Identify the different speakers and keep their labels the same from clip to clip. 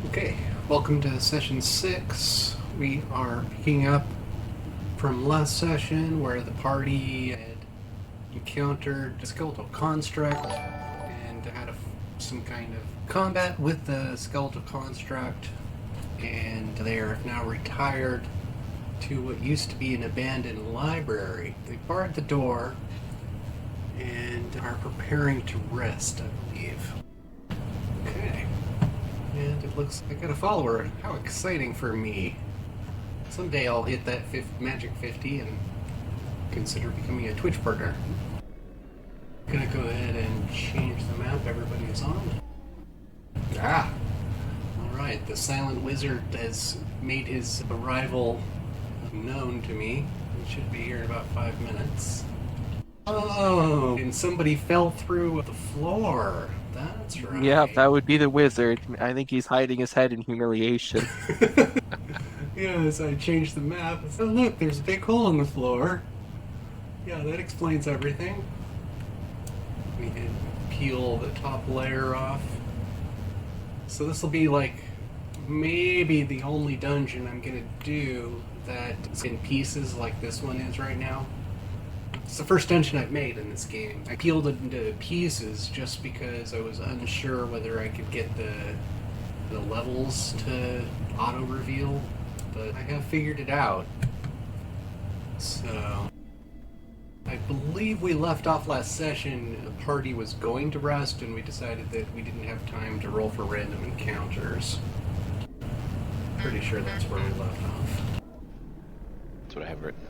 Speaker 1: Okay, welcome to session 6. We are picking up from last session where the party had encountered a skeletal construct and had some kind of combat with the skeletal construct, and they are now retired to what used to be an abandoned library. They barred the door and are preparing to rest, I believe. Okay. And it looks like I got a follower. How exciting for me. Someday I'll hit that magic 50 and consider becoming a Twitch partner. Gonna go ahead and change the map everybody is on. Ah! Alright, the Silent Wizard has made his arrival known to me. It should be here in about 5 minutes. Oh, and somebody fell through the floor. That's right.
Speaker 2: Yeah, that would be the wizard. I think he's hiding his head in humiliation.
Speaker 1: Yes, I changed the map. Oh, look, there's a big hole in the floor. Yeah, that explains everything. We can peel the top layer off. So this will be like maybe the only dungeon I'm gonna do that's in pieces like this one is right now. It's the first dungeon I've made in this game. I peeled it into pieces just because I was unsure whether I could get the levels to auto reveal, but I have figured it out. So I believe we left off last session. The party was going to rest, and we decided that we didn't have time to roll for random encounters. Pretty sure that's where we left off.
Speaker 3: That's what I have written.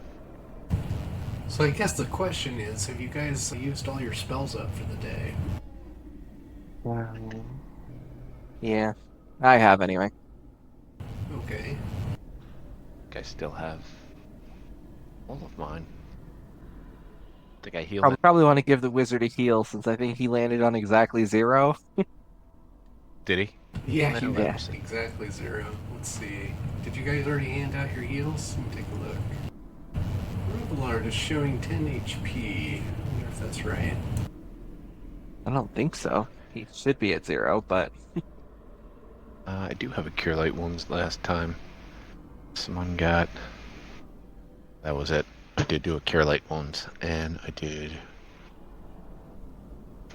Speaker 1: So I guess the question is, have you guys used all your spells up for the day?
Speaker 2: Yeah, I have anyway.
Speaker 1: Okay.
Speaker 3: I still have all of mine. I think I healed
Speaker 2: I'll
Speaker 3: it.
Speaker 2: probably want to give the wizard a heal since I think he landed on exactly 0.
Speaker 3: Did he?
Speaker 1: Yeah, he
Speaker 2: Yeah.
Speaker 1: was exactly 0. Let's see. Did you guys already hand out your heals? Let me take a look. Robillard is showing 10 HP. I wonder if that's right.
Speaker 2: I don't think so. He should be at 0, but
Speaker 3: I do have a Cure Light Wounds last time. Someone got... That was it. I did do a Cure Light Wounds, and I did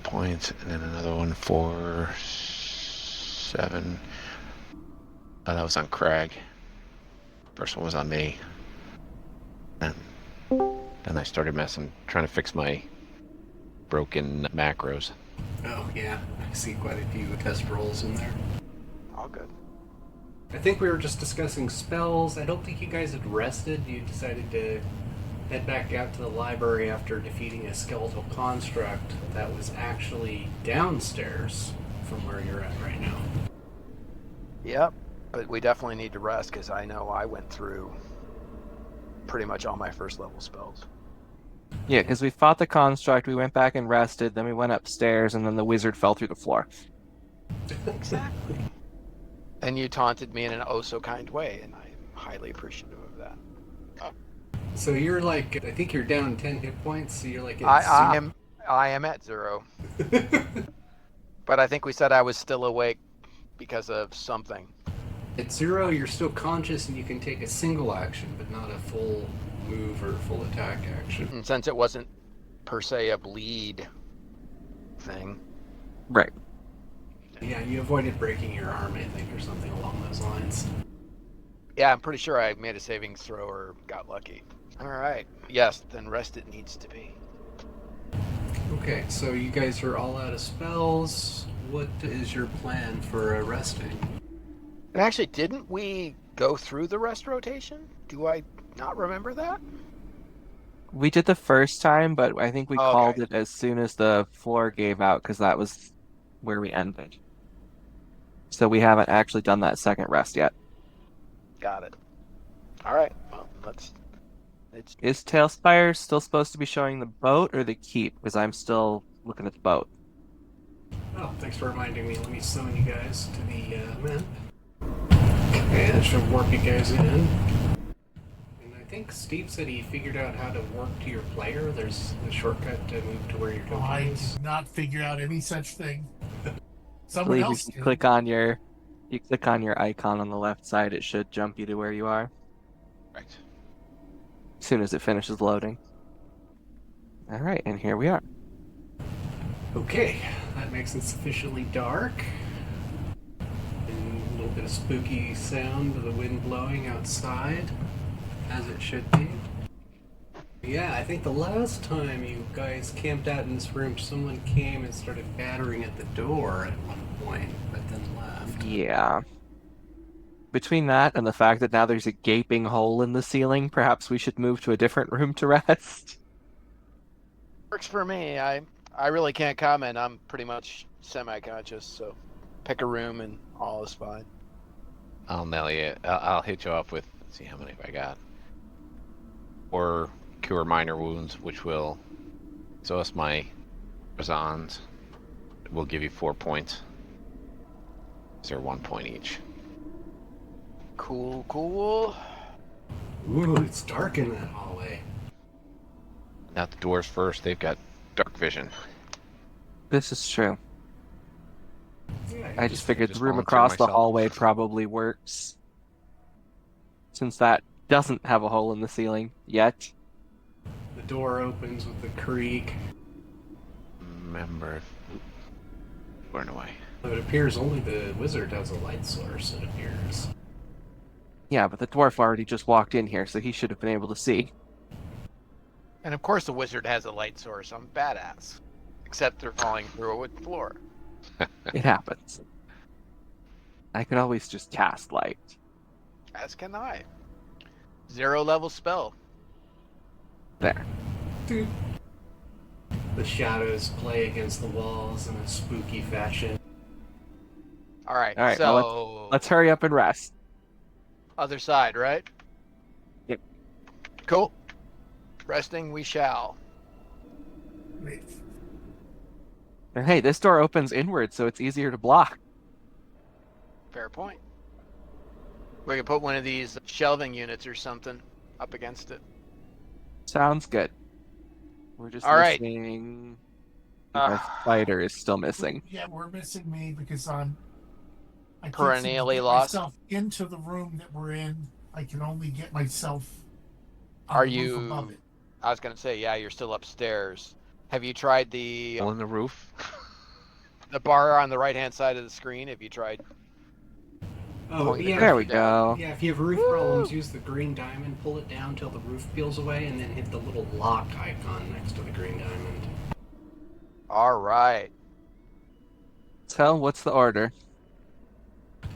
Speaker 3: points, and then another one for 7. That was on Crag. First one was on me. And then I started trying to fix my broken macros.
Speaker 1: Oh, yeah. I see quite a few test rolls in there.
Speaker 4: All good.
Speaker 1: I think we were just discussing spells. I don't think you guys had rested. You decided to head back out to the library after defeating a skeletal construct that was actually downstairs from where you're at right now.
Speaker 4: Yep, but we definitely need to rest because I know I went through pretty much all my first level spells.
Speaker 2: yeah, because we fought the construct, we went back and rested, then we went upstairs, and then the wizard fell through the floor.
Speaker 4: Exactly. And you taunted me in an oh so kind way, and I'm highly appreciative of that.
Speaker 1: So you're like, I think you're down 10 hit points, so you're like at
Speaker 4: I am at 0, but I think we said I was still awake because of something.
Speaker 1: At 0, you're still conscious and you can take a single action, but not a full move or full attack action.
Speaker 4: And since it wasn't per se a bleed thing,
Speaker 2: Right.
Speaker 1: Yeah, you avoided breaking your arm, I think, or something along those lines.
Speaker 4: yeah, I'm pretty sure I made a savings throw or got lucky. All right. Yes, then rest it needs to be.
Speaker 1: Okay, so you guys are all out of spells. What is your plan for resting?
Speaker 4: And actually, didn't we go through the rest rotation? Do I not remember that?
Speaker 2: We did the first time, but I think we
Speaker 4: Okay.
Speaker 2: called it as soon as the floor gave out because that was where we ended. So we haven't actually done that second rest yet.
Speaker 4: Got it. All right. Well,
Speaker 2: Is Talespire still supposed to be showing the boat or the keep? Because I'm still looking at the boat.
Speaker 1: Oh, thanks for reminding me. Let me summon you guys to the map. Okay, that should warp you guys in. And I think Steve said he figured out how to warp to your player. There's a shortcut to move to where your token
Speaker 5: I
Speaker 1: is.
Speaker 5: did not figure out any such thing.
Speaker 2: I
Speaker 5: Someone
Speaker 2: believe you
Speaker 5: else
Speaker 2: can
Speaker 5: did.
Speaker 2: click on your You click on your icon on the left side, it should jump you to where you are
Speaker 3: Right.
Speaker 2: as soon as it finishes loading. All right, and here we are.
Speaker 1: Okay, that makes it sufficiently dark. And a little bit of spooky sound of the wind blowing outside, as it should be. Yeah, I think the last time you guys camped out in this room, someone came and started battering at the door at one point, but then left.
Speaker 2: Yeah. Between that and the fact that now there's a gaping hole in the ceiling, perhaps we should move to a different room to rest.
Speaker 4: Works for me. I really can't comment. I'm pretty much semi-conscious, so pick a room and all is fine.
Speaker 3: I'll nail you. I'll hit you up with. Let's see how many have I got. Or cure minor wounds, which will. So it's my Razans. Will give you 4 points. So they're 1 point each.
Speaker 4: Cool.
Speaker 1: Ooh, it's dark in that hallway.
Speaker 3: Not the doors first. They've got dark vision.
Speaker 2: This is true.
Speaker 1: Yeah,
Speaker 2: I just figured
Speaker 3: just
Speaker 2: the room
Speaker 3: volunteer
Speaker 2: across the
Speaker 3: myself.
Speaker 2: hallway probably works. Since that doesn't have a hole in the ceiling yet.
Speaker 1: the door opens with the creak.
Speaker 3: Remember. Burn away.
Speaker 1: But it appears only the wizard has a light source, it appears.
Speaker 2: Yeah, but the dwarf already just walked in here, so he should have been able to see.
Speaker 4: And of course the wizard has a light source. I'm badass. Except they're falling through a wood floor.
Speaker 2: It happens. I could always just cast light.
Speaker 4: As can I. 0 level spell.
Speaker 2: There.
Speaker 1: Dude. The shadows play against the walls in a spooky fashion.
Speaker 4: Alright,
Speaker 2: All right,
Speaker 4: so
Speaker 2: well, let's hurry up and rest.
Speaker 4: other side, right?
Speaker 2: Yep.
Speaker 4: Cool. Resting we shall.
Speaker 2: And hey, this door opens inward, so it's easier to block.
Speaker 4: Fair point. We could put one of these shelving units or something up against it.
Speaker 2: Sounds good. We're just
Speaker 4: All right.
Speaker 2: missing... Our fighter is still missing.
Speaker 5: Yeah, we're missing me because I can't
Speaker 4: Perennially
Speaker 5: seem to get
Speaker 4: lost?
Speaker 5: myself into the room that we're in. I can only get myself on
Speaker 4: Are
Speaker 5: the roof
Speaker 4: you...
Speaker 5: above it.
Speaker 4: I was going to say, yeah, you're still upstairs. Have you tried the
Speaker 3: On the roof.
Speaker 4: bar on the right-hand side of the screen? Have you tried?
Speaker 1: Oh,
Speaker 4: Point the
Speaker 1: yeah.
Speaker 2: There we
Speaker 4: down.
Speaker 2: go.
Speaker 1: Yeah, if you have roof problems, use the green diamond, pull it down till the roof peels away, and then hit the little lock icon next to the green diamond.
Speaker 4: All right.
Speaker 2: So, what's the order?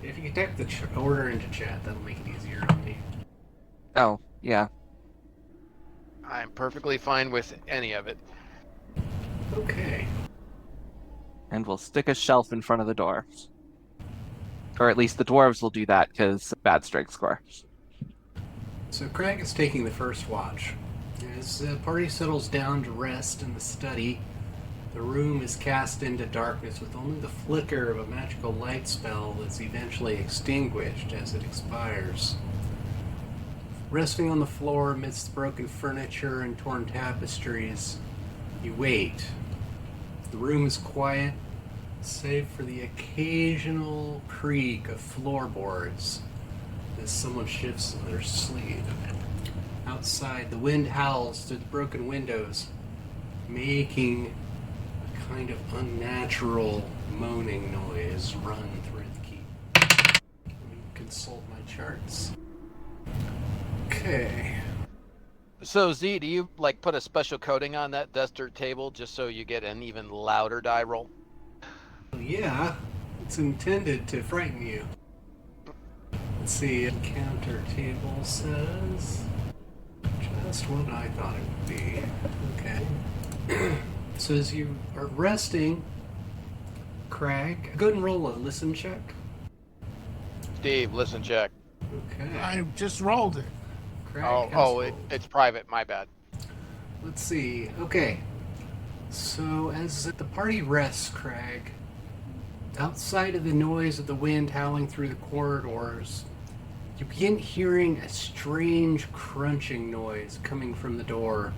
Speaker 1: If you can type the order into chat, that'll make it easier on me.
Speaker 2: Oh, yeah.
Speaker 4: I'm perfectly fine with any of it.
Speaker 1: Okay.
Speaker 2: And we'll stick a shelf in front of the door. Or at least the dwarves will do that, because bad strength score.
Speaker 1: So Craig is taking the first watch. As the party settles down to rest in the study, the room is cast into darkness with only the flicker of a magical light spell that's eventually extinguished as it expires. Resting on the floor amidst broken furniture and torn tapestries, you wait. The room is quiet, save for the occasional creak of floorboards as someone shifts in their sleep. Outside, the wind howls through the broken windows, making a kind of unnatural moaning noise run through the keep. Let me consult my charts. Okay.
Speaker 4: So, Z, do you put a special coating on that desk or table just so you get an even louder die roll?
Speaker 1: Well, yeah, it's intended to frighten you. Let's see, encounter table says just what I thought it would be. Okay. So as you are resting, Craig, go ahead and roll a listen check.
Speaker 4: Steve, listen, check.
Speaker 1: Okay.
Speaker 5: I just rolled it.
Speaker 1: Craig has rolled.
Speaker 4: It's private. My bad.
Speaker 1: Let's see. Okay. So as the party rests, Craig, outside of the noise of the wind howling through the corridors, you begin hearing a strange crunching noise coming from the door.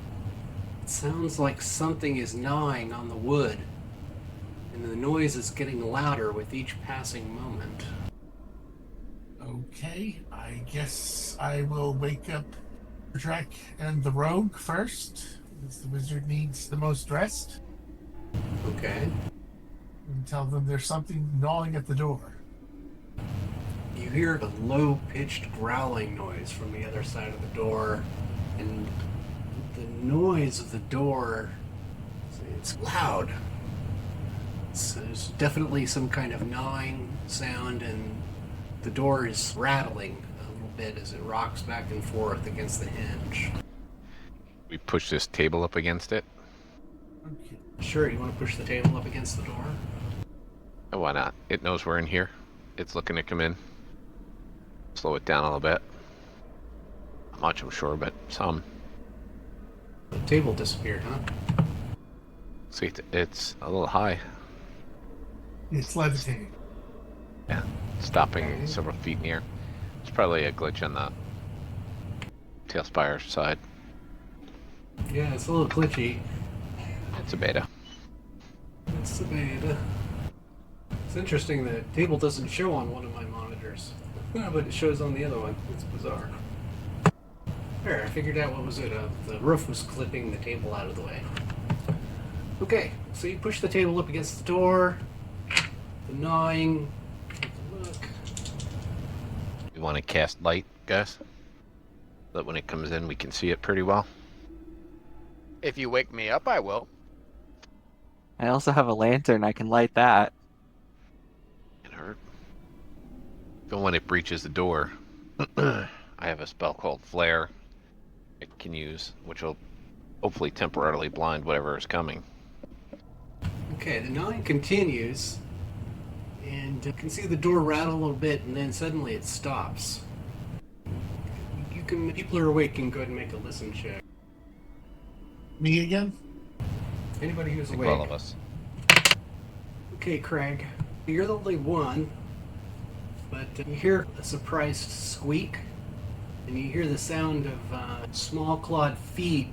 Speaker 1: It sounds like something is gnawing on the wood, and the noise is getting louder with each passing moment.
Speaker 5: Okay, I guess I will wake up Drek and the rogue first, because the wizard needs the most rest,
Speaker 1: Okay.
Speaker 5: and tell them there's something gnawing at the door.
Speaker 1: You hear a low-pitched growling noise from the other side of the door, and the noise of the door, it's loud. There's definitely some kind of gnawing sound, and the door is rattling a little bit as it rocks back and forth against the hinge.
Speaker 3: We push this table up against it.
Speaker 5: Okay.
Speaker 1: Sure, you want to push the table up against the door?
Speaker 3: Oh, why not? It knows we're in here. It's looking to come in. Slow it down a little bit. Not much, I'm sure, but some.
Speaker 1: The table disappeared, huh?
Speaker 3: See, it's a little high.
Speaker 5: It's levitating.
Speaker 3: Yeah, stopping
Speaker 1: Okay.
Speaker 3: several feet in the air. It's probably a glitch on the Talespire side.
Speaker 1: Yeah, it's a little glitchy.
Speaker 3: It's a beta.
Speaker 1: It's the beta. It's interesting that the table doesn't show on one of my monitors. But it shows on the other one. It's bizarre. There, I figured out what was it. The roof was clipping the table out of the way. Okay, so you push the table up against the door. The gnawing. Take a look.
Speaker 3: You want to cast light, guys? So that when it comes in, we can see it pretty well.
Speaker 4: If you wake me up, I will.
Speaker 2: I also have a lantern. I can light that.
Speaker 3: It hurt. Even when it breaches the door, I have a spell called Flare it can use, which will hopefully temporarily blind whatever is coming.
Speaker 1: Okay, the gnawing continues. And you can see the door rattle a little bit, and then suddenly it stops. People are awake can go ahead and make a listen check.
Speaker 5: Me again?
Speaker 1: Anybody who's
Speaker 3: I think
Speaker 1: awake.
Speaker 3: all of us.
Speaker 1: Okay, Craig, you're the only one, but you hear a surprised squeak, and you hear the sound of small clawed feet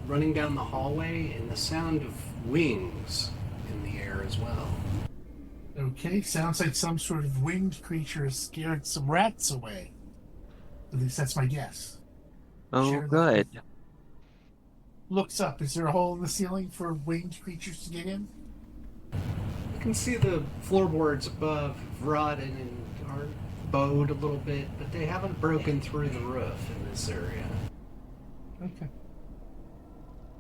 Speaker 1: running down the hallway, and the sound of wings in the air as well.
Speaker 5: Okay, sounds like some sort of winged creature has scared some rats away. At least that's my guess.
Speaker 2: Oh,
Speaker 5: Sure.
Speaker 2: good.
Speaker 5: Looks up. Is there a hole in the ceiling for winged creatures to get in?
Speaker 1: You can see the floorboards above have rotted and are bowed a little bit, but they haven't broken through the roof in this area.
Speaker 5: Okay.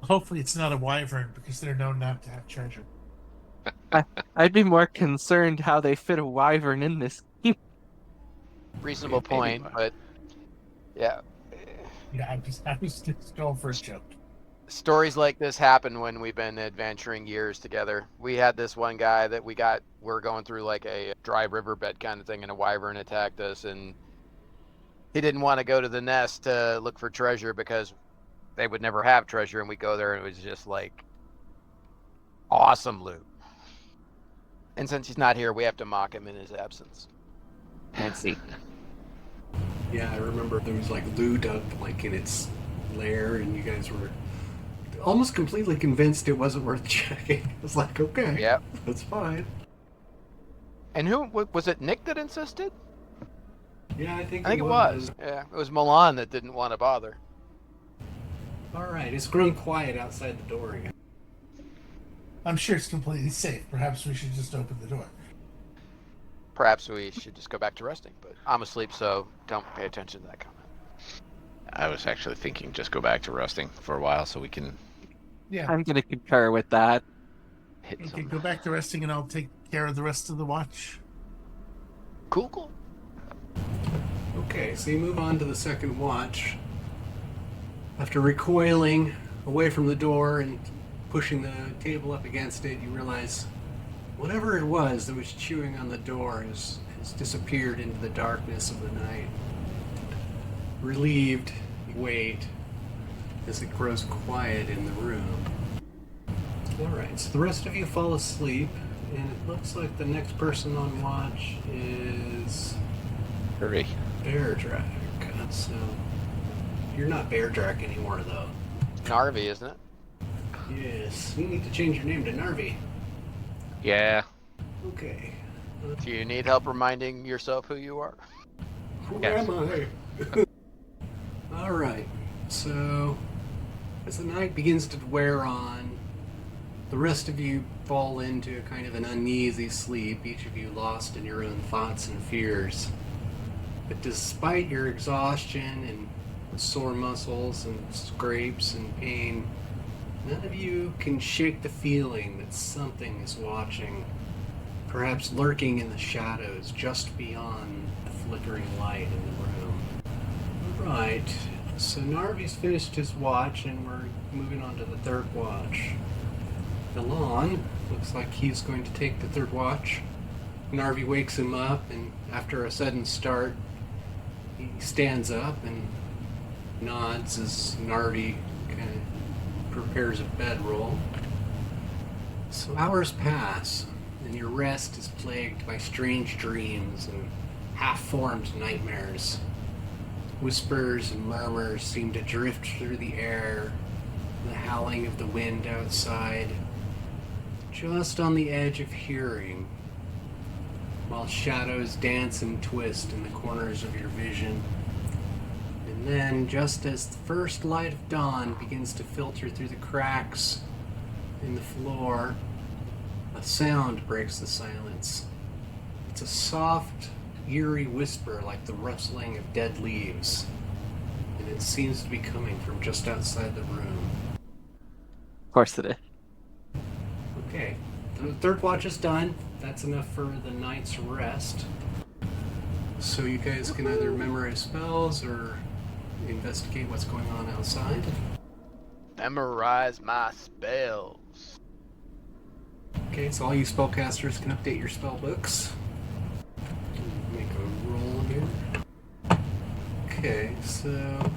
Speaker 5: Hopefully it's not a wyvern, because they're known not to have treasure.
Speaker 2: I'd be more concerned how they fit a wyvern in this.
Speaker 4: Reasonable
Speaker 3: Maybe,
Speaker 4: point, but yeah.
Speaker 5: Yeah, I was just going for a joke.
Speaker 4: Stories like this happen when we've been adventuring years together. We had this one guy that we're going through like a dry riverbed kind of thing, and a wyvern attacked us, and he didn't want to go to the nest to look for treasure because they would never have treasure, and we go there and it was just like awesome loot. And since he's not here, we have to mock him in his absence.
Speaker 2: Fancy.
Speaker 1: Yeah, I remember there was like loot up like in its lair, and you guys were almost completely convinced it wasn't worth checking. I was like, okay,
Speaker 4: Yep.
Speaker 1: that's fine.
Speaker 4: And who was it? Nick that insisted?
Speaker 1: Yeah, I think
Speaker 4: it was. Yeah, it was Milan that didn't want to bother.
Speaker 1: All right, it's grown quiet outside the door again.
Speaker 5: I'm sure it's completely safe. Perhaps we should just open the door.
Speaker 4: Perhaps we should just go back to resting, but I'm asleep, so don't pay attention to that comment.
Speaker 3: I was actually thinking just go back to resting for a while so we can
Speaker 5: Yeah.
Speaker 2: I'm gonna concur with that.
Speaker 3: hit
Speaker 5: Okay,
Speaker 3: some.
Speaker 5: go back to resting, and I'll take care of the rest of the watch.
Speaker 4: Cool.
Speaker 1: Okay, so you move on to the second watch. After recoiling away from the door and pushing the table up against it, you realize whatever it was that was chewing on the door has disappeared into the darkness of the night. Relieved, you wait as it grows quiet in the room. Alright, so the rest of you fall asleep, and it looks like the next person on watch is
Speaker 3: Hurry.
Speaker 1: Bear Drag. So you're not Bear Drag anymore, though.
Speaker 4: Narvi, isn't it?
Speaker 1: Yes, you need to change your name to Narvi.
Speaker 3: Yeah.
Speaker 1: Okay.
Speaker 4: Do you need help reminding yourself who you are?
Speaker 1: Who
Speaker 2: Yes.
Speaker 1: am I? Alright, so as the night begins to wear on, the rest of you fall into kind of an uneasy sleep, each of you lost in your own thoughts and fears. But despite your exhaustion and sore muscles and scrapes and pain, none of you can shake the feeling that something is watching, perhaps lurking in the shadows just beyond the flickering light in the room. Right, so Narvi's finished his watch and we're moving on to the third watch. Milan looks like he's going to take the third watch. Narvi wakes him up, and after a sudden start, he stands up and nods as Narvi kind of prepares a bedroll. So hours pass, and your rest is plagued by strange dreams and half-formed nightmares. Whispers and murmurs seem to drift through the air, the howling of the wind outside, just on the edge of hearing, while shadows dance and twist in the corners of your vision. And then, just as the first light of dawn begins to filter through the cracks in the floor, a sound breaks the silence. It's a soft, eerie whisper like the rustling of dead leaves, and it seems to be coming from just outside the room.
Speaker 2: Of course it is.
Speaker 1: Okay, the third watch is done. That's enough for the night's rest. So you guys can either memorize spells or investigate what's going on outside.
Speaker 4: Memorize my spells.
Speaker 1: Okay, so all you spellcasters can update your spell books. Make a roll here. Okay, so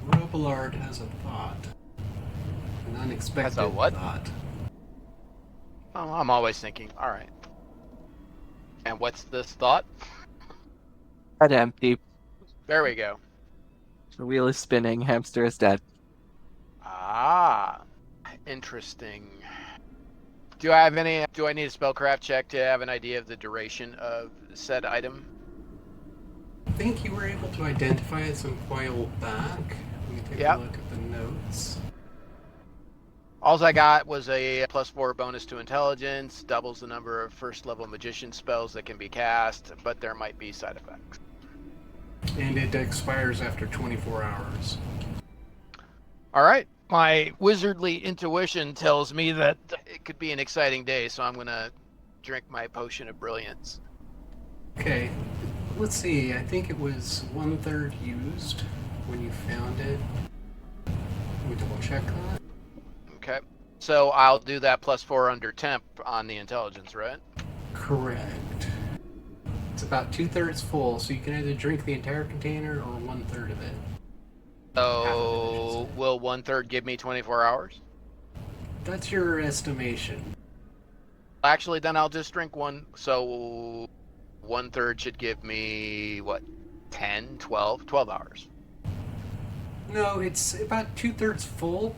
Speaker 1: Robillard has a thought. An unexpected
Speaker 4: Has a what?
Speaker 1: thought.
Speaker 4: Oh, I'm always thinking. All right. And what's this thought?
Speaker 2: Head empty.
Speaker 4: There we go.
Speaker 2: The wheel is spinning. Hamster is dead.
Speaker 4: Ah, interesting. Do I need a spellcraft check to have an idea of the duration of said item?
Speaker 1: I think you were able to identify it some while back. Let me take
Speaker 4: Yep.
Speaker 1: a look at the notes.
Speaker 4: All I got was a +4 bonus to intelligence, doubles the number of first level magician spells that can be cast, but there might be side effects.
Speaker 1: And it expires after 24 hours.
Speaker 4: All right. My wizardly intuition tells me that it could be an exciting day, so I'm going to drink my potion of brilliance.
Speaker 1: Okay, let's see. I think it was 1/3 used when you found it. Let me double check that.
Speaker 4: Okay. So I'll do that +4 under temp on the intelligence, right?
Speaker 1: Correct. It's about 2/3 full, so you can either drink the entire container or 1/3 of it.
Speaker 4: So will 1/3 give me 24 hours?
Speaker 1: That's your estimation.
Speaker 4: Actually, then I'll just drink one. So 1/3 should give me, what, 10, 12 hours.
Speaker 1: No, it's about 2/3 full,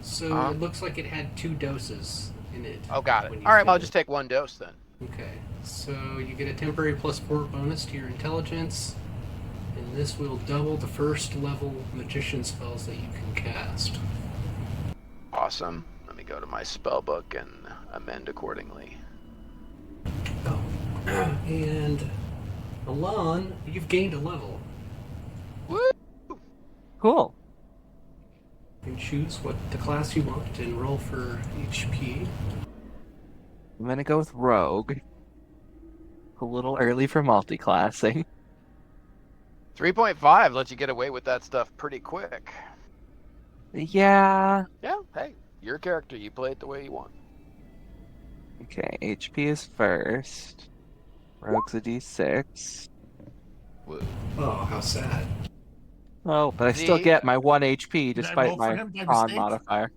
Speaker 1: so
Speaker 4: Uh-huh.
Speaker 1: it looks like it had 2 doses in it.
Speaker 4: Oh, got it.
Speaker 1: when you
Speaker 4: All right, well, I'll
Speaker 1: filled
Speaker 4: just take one dose then.
Speaker 1: Okay, so you get a temporary +4 bonus to your intelligence, and this will double the first level magician spells that you can cast.
Speaker 4: Awesome. Let me go to my spell book and amend accordingly.
Speaker 1: Oh. And Alon, you've gained a level.
Speaker 4: Woo!
Speaker 2: Cool.
Speaker 1: You can choose what the class you want and roll for HP.
Speaker 2: I'm gonna go with Rogue. A little early for multi-classing.
Speaker 4: 3.5 lets you get away with that stuff pretty quick.
Speaker 2: Yeah.
Speaker 4: Yeah, hey, your character, you play it the way you want.
Speaker 2: Okay, HP is first. Rogue's a D6.
Speaker 4: Woo.
Speaker 1: Oh, how sad.
Speaker 2: Oh, but I still
Speaker 4: See?
Speaker 2: get my 1 HP
Speaker 5: Did I
Speaker 2: despite
Speaker 5: roll for
Speaker 2: my
Speaker 5: him by
Speaker 2: con
Speaker 5: mistake?
Speaker 2: modifier.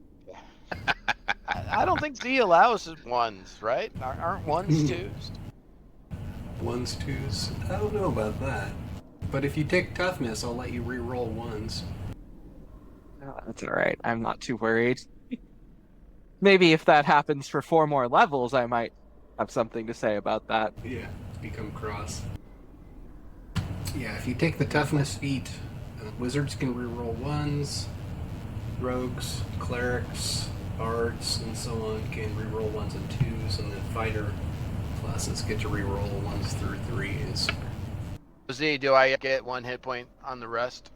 Speaker 4: I don't think Z allows ones, right? Aren't ones twos?
Speaker 1: 1s, 2s. I don't know about that. But if you take toughness, I'll let you re-roll 1s.
Speaker 2: Oh, that's alright. I'm not too worried. Maybe if that happens for 4 more levels, I might have something to say about that.
Speaker 1: Yeah. become cross. Yeah, if you take the toughness feat, wizards can reroll ones, rogues, clerics, bards, and so on can reroll ones and twos, and then fighter classes get to reroll ones through threes.
Speaker 4: Z, do I get 1 hit point on the rest?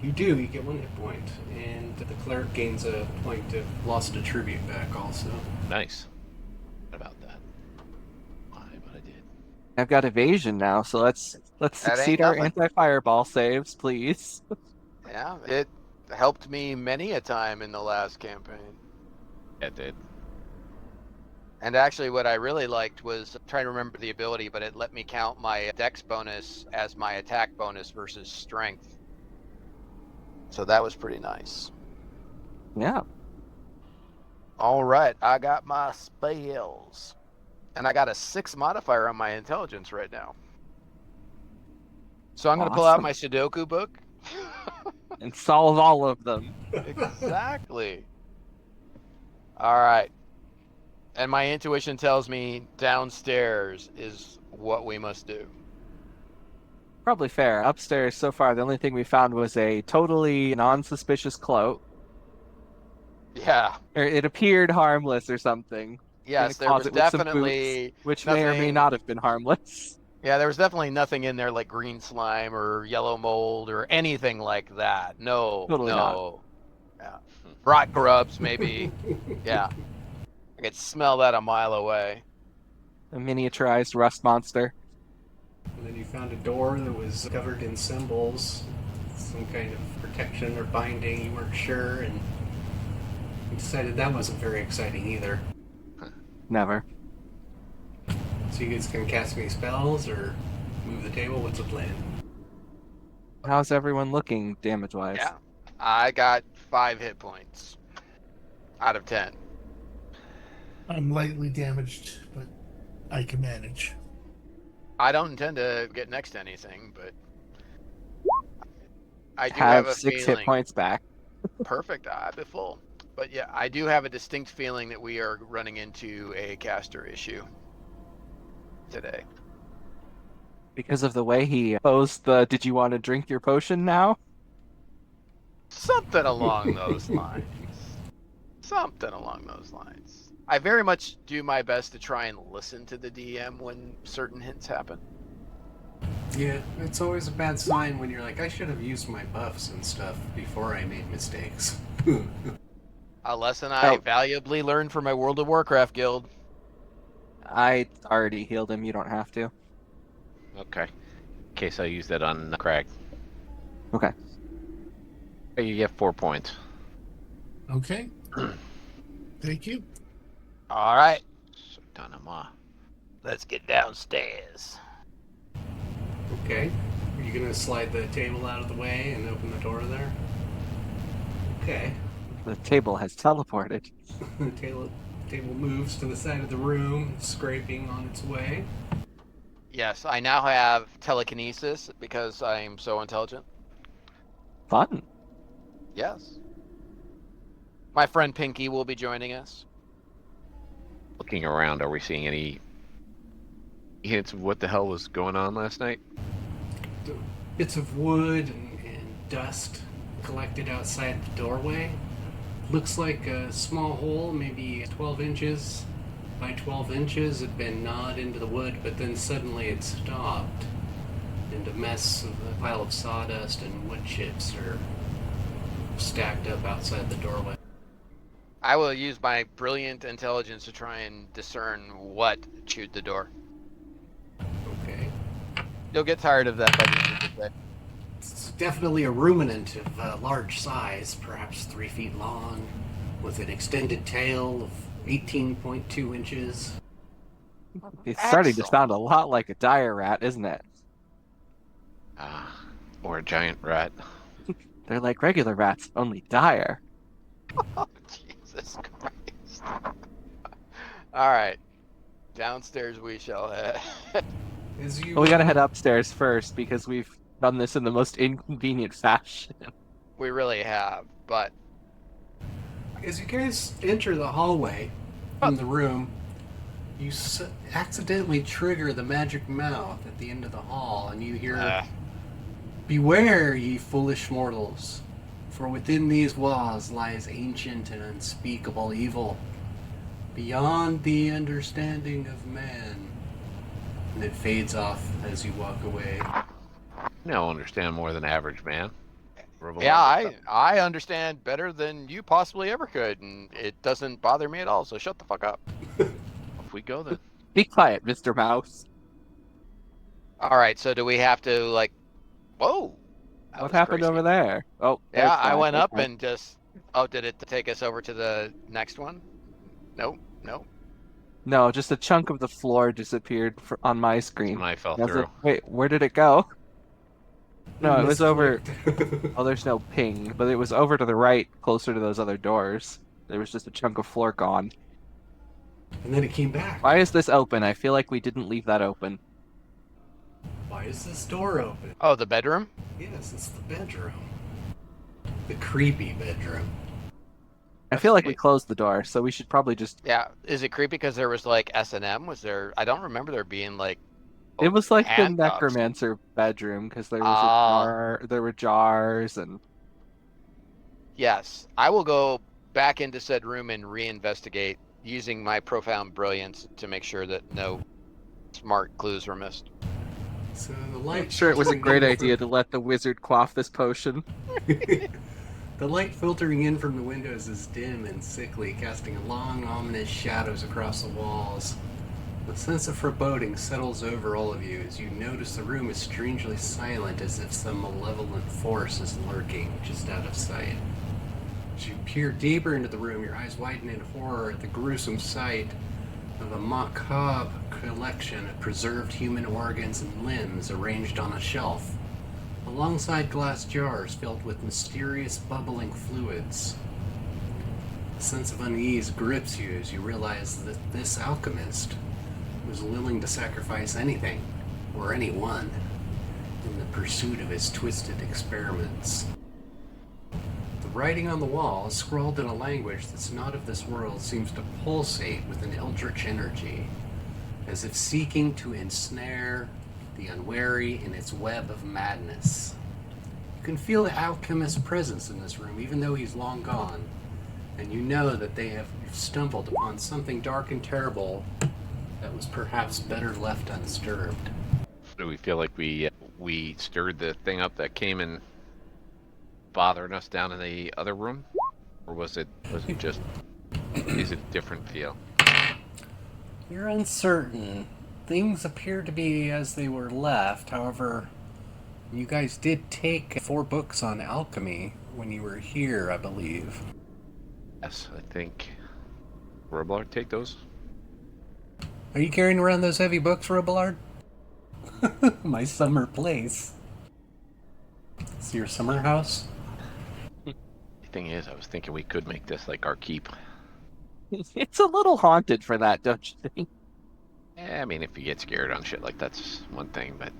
Speaker 1: You do, you get 1 hit point, and the cleric gains a point of lost attribute back also.
Speaker 3: Nice. What about that? Why, but I did.
Speaker 2: I've got evasion now, so let's
Speaker 4: That ain't
Speaker 2: succeed our
Speaker 4: nothing.
Speaker 2: anti-fireball saves, please.
Speaker 4: Yeah, it helped me many a time in the last campaign.
Speaker 3: Yeah, it did.
Speaker 4: And actually, what I really liked was trying to remember the ability, but it let me count my dex bonus as my attack bonus versus strength. So that was pretty nice.
Speaker 2: Yeah.
Speaker 4: All right, I got my spells. And I got a 6 modifier on my intelligence right now. So I'm going to pull out
Speaker 2: Awesome.
Speaker 4: my Sudoku book.
Speaker 2: And solve all of them.
Speaker 4: Exactly. All right. And my intuition tells me downstairs is what we must do.
Speaker 2: Probably fair. Upstairs so far, the only thing we found was a totally non-suspicious cloak.
Speaker 4: Yeah.
Speaker 2: Or it appeared harmless or something.
Speaker 4: Yes,
Speaker 2: In a
Speaker 4: there was
Speaker 2: closet with some
Speaker 4: definitely
Speaker 2: boots, which may or may
Speaker 4: nothing-
Speaker 2: not have been harmless.
Speaker 4: Yeah, there was definitely nothing in there like green slime or yellow mold or anything like that. No,
Speaker 2: Totally
Speaker 4: no. Yeah. Rot grubs, maybe. Yeah. I could smell that a mile away.
Speaker 2: A miniaturized rust monster.
Speaker 1: And then you found a door that was covered in symbols, some kind of protection or binding, you weren't sure, and you decided that wasn't very exciting either.
Speaker 2: Never.
Speaker 1: So you guys can cast any spells or move the table? What's the plan?
Speaker 2: How's everyone looking damage-wise?
Speaker 4: Yeah. I got 5 hit points out of 10.
Speaker 5: I'm lightly damaged, but I can manage.
Speaker 4: I don't intend to get next to anything, but I do
Speaker 2: Have
Speaker 4: have a
Speaker 2: 6
Speaker 4: feeling.
Speaker 2: hit points back.
Speaker 4: Perfect. I've been full. But yeah, I do have a distinct feeling that we are running into a caster issue today.
Speaker 2: Because of the way he posed the "did you want to drink your potion now?"
Speaker 4: Something along those lines. Something along those lines. I very much do my best to try and listen to the DM when certain hints happen.
Speaker 1: Yeah, it's always a bad sign when you're like, I should have used my buffs and stuff before I made mistakes.
Speaker 4: A lesson I
Speaker 2: Oh.
Speaker 4: valuably learned from my World of Warcraft guild.
Speaker 2: I already healed him, you don't have to.
Speaker 3: Okay. In case I use that on Crag.
Speaker 2: Okay.
Speaker 3: Hey, you get 4 points.
Speaker 5: Okay. Thank you.
Speaker 4: All right,
Speaker 3: So, Tanama.
Speaker 4: let's get downstairs.
Speaker 1: Okay. Are you gonna slide the table out of the way and open the door there? Okay.
Speaker 2: The table has teleported.
Speaker 1: The table moves to the side of the room, scraping on its way.
Speaker 4: Yes, I now have telekinesis because I'm so intelligent.
Speaker 2: Fun.
Speaker 4: Yes. My friend Pinky will be joining us.
Speaker 3: Looking around, are we seeing any hints of what the hell was going on last night?
Speaker 1: Bits of wood and dust collected outside the doorway. Looks like a small hole, maybe 12 inches by 12 inches, had been gnawed into the wood, but then suddenly it stopped. And a mess of a pile of sawdust and wood chips are stacked up outside the doorway.
Speaker 4: I will use my brilliant intelligence to try and discern what chewed the door.
Speaker 1: Okay.
Speaker 4: You'll get tired of that by the end of the day.
Speaker 1: It's definitely a ruminant of large size, perhaps 3 feet long, with an extended tail of 18.2 inches.
Speaker 2: It's starting to
Speaker 4: Excellent.
Speaker 2: sound a lot like a dire rat, isn't it?
Speaker 3: Or a giant rat.
Speaker 2: They're like regular rats, only dire.
Speaker 4: Oh, Jesus Christ. All right. Downstairs we shall head.
Speaker 1: As you,
Speaker 2: Well, we gotta head upstairs first because we've done this in the most inconvenient fashion.
Speaker 4: We really have, but
Speaker 1: As you guys enter the hallway from the room, You accidentally trigger the magic mouth at the end of the hall, and you hear, "Beware, ye foolish mortals, for within these walls lies ancient and unspeakable evil, beyond the understanding of man." And it fades off as you walk away.
Speaker 3: No, understand more than average man.
Speaker 4: Yeah, I understand better than you possibly ever could, and it doesn't bother me at all, so shut the fuck up.
Speaker 3: Off we go then.
Speaker 2: Be quiet, Mr. Mouse.
Speaker 4: Alright, so do we have to, like... Whoa!
Speaker 2: What happened over there? Oh,
Speaker 4: Yeah,
Speaker 2: there's
Speaker 4: I
Speaker 2: that.
Speaker 4: went up
Speaker 2: Okay.
Speaker 4: and just... Oh, did it take us over to the next one? Nope.
Speaker 2: No, just a chunk of the floor disappeared on my screen.
Speaker 3: When I fell
Speaker 2: I was
Speaker 3: through.
Speaker 2: like, wait, where did it go? No, it was over.
Speaker 1: Misclicked.
Speaker 2: Oh, there's no ping, but it was over to the right, closer to those other doors. There was just a chunk of floor gone.
Speaker 1: And then it came back.
Speaker 2: Why is this open? I feel like we didn't leave that open.
Speaker 1: Why is this door open?
Speaker 4: Oh, the bedroom?
Speaker 1: Yes, it's the bedroom. The creepy bedroom.
Speaker 2: I feel like we closed the door, so we should probably just...
Speaker 4: Yeah, is it creepy because there was, like, S&M? Was there... I don't remember there being, like...
Speaker 2: It was like the
Speaker 4: handcuffs.
Speaker 2: Necromancer bedroom, because there was a jar, there were jars, and...
Speaker 4: Yes, I will go back into said room and reinvestigate using my profound brilliance to make sure that no smart clues were missed.
Speaker 1: So the light.
Speaker 2: I'm sure it was a great idea to let the wizard quaff this potion.
Speaker 1: The light filtering in from the windows is dim and sickly, casting long, ominous shadows across the walls. A sense of foreboding settles over all of you as you notice the room is strangely silent, as if some malevolent force is lurking just out of sight. As you peer deeper into the room, your eyes widen in horror at the gruesome sight of a macabre collection of preserved human organs and limbs arranged on a shelf, alongside glass jars filled with mysterious bubbling fluids. A sense of unease grips you as you realize that this alchemist was willing to sacrifice anything or anyone in the pursuit of his twisted experiments. The writing on the wall, scrawled in a language that's not of this world, seems to pulsate with an eldritch energy, as if seeking to ensnare the unwary in its web of madness. You can feel the alchemist's presence in this room, even though he's long gone, and you know that they have stumbled upon something dark and terrible that was perhaps better left undisturbed.
Speaker 3: Do we feel like we stirred the thing up that came and bothering us down in the other room, or was it just is it a different feel?
Speaker 1: You're uncertain. Things appear to be as they were left. However, you guys did take 4 books on alchemy when you were here, I believe.
Speaker 3: Yes, I think. Roblar, take those.
Speaker 1: Are you carrying around those heavy books, Robillard? My summer place. It's your summer house?
Speaker 3: The thing is, I was thinking we could make this like our keep.
Speaker 2: It's a little haunted for that, don't you think?
Speaker 3: Yeah, I mean, if you get scared on shit like that's one thing, but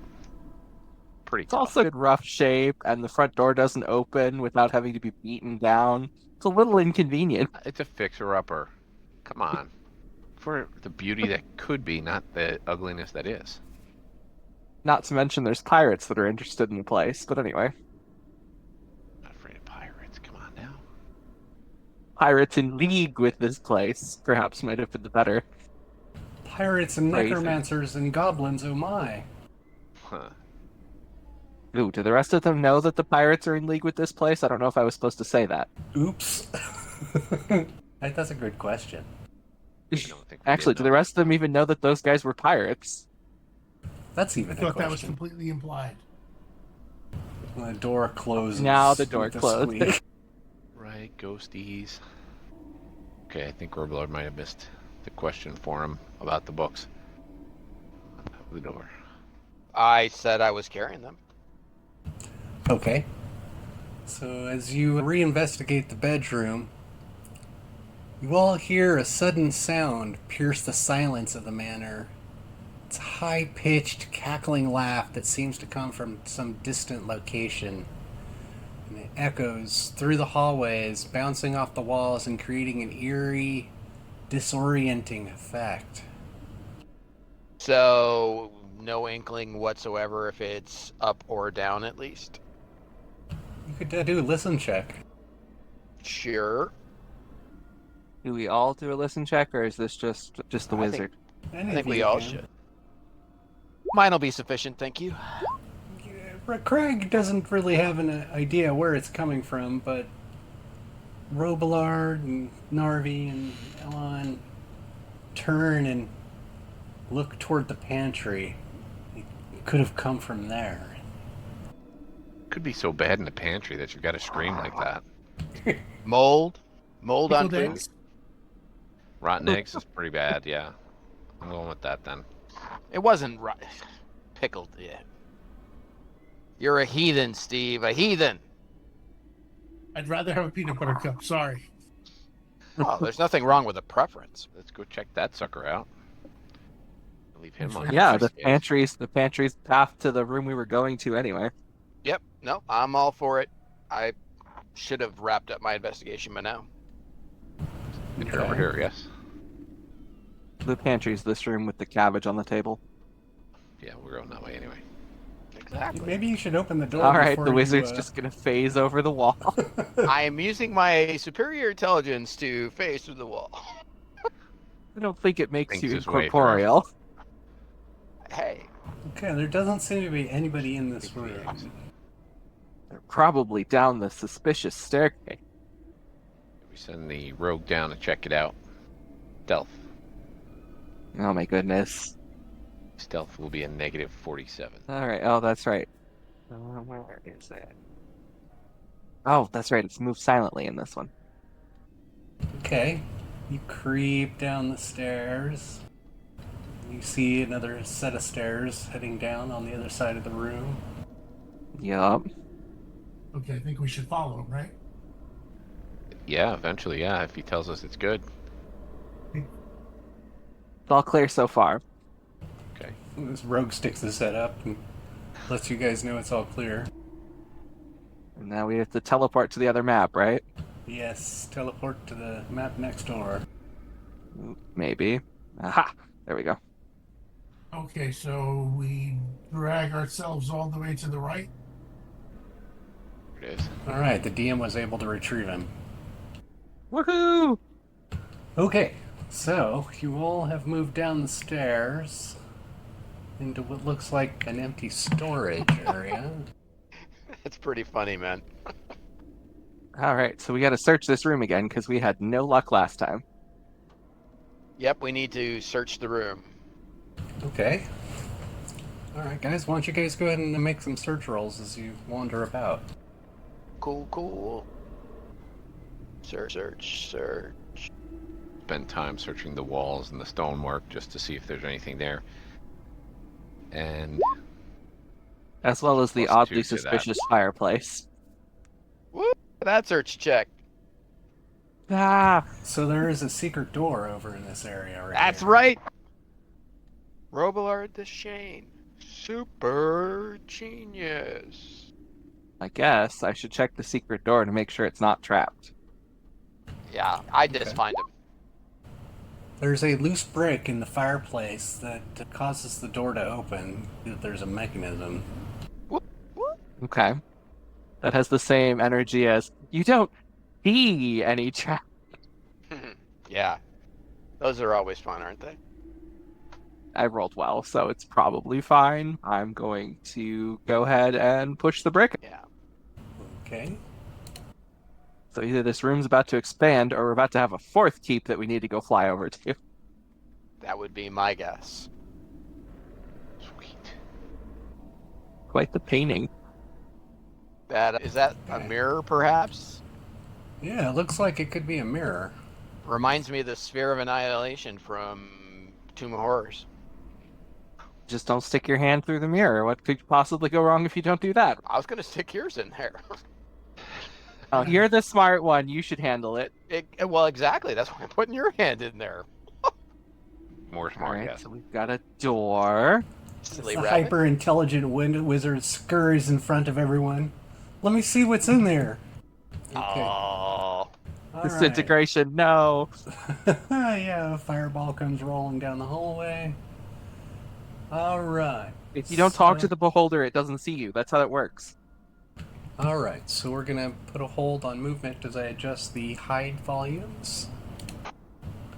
Speaker 3: pretty
Speaker 2: It's
Speaker 3: tough.
Speaker 2: also in rough shape, and the front door doesn't open without having to be beaten down. It's a little inconvenient.
Speaker 3: It's a fixer-upper. Come on. For the beauty that could be, not the ugliness that is.
Speaker 2: Not to mention there's pirates that are interested in the place, but anyway.
Speaker 3: Not afraid of pirates. Come on now.
Speaker 2: Pirates in league with this place, perhaps might have been the better.
Speaker 1: Pirates and
Speaker 2: Crazy.
Speaker 1: necromancers and goblins, oh my.
Speaker 3: Huh.
Speaker 2: Ooh, do the rest of them know that the pirates are in league with this place? I don't know if I was supposed to say that.
Speaker 1: Oops. That's a good question.
Speaker 3: I don't think we
Speaker 2: Actually,
Speaker 3: did
Speaker 2: do
Speaker 3: know.
Speaker 2: the rest of them even know that those guys were pirates?
Speaker 1: That's
Speaker 5: I
Speaker 1: even a
Speaker 5: thought that was
Speaker 1: question.
Speaker 5: completely implied.
Speaker 1: The door closes.
Speaker 2: Now the door
Speaker 1: with a
Speaker 2: closed.
Speaker 1: squeak.
Speaker 3: Right, ghosties. Okay, I think Roblard might have missed the question for him about the books. Out the door.
Speaker 4: I said I was carrying them.
Speaker 1: Okay. So as you reinvestigate the bedroom, you all hear a sudden sound pierce the silence of the manor. It's a high-pitched, cackling laugh that seems to come from some distant location. And it echoes through the hallways, bouncing off the walls and creating an eerie, disorienting effect.
Speaker 4: So no inkling whatsoever if it's up or down at least.
Speaker 1: You could do a listen check.
Speaker 4: Sure.
Speaker 2: Do we all do a listen check, or is this just the
Speaker 4: I think-
Speaker 2: wizard?
Speaker 1: Any
Speaker 4: I think
Speaker 1: of
Speaker 4: we
Speaker 1: you
Speaker 4: all
Speaker 1: can.
Speaker 4: should. Mine'll be sufficient, thank you.
Speaker 1: Craig doesn't really have an idea where it's coming from, but Robillard and Narvi and Elon turn and look toward the pantry. It could have come from there.
Speaker 3: Could be so bad in the pantry that you've got to scream like that.
Speaker 4: Mold on
Speaker 5: Pickled
Speaker 4: food.
Speaker 5: eggs.
Speaker 3: Rotten eggs is pretty bad, yeah. I'm going with that then.
Speaker 4: It wasn't pickled. Yeah. You're a heathen, Steve. A heathen.
Speaker 5: I'd rather have a peanut butter cup. Sorry.
Speaker 4: Oh, there's nothing wrong with a preference.
Speaker 3: Let's go check that sucker out. Leave him on.
Speaker 2: Yeah, the pantry's path to the room we were going to anyway.
Speaker 4: Yep. No, I'm all for it. I should have wrapped up my investigation by now.
Speaker 3: You're over here, yes.
Speaker 2: The pantry's this room with the cabbage on the table.
Speaker 3: Yeah, we're going that way anyway.
Speaker 4: Exactly.
Speaker 1: Maybe you should open the door.
Speaker 2: All right,
Speaker 1: before
Speaker 2: the wizard's
Speaker 1: you,
Speaker 2: just gonna phase over the wall.
Speaker 4: I am using my superior intelligence to phase through the wall.
Speaker 2: I don't think it makes
Speaker 3: Thinks
Speaker 2: you
Speaker 3: his way
Speaker 2: incorporeal.
Speaker 4: Hey.
Speaker 1: Okay, there doesn't seem to be anybody in this room.
Speaker 2: They're probably down the suspicious staircase.
Speaker 3: We send the rogue down to check it out. Stealth.
Speaker 2: Oh my goodness.
Speaker 3: Stealth will be a negative 47.
Speaker 2: All right. Oh, that's right. Where is it? Oh, that's right. It's moved silently in this one.
Speaker 1: Okay, you creep down the stairs. You see another set of stairs heading down on the other side of the room.
Speaker 2: Yup.
Speaker 5: Okay, I think we should follow him, right?
Speaker 3: Yeah, eventually, yeah, if he tells us it's good.
Speaker 2: It's all clear so far.
Speaker 3: Okay.
Speaker 1: This rogue sticks his head up and lets you guys know it's all clear.
Speaker 2: And now we have to teleport to the other map, right?
Speaker 1: Yes, teleport to the map next door.
Speaker 2: Maybe. Aha! There we go.
Speaker 5: Okay, so we drag ourselves all the way to the right.
Speaker 3: There it is.
Speaker 1: Alright, the DM was able to retrieve him.
Speaker 2: Woohoo!
Speaker 1: Okay, so you all have moved down the stairs into what looks like an empty storage area.
Speaker 4: That's pretty funny, man.
Speaker 2: All right, so we got to search this room again because we had no luck last time.
Speaker 4: Yep, we need to search the room.
Speaker 1: Okay. Alright, guys, why don't you guys go ahead and make some search rolls as you wander about?
Speaker 4: Cool. Search.
Speaker 3: Spend time searching the walls and the stonework just to see if there's anything there. And
Speaker 2: As well as the
Speaker 3: Plus
Speaker 2: oddly
Speaker 3: 2 to that.
Speaker 2: suspicious fireplace.
Speaker 4: Woo! That search check.
Speaker 2: Ah!
Speaker 1: So there is a secret door over in this area, right?
Speaker 4: That's
Speaker 1: here.
Speaker 4: right. Robillard the Shane. Super genius.
Speaker 2: I guess I should check the secret door to make sure it's not trapped.
Speaker 4: Yeah, I just
Speaker 1: Okay.
Speaker 4: find him.
Speaker 1: There's a loose brick in the fireplace that causes the door to open. There's a mechanism.
Speaker 2: Okay. That has the same energy as you don't see any trap.
Speaker 4: Yeah. Those are always fun, aren't they?
Speaker 2: I rolled well, so it's probably fine. I'm going to go ahead and push the brick.
Speaker 4: Yeah.
Speaker 1: Okay.
Speaker 2: So either this room's about to expand or we're about to have a fourth keep that we need to go fly over to.
Speaker 4: That would be my guess.
Speaker 3: sweet.
Speaker 2: Quite the painting.
Speaker 4: Is that a mirror, perhaps?
Speaker 1: Yeah, it looks like it could be a mirror.
Speaker 4: Reminds me of the Sphere of Annihilation from Tomb of Horrors.
Speaker 2: Just don't stick your hand through the mirror. What could possibly go wrong if you don't do that?
Speaker 4: I was going to stick yours in there.
Speaker 2: Oh, you're the smart one. You should handle it.
Speaker 4: Well, exactly. That's why I'm putting your hand in there.
Speaker 3: More
Speaker 2: All
Speaker 3: smart,
Speaker 2: right,
Speaker 3: yes.
Speaker 2: so we've got a door.
Speaker 4: Silly
Speaker 1: The
Speaker 4: rabbit.
Speaker 1: hyper-intelligent wizard scurries in front of everyone. Let me see what's in there. Okay.
Speaker 4: Oh.
Speaker 1: All right.
Speaker 2: Disintegration, no.
Speaker 1: Yeah, a fireball comes rolling down the hallway. All right.
Speaker 2: If you don't talk to
Speaker 1: So-
Speaker 2: the beholder, it doesn't see you. That's how it works.
Speaker 1: All right, so we're gonna put a hold on movement as I adjust the hide volumes.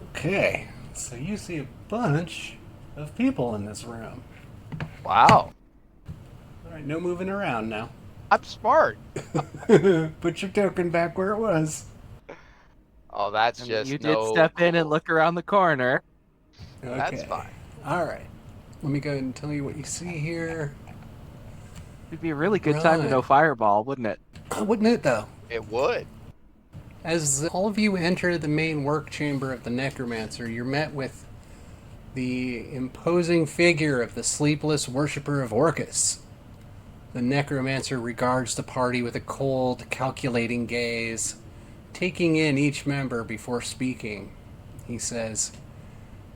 Speaker 1: Okay, so you see a bunch of people in this room.
Speaker 4: Wow.
Speaker 1: All right, no moving around now.
Speaker 4: I'm smart.
Speaker 1: Put your token back where it was.
Speaker 4: Oh, that's
Speaker 2: I mean,
Speaker 4: just
Speaker 2: you did
Speaker 4: no
Speaker 2: step in and
Speaker 4: cool.
Speaker 2: look around the corner.
Speaker 1: Okay.
Speaker 4: That's fine.
Speaker 1: All right. Let me go ahead and tell you what you see here.
Speaker 2: It'd be a really good time to
Speaker 1: Right.
Speaker 2: go fireball, wouldn't it?
Speaker 1: Wouldn't it, though?
Speaker 4: It would.
Speaker 1: As all of you enter the main work chamber of the Necromancer, you're met with the imposing figure of the sleepless worshipper of Orcus. The Necromancer regards the party with a cold, calculating gaze, taking in each member before speaking. He says,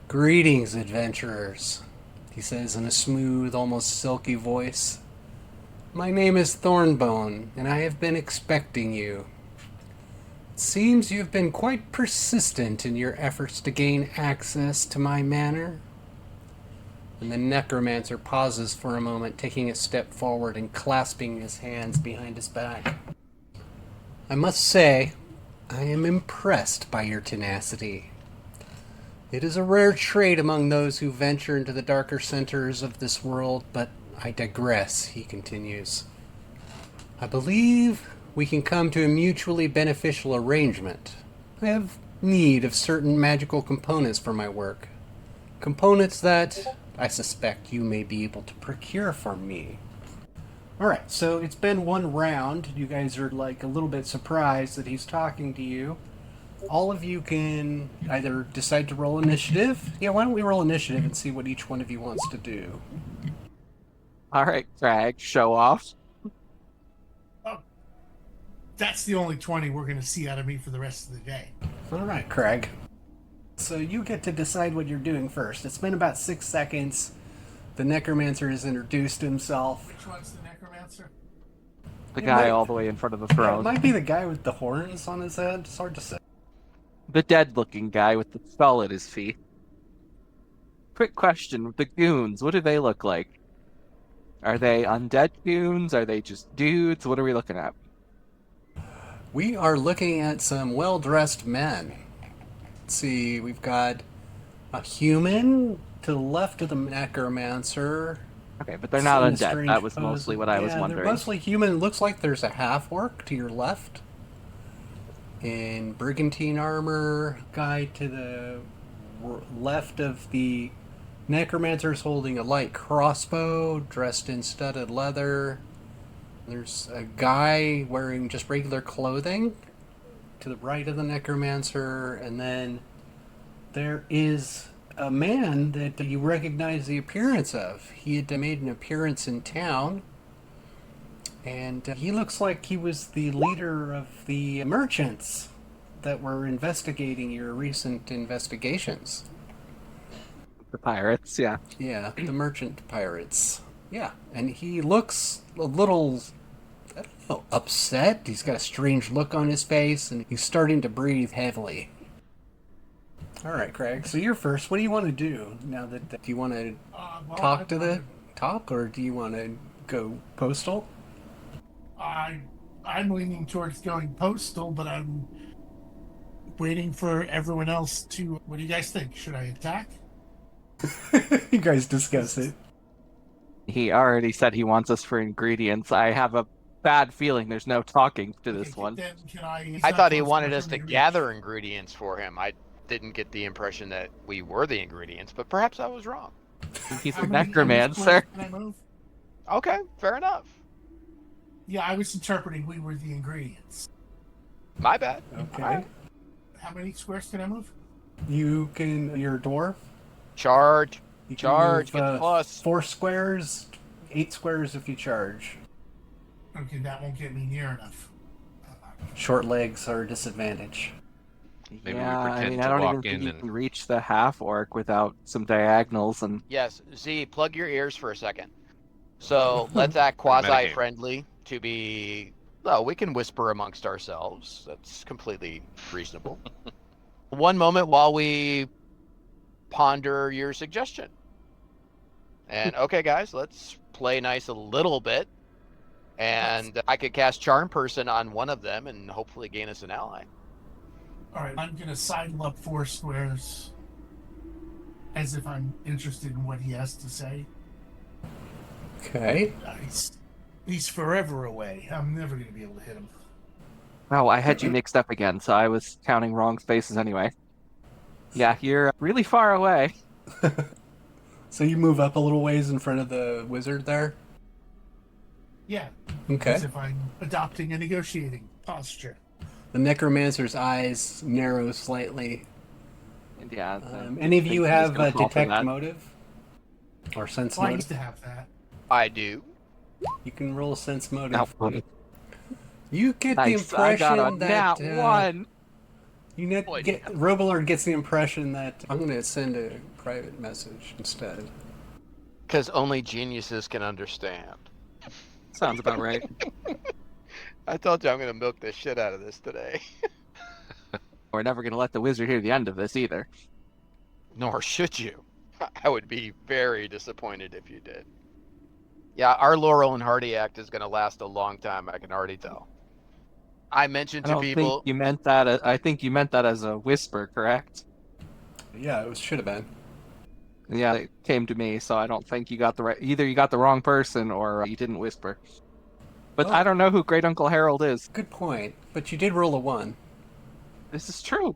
Speaker 1: "Greetings, adventurers," he says in a smooth, almost silky voice. "My name is ThorneBone, and I have been expecting you. It seems you've been quite persistent in your efforts to gain access to my manor." And the Necromancer pauses for a moment, taking a step forward and clasping his hands behind his back. "I must say, I am impressed by your tenacity. It is a rare trait among those who venture into the darker centers of this world, but I digress," he continues. "I believe we can come to a mutually beneficial arrangement. I have need of certain magical components for my work. Components that I suspect you may be able to procure for me." Alright, so it's been one round. You guys are like a little bit surprised that he's talking to you. All of you can either decide to roll initiative. Yeah, why don't we roll initiative and see what each one of you wants to do?
Speaker 2: All right, Crag, show off.
Speaker 5: That's the only 20 we're going to see out of me for the rest of the day.
Speaker 1: Alright, Craig. So you get to decide what you're doing first. It's been about 6 seconds. The Necromancer has introduced himself.
Speaker 5: Which one's the Necromancer?
Speaker 2: The
Speaker 1: It
Speaker 2: guy
Speaker 1: might-
Speaker 2: all the way in front of the
Speaker 1: Yeah, it
Speaker 2: throne.
Speaker 1: might be the guy with the horns on his head. It's hard to say.
Speaker 2: The dead-looking guy with the skull at his feet. Quick question, the goons, what do they look like? Are they undead goons? Are they just dudes? What are we looking at?
Speaker 1: We are looking at some well-dressed men. Let's see, we've got a human to the left of the Necromancer.
Speaker 2: Okay, but they're not
Speaker 1: in a
Speaker 2: undead.
Speaker 1: strange
Speaker 2: That was
Speaker 1: pose.
Speaker 2: mostly what I was
Speaker 1: Yeah,
Speaker 2: wondering.
Speaker 1: they're mostly human. It looks like there's a half-orc to your left. In brigantine armor, guy to the left of the Necromancer's holding a light crossbow, dressed in studded leather. There's a guy wearing just regular clothing to the right of the Necromancer, and then there is a man that you recognize the appearance of. He had made an appearance in town, and he looks like he was the leader of the merchants that were investigating your recent investigations.
Speaker 2: The pirates, yeah.
Speaker 1: Yeah, the merchant pirates. Yeah, and he looks a little, I don't know, upset. He's got a strange look on his face, and he's starting to breathe heavily. All right, Craig. So you're first. What do you want to do now? Do you want to talk to the top, or do you want to go postal?
Speaker 5: I'm leaning towards going postal, but I'm waiting for everyone else to. What do you guys think? Should I attack?
Speaker 1: You guys discuss it.
Speaker 2: He already said he wants us for ingredients. I have a bad feeling there's no talking to this
Speaker 5: Okay,
Speaker 2: one.
Speaker 5: Then can I? it's
Speaker 4: I
Speaker 5: not
Speaker 4: thought he
Speaker 5: close
Speaker 4: wanted
Speaker 5: enough
Speaker 4: us
Speaker 5: for
Speaker 4: to
Speaker 5: me reach.
Speaker 4: gather ingredients for him. I didn't get the impression that we were the ingredients, but perhaps I was wrong.
Speaker 2: He's
Speaker 5: How
Speaker 2: a
Speaker 5: many
Speaker 2: necromancer.
Speaker 5: squares can I move?
Speaker 4: Okay, fair enough.
Speaker 5: Yeah, I was interpreting we were the ingredients.
Speaker 4: My bad.
Speaker 1: Okay.
Speaker 5: How many squares can I move?
Speaker 1: You can. You're a dwarf.
Speaker 4: Charge.
Speaker 1: You can
Speaker 4: Charge,
Speaker 1: move,
Speaker 4: get the plus.
Speaker 1: 4 squares, 8 squares if you charge.
Speaker 5: Okay, that won't get me near enough.
Speaker 1: Short legs are a disadvantage.
Speaker 3: Maybe we
Speaker 2: Yeah, I
Speaker 3: pretend
Speaker 2: mean,
Speaker 3: to
Speaker 2: I don't
Speaker 3: walk
Speaker 2: even think
Speaker 3: in
Speaker 2: you
Speaker 3: and-
Speaker 2: can reach the half-orc without some diagonals, and
Speaker 4: Yes, Z, plug your ears for a second. So let's act
Speaker 3: Metagame.
Speaker 4: quasi-friendly to be... No, we can whisper amongst ourselves. That's completely reasonable. One moment while we ponder your suggestion. And okay, guys, let's play nice a little bit. And I could cast Charm Person on one of them and hopefully gain us an ally.
Speaker 5: All right, I'm gonna sidle up 4 squares, as if I'm interested in what he has to say.
Speaker 1: Okay.
Speaker 5: He's forever away. I'm never gonna be able to hit him.
Speaker 2: Oh, I had you mixed up again, so I was counting wrong spaces anyway. Yeah, you're really far away.
Speaker 1: So you move up a little ways in front of the wizard there?
Speaker 5: Yeah,
Speaker 1: Okay.
Speaker 5: as if I'm adopting a negotiating posture.
Speaker 1: The Necromancer's eyes narrow slightly.
Speaker 2: And yeah.
Speaker 1: Any of you have
Speaker 2: detect
Speaker 1: detect motive? Or sense
Speaker 5: Well, I used
Speaker 1: motive?
Speaker 5: to have that.
Speaker 4: I do.
Speaker 1: You can roll sense motive.
Speaker 2: No.
Speaker 1: You get the
Speaker 2: Nice, I got a
Speaker 1: impression that
Speaker 2: nat one.
Speaker 1: Robilard gets the impression that I'm going to send a private message instead.
Speaker 4: Because only geniuses can understand.
Speaker 2: Sounds about right.
Speaker 4: I told you I'm going to milk the shit out of this today.
Speaker 2: We're never going to let the wizard hear the end of this either.
Speaker 4: Nor should you. I would be very disappointed if you did. Yeah, our Laurel and Hardy act is going to last a long time, I can already tell. I mentioned
Speaker 2: I
Speaker 4: to
Speaker 2: don't
Speaker 4: people...
Speaker 2: think you meant that. I think you meant that as a whisper, correct?
Speaker 1: Yeah, it should have been.
Speaker 2: Yeah, it came to me, so I don't think you got the right. Either you got the wrong person or you didn't whisper. But
Speaker 1: Oh.
Speaker 2: I don't know who Great Uncle Harold is.
Speaker 1: Good point. But you did roll a 1.
Speaker 2: This is true.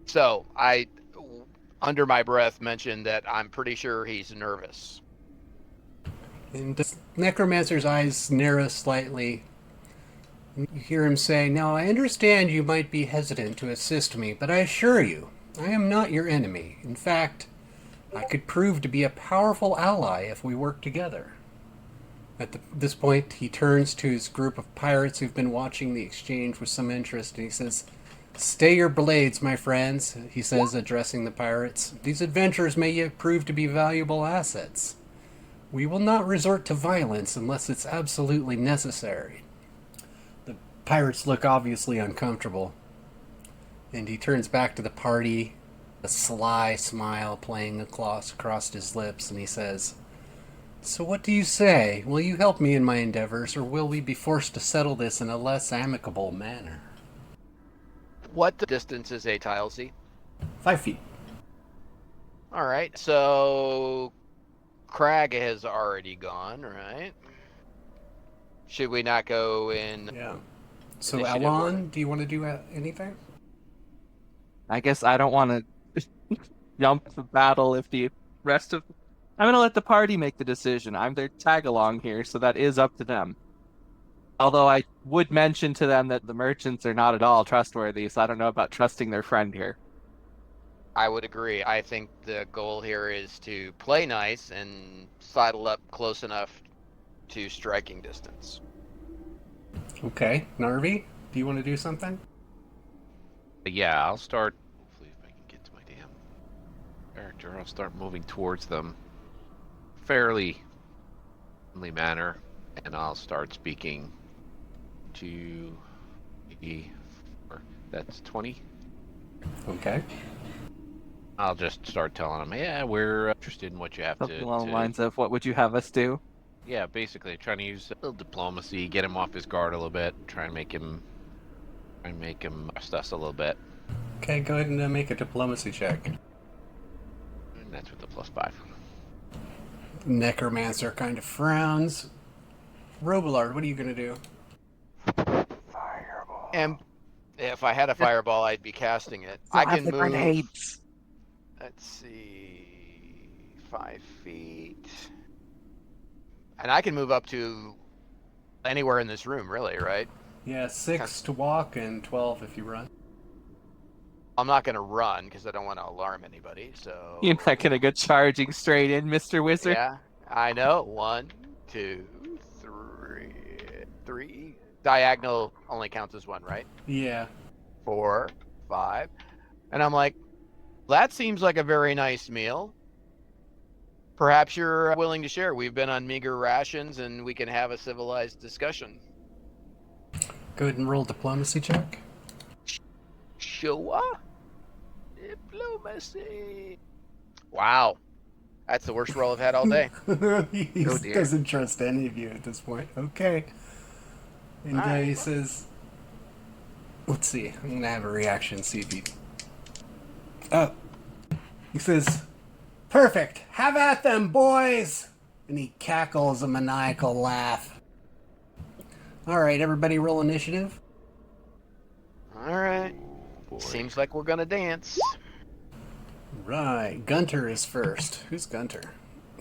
Speaker 4: So, I, under my breath, mentioned that I'm pretty sure he's nervous.
Speaker 1: And the Necromancer's eyes narrow slightly. You hear him say, "Now I understand you might be hesitant to assist me, but I assure you, I am not your enemy. In fact, I could prove to be a powerful ally if we work together." At this point, he turns to his group of pirates who've been watching the exchange with some interest, and he says, "Stay your blades, my friends," he says, addressing the pirates. "These adventures may yet prove to be valuable assets. We will not resort to violence unless it's absolutely necessary." The pirates look obviously uncomfortable, and he turns back to the party, a sly smile playing across his lips, and he says, "So what do you say? Will you help me in my endeavors, or will we be forced to settle this in a less amicable manner?"
Speaker 4: What distance is a Talespire?
Speaker 1: 5 feet.
Speaker 4: All right, so Crag has already gone, right? Should we not go in?
Speaker 1: Yeah. So,
Speaker 4: Initiative
Speaker 1: Alon,
Speaker 4: order.
Speaker 1: do you want to do anything?
Speaker 2: I guess I don't want to jump the battle if the rest of. I'm gonna let the party make the decision. I'm their tag along here, so that is up to them. Although I would mention to them that the merchants are not at all trustworthy, so I don't know about trusting their friend here.
Speaker 4: I would agree. I think the goal here is to play nice and sidle up close enough to striking distance.
Speaker 1: Okay. Narvi, do you want to do something?
Speaker 3: Yeah, I'll start. Hopefully, if I can get to my damn character, I'll start moving towards them fairly friendly manner, and I'll start speaking to that's 20.
Speaker 1: Okay.
Speaker 3: I'll just start telling them, yeah, we're interested in what you have
Speaker 2: Something
Speaker 3: to.
Speaker 2: along the lines of, "What would you have us do?"
Speaker 3: Yeah, basically trying to use a little diplomacy, get him off his guard a little bit, try and make him trust us a little bit.
Speaker 1: Okay, go ahead and make a diplomacy check.
Speaker 3: And that's with the +5.
Speaker 1: Necromancer kind of frowns. Robilard, what are you going to do?
Speaker 4: And if I had a fireball, I'd be casting it. I can move.
Speaker 2: Grenades.
Speaker 4: Let's see, 5 feet, and I can move up to anywhere in this room, really, right?
Speaker 1: Yeah, 6 to walk and 12 if you run.
Speaker 4: I'm not going to run because I don't want to alarm anybody. So
Speaker 2: You're not gonna go charging straight in, Mr. Wizard.
Speaker 4: yeah, I know. 1, 2, 3. Diagonal only counts as 1, right?
Speaker 1: Yeah.
Speaker 4: 4, 5, and I'm like, that seems like a very nice meal. Perhaps you're willing to share. We've been on meager rations, and we can have a civilized discussion.
Speaker 1: Go ahead and roll diplomacy check.
Speaker 4: Sure. Diplomacy. Wow. That's the worst roll I've had all day.
Speaker 1: He
Speaker 2: Oh, dear.
Speaker 1: doesn't trust any of you at this point. Okay. And
Speaker 4: All right.
Speaker 1: he says, let's see. I'm going to have a reaction, see if he... Oh. He says, perfect. Have at them, boys. And he cackles a maniacal laugh. All right, everybody roll initiative.
Speaker 4: All right.
Speaker 3: Boy.
Speaker 4: Seems like we're gonna dance.
Speaker 1: Right. Gunter is first. Who's Gunter?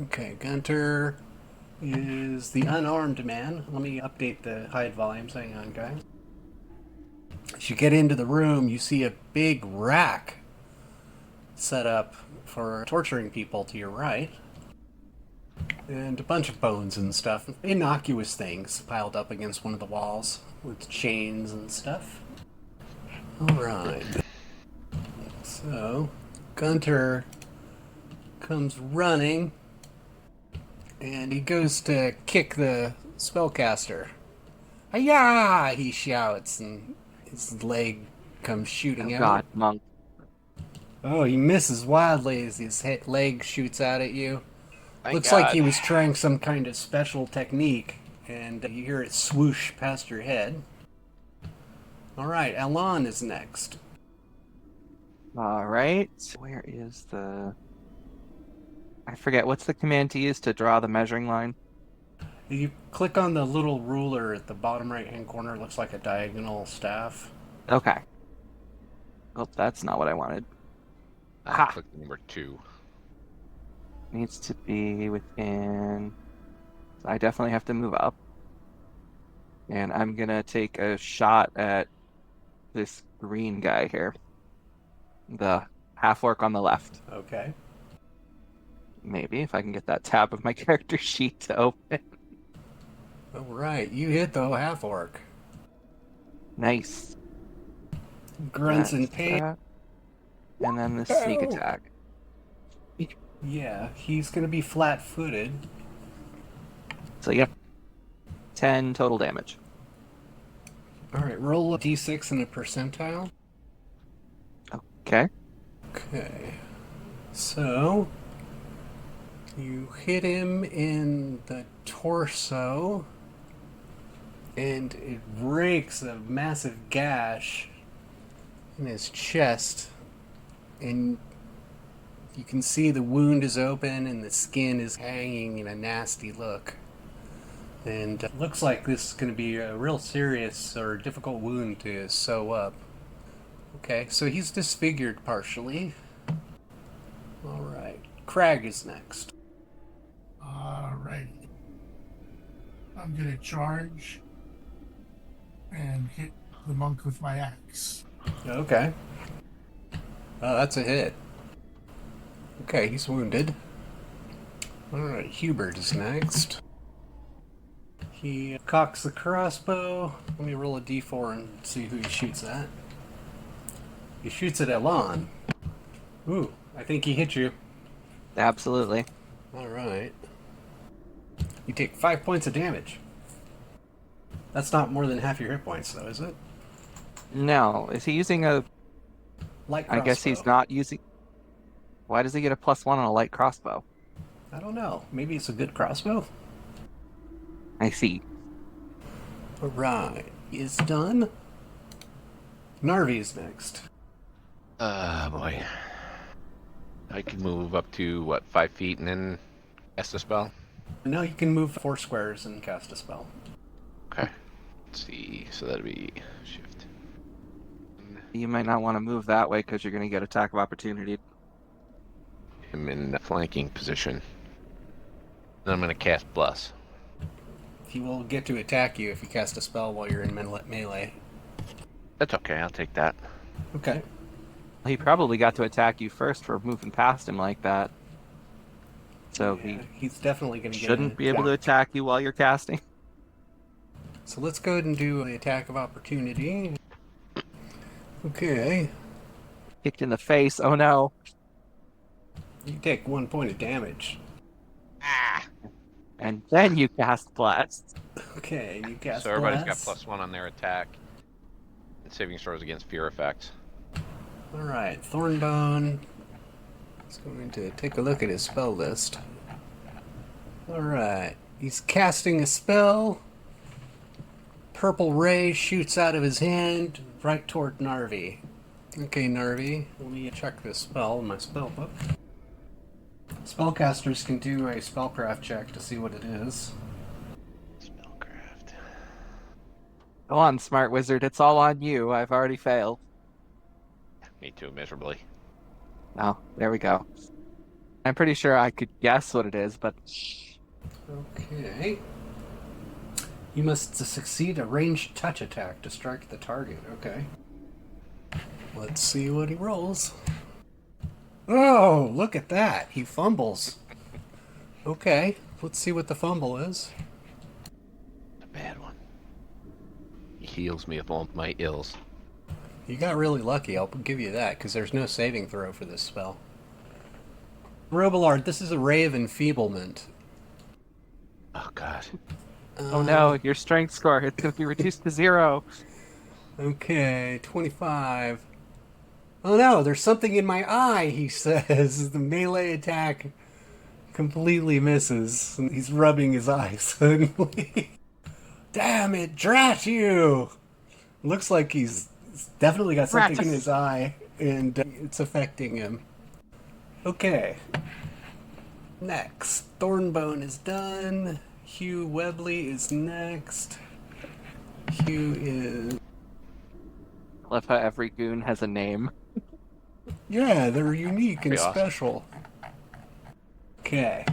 Speaker 1: Okay, Gunter is the unarmed man. Let me update the hide volumes. Hang on, guys. As you get into the room, you see a big rack set up for torturing people to your right. And a bunch of bones and stuff. Innocuous things piled up against one of the walls with chains and stuff. Alright. So, Gunter comes running, and he goes to kick the spellcaster. Hi-ya! He shouts, and his leg comes shooting
Speaker 2: Oh
Speaker 1: out.
Speaker 2: God, monk.
Speaker 1: Oh, he misses wildly as his leg shoots out at you.
Speaker 4: Thank
Speaker 1: Looks
Speaker 4: God.
Speaker 1: like he was trying some kind of special technique, and you hear it swoosh past your head. Alright, Alon is next.
Speaker 2: All right. Where is the... I forget. What's the command to use to draw the measuring line?
Speaker 1: You click on the little ruler at the bottom right-hand corner. It looks like a diagonal staff.
Speaker 2: Okay. Oh, that's not what I wanted.
Speaker 3: I
Speaker 2: Ha!
Speaker 3: clicked number 2.
Speaker 2: Needs to be within... I definitely have to move up. And I'm gonna take a shot at this green guy here. The half-orc on the left.
Speaker 1: Okay.
Speaker 2: Maybe, if I can get that tab of my character sheet to open.
Speaker 1: Alright, you hit the half-orc.
Speaker 2: Nice.
Speaker 1: Grunts in
Speaker 2: That's
Speaker 1: pain.
Speaker 2: that. And then the sneak
Speaker 1: Ow.
Speaker 2: attack.
Speaker 1: Yeah, he's gonna be flat-footed.
Speaker 2: So, yep. 10 total damage.
Speaker 1: Alright, roll a d6 and a percentile.
Speaker 2: Okay.
Speaker 1: Okay. So, you hit him in the torso, and it breaks a massive gash in his chest, and you can see the wound is open and the skin is hanging in a nasty look. And it looks like this is going to be a real serious or difficult wound to sew up. Okay, so he's disfigured partially. Alright, Crag is next.
Speaker 5: Alright. I'm gonna charge and hit the monk with my axe.
Speaker 1: Okay. Oh, that's a hit. Okay, he's wounded. Alright, Hubert is next. He cocks the crossbow. Let me roll a d4 and see who he shoots at. He shoots at Elon. Ooh, I think he hit you.
Speaker 2: Absolutely.
Speaker 1: Alright. You take 5 points of damage. That's not more than half your hit points, though, is it?
Speaker 2: No. Is he using a...
Speaker 1: Light
Speaker 2: I
Speaker 1: crossbow.
Speaker 2: guess he's not using... Why does he get a +1 on a light crossbow?
Speaker 1: I don't know. Maybe it's a good crossbow?
Speaker 2: I see.
Speaker 1: Alright. He is done. Narvi is next.
Speaker 3: Boy. I can move up to, what, 5 feet and then cast a spell?
Speaker 1: No, you can move 4 squares and cast a spell.
Speaker 3: Okay. Let's see. So that'd be shift.
Speaker 2: You might not want to move that way because you're going to get attack of opportunity.
Speaker 3: I'm in the flanking position. Then I'm going to cast Bless.
Speaker 1: He will get to attack you if you cast a spell while you're in melee.
Speaker 3: That's okay. I'll take that.
Speaker 1: Okay.
Speaker 2: He probably got to attack you first for moving past him like that. So
Speaker 1: Yeah, he's definitely going to get
Speaker 2: shouldn't be able to attack you while you're casting.
Speaker 1: So let's go ahead and do the attack of opportunity. Okay.
Speaker 2: Kicked in the face. Oh no.
Speaker 1: You take 1 point of damage.
Speaker 2: And then you cast Blast.
Speaker 1: Okay, you cast
Speaker 3: So everybody's
Speaker 1: Blast.
Speaker 3: got +1 on their attack. And saving throws against fear effects.
Speaker 1: Alright, ThorneBone He's going to take a look at his spell list. Alright. He's casting a spell. Purple ray shoots out of his hand right toward Narvi. Okay, Narvi, let me check this spell in my spell book. Spellcasters can do a spellcraft check to see what it is.
Speaker 3: Spellcraft.
Speaker 2: Go on, smart wizard. It's all on you. I've already failed.
Speaker 3: Me too, miserably.
Speaker 2: Oh, there we go. I'm pretty sure I could guess what it is, but...
Speaker 1: Okay. You must succeed a ranged touch attack to strike the target. Okay. Let's see what he rolls. Oh, look at that. He fumbles. Okay, let's see what the fumble is.
Speaker 3: A bad one. He heals me of all my ills.
Speaker 1: You got really lucky, I'll give you that, because there's no saving throw for this spell. Robillard, this is a ray of enfeeblement.
Speaker 3: Oh, God.
Speaker 2: Oh no, your strength score. It's going to be reduced to 0.
Speaker 1: Okay, 25. Oh no, there's something in my eye, he says. The melee attack completely misses. And he's rubbing his eye suddenly. Damn it, drat you! Looks like he's definitely got something in his eye, and it's affecting him. Okay. Next, ThorneBone is done. Hugh Webley is next. Hugh is...
Speaker 2: I love how every goon has a name.
Speaker 1: Yeah, they're unique and
Speaker 3: Pretty awesome.
Speaker 1: special. Okay.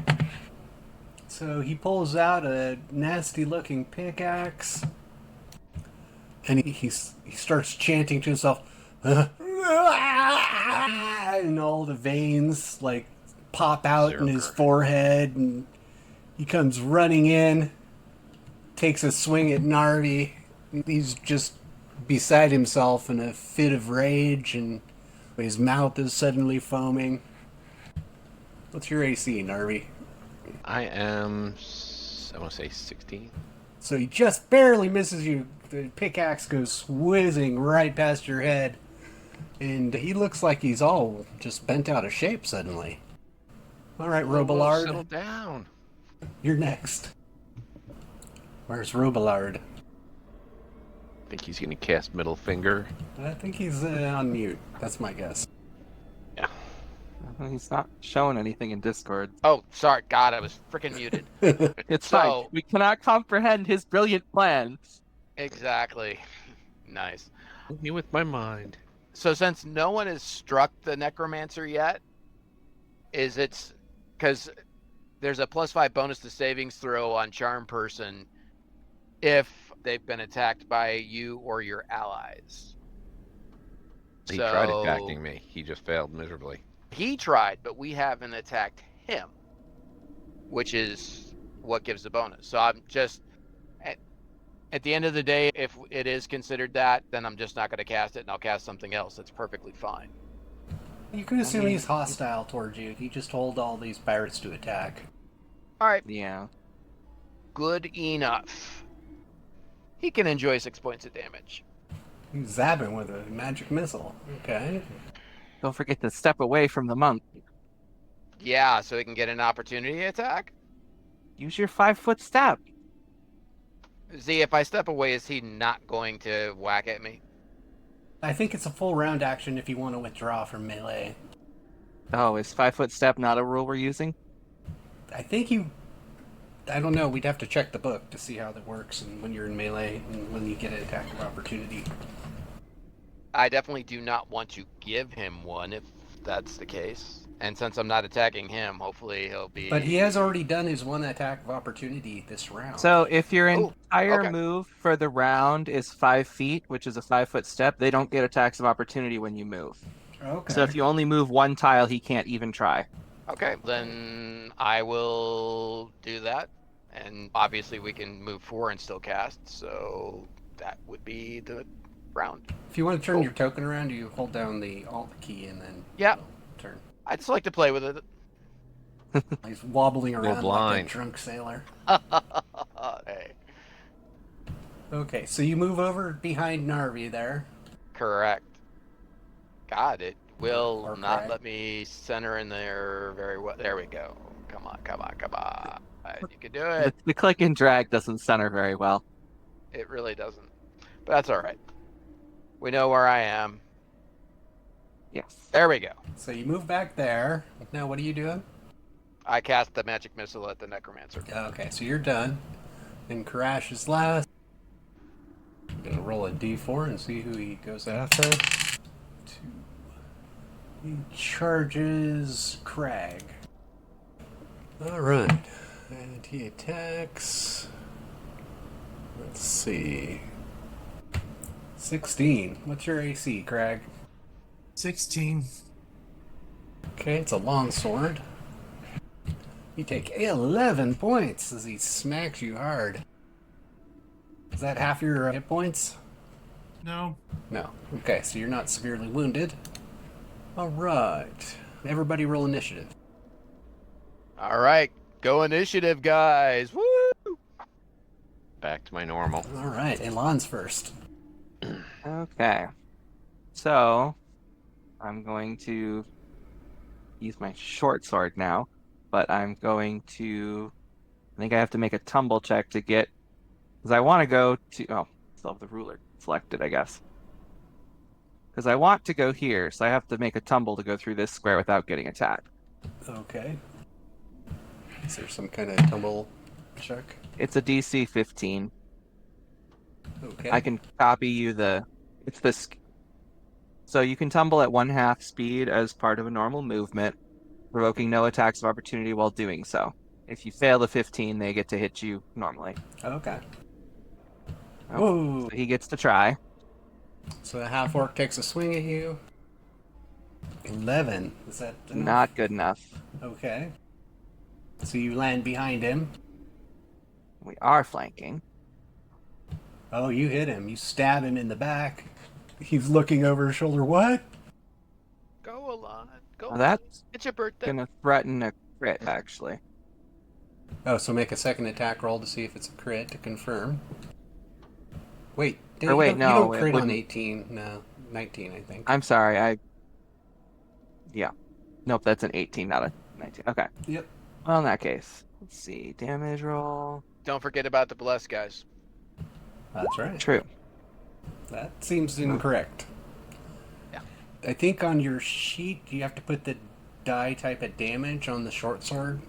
Speaker 1: So he pulls out a nasty-looking pickaxe, and he starts chanting to himself, and all the veins like pop out in his forehead, and he comes running in, takes a swing at Narvi. He's just beside himself in a fit of rage, and his mouth is suddenly foaming. What's your AC, Narvi?
Speaker 3: I am, I want to say 16.
Speaker 1: So he just barely misses you. The pickaxe goes whizzing right past your head. And he looks like he's all just bent out of shape suddenly. Alright,
Speaker 3: Settle
Speaker 1: Robillard,
Speaker 3: down.
Speaker 1: you're next. Where's Robillard?
Speaker 3: I think he's going to cast middle finger.
Speaker 1: I think he's on mute. That's my guess.
Speaker 3: Yeah.
Speaker 2: He's not showing anything in Discord.
Speaker 4: Oh, sorry. God, I was freaking muted.
Speaker 2: It's
Speaker 4: So-
Speaker 2: fine. We cannot comprehend his brilliant plan.
Speaker 4: Exactly. Nice.
Speaker 3: Help me with my mind.
Speaker 4: So since no one has struck the Necromancer yet, is it's because there's a +5 bonus to savings throw on Charm Person if they've been attacked by you or your allies.
Speaker 3: He tried attacking me. He just failed miserably.
Speaker 4: He tried, but we haven't attacked him, which is what gives the bonus. So I'm just, at the end of the day, if it is considered that, then I'm just not going to cast it, and I'll cast something else. That's perfectly fine.
Speaker 1: You can assume he's hostile towards you. He just told all these pirates to attack.
Speaker 4: All right,
Speaker 2: Yeah.
Speaker 4: good enough. He can enjoy 6 points of damage.
Speaker 1: You zap him with a magic missile. Okay.
Speaker 2: Don't forget to step away from the monk.
Speaker 4: Yeah, so he can get an opportunity attack.
Speaker 2: Use your 5-foot step.
Speaker 4: Z, if I step away, is he not going to whack at me?
Speaker 1: I think it's a full round action if you want to withdraw from melee.
Speaker 2: Oh, is 5-foot step not a rule we're using?
Speaker 1: I think you... I don't know, we'd have to check the book to see how that works and when you're in melee and when you get an attack of opportunity.
Speaker 4: I definitely do not want to give him one if that's the case. And since I'm not attacking him, hopefully he'll be...
Speaker 1: But he has already done his one attack of opportunity this round.
Speaker 2: So if your
Speaker 4: Oh,
Speaker 2: entire
Speaker 4: okay.
Speaker 2: move for the round is 5 feet, which is a 5-foot step, they don't get attacks of opportunity when you move.
Speaker 1: Okay.
Speaker 2: So if you only move one tile, he can't even try.
Speaker 4: Okay, then I will do that. And obviously we can move 4 and still cast, so that would be the round.
Speaker 1: If you want to turn your token around, you hold down the Alt key and then
Speaker 4: Yeah.
Speaker 1: turn.
Speaker 4: I'd just like to play with it.
Speaker 1: He's wobbling around like a
Speaker 3: blind.
Speaker 1: drunk sailor.
Speaker 4: Hey,
Speaker 1: Okay, so you move over behind Narvi there.
Speaker 4: correct. God, it will
Speaker 1: Or
Speaker 4: not
Speaker 1: Crag.
Speaker 4: let me center in there very well. There we go. Come on. You can do it.
Speaker 2: The click and drag doesn't center very well.
Speaker 4: It really doesn't. But that's all right. We know where I am.
Speaker 2: Yes.
Speaker 4: There we go.
Speaker 1: So you move back there. Now what are you doing?
Speaker 4: I cast the magic missile at the Necromancer.
Speaker 1: Okay, so you're done. Then Crash is last. I'm gonna roll a d4 and see who he goes after. 2. He charges Crag. Alright. And he attacks. Let's see. 16. What's your AC, Crag?
Speaker 5: 16.
Speaker 1: Okay, it's a long sword. You take 11 points as he smacks you hard. Is that half your hit points?
Speaker 5: No.
Speaker 1: No. Okay, so you're not severely wounded. Alright. Everybody roll initiative.
Speaker 4: All right. Go initiative, guys. Woo!
Speaker 3: Back to my normal.
Speaker 1: Alright, Elon's first.
Speaker 2: Okay. So, I'm going to use my short sword now, but I'm going to... I think I have to make a tumble check to get... Because I want to go to... Oh, still have the ruler selected, I guess. Because I want to go here, so I have to make a tumble to go through this square without getting attacked.
Speaker 1: Okay. Is there some kind of tumble check?
Speaker 2: It's a DC 15.
Speaker 1: Okay.
Speaker 2: I can copy you the... It's this... So you can tumble at 1/2 speed as part of a normal movement, provoking no attacks of opportunity while doing so. If you fail the 15, they get to hit you normally.
Speaker 1: Okay.
Speaker 2: Oh,
Speaker 1: Whoa!
Speaker 2: so he gets to try.
Speaker 1: So the half-orc takes a swing at you. 11. Is that enough?
Speaker 2: Not good enough.
Speaker 1: Okay. So you land behind him.
Speaker 2: We are flanking.
Speaker 1: Oh, you hit him. You stab him in the back. He's looking over his shoulder. What?
Speaker 4: Go, Alon. Go.
Speaker 2: Well, that's
Speaker 4: It's your birthday.
Speaker 2: gonna threaten a crit, actually.
Speaker 1: Oh, so make a second attack roll to see if it's a crit to confirm. Wait.
Speaker 2: Or wait,
Speaker 1: you
Speaker 2: no,
Speaker 1: don't
Speaker 2: it
Speaker 1: crit on
Speaker 2: wouldn't.
Speaker 1: 18. No, 19, I think.
Speaker 2: I'm sorry, Yeah. Nope, that's an 18, not a 19. Okay.
Speaker 1: Yep.
Speaker 2: Well, in that case, let's see. Damage roll.
Speaker 4: Don't forget about the bless, guys.
Speaker 1: That's right.
Speaker 2: True.
Speaker 1: That seems incorrect.
Speaker 4: Yeah.
Speaker 1: I think on your sheet you have to put the die type of damage on the short sword.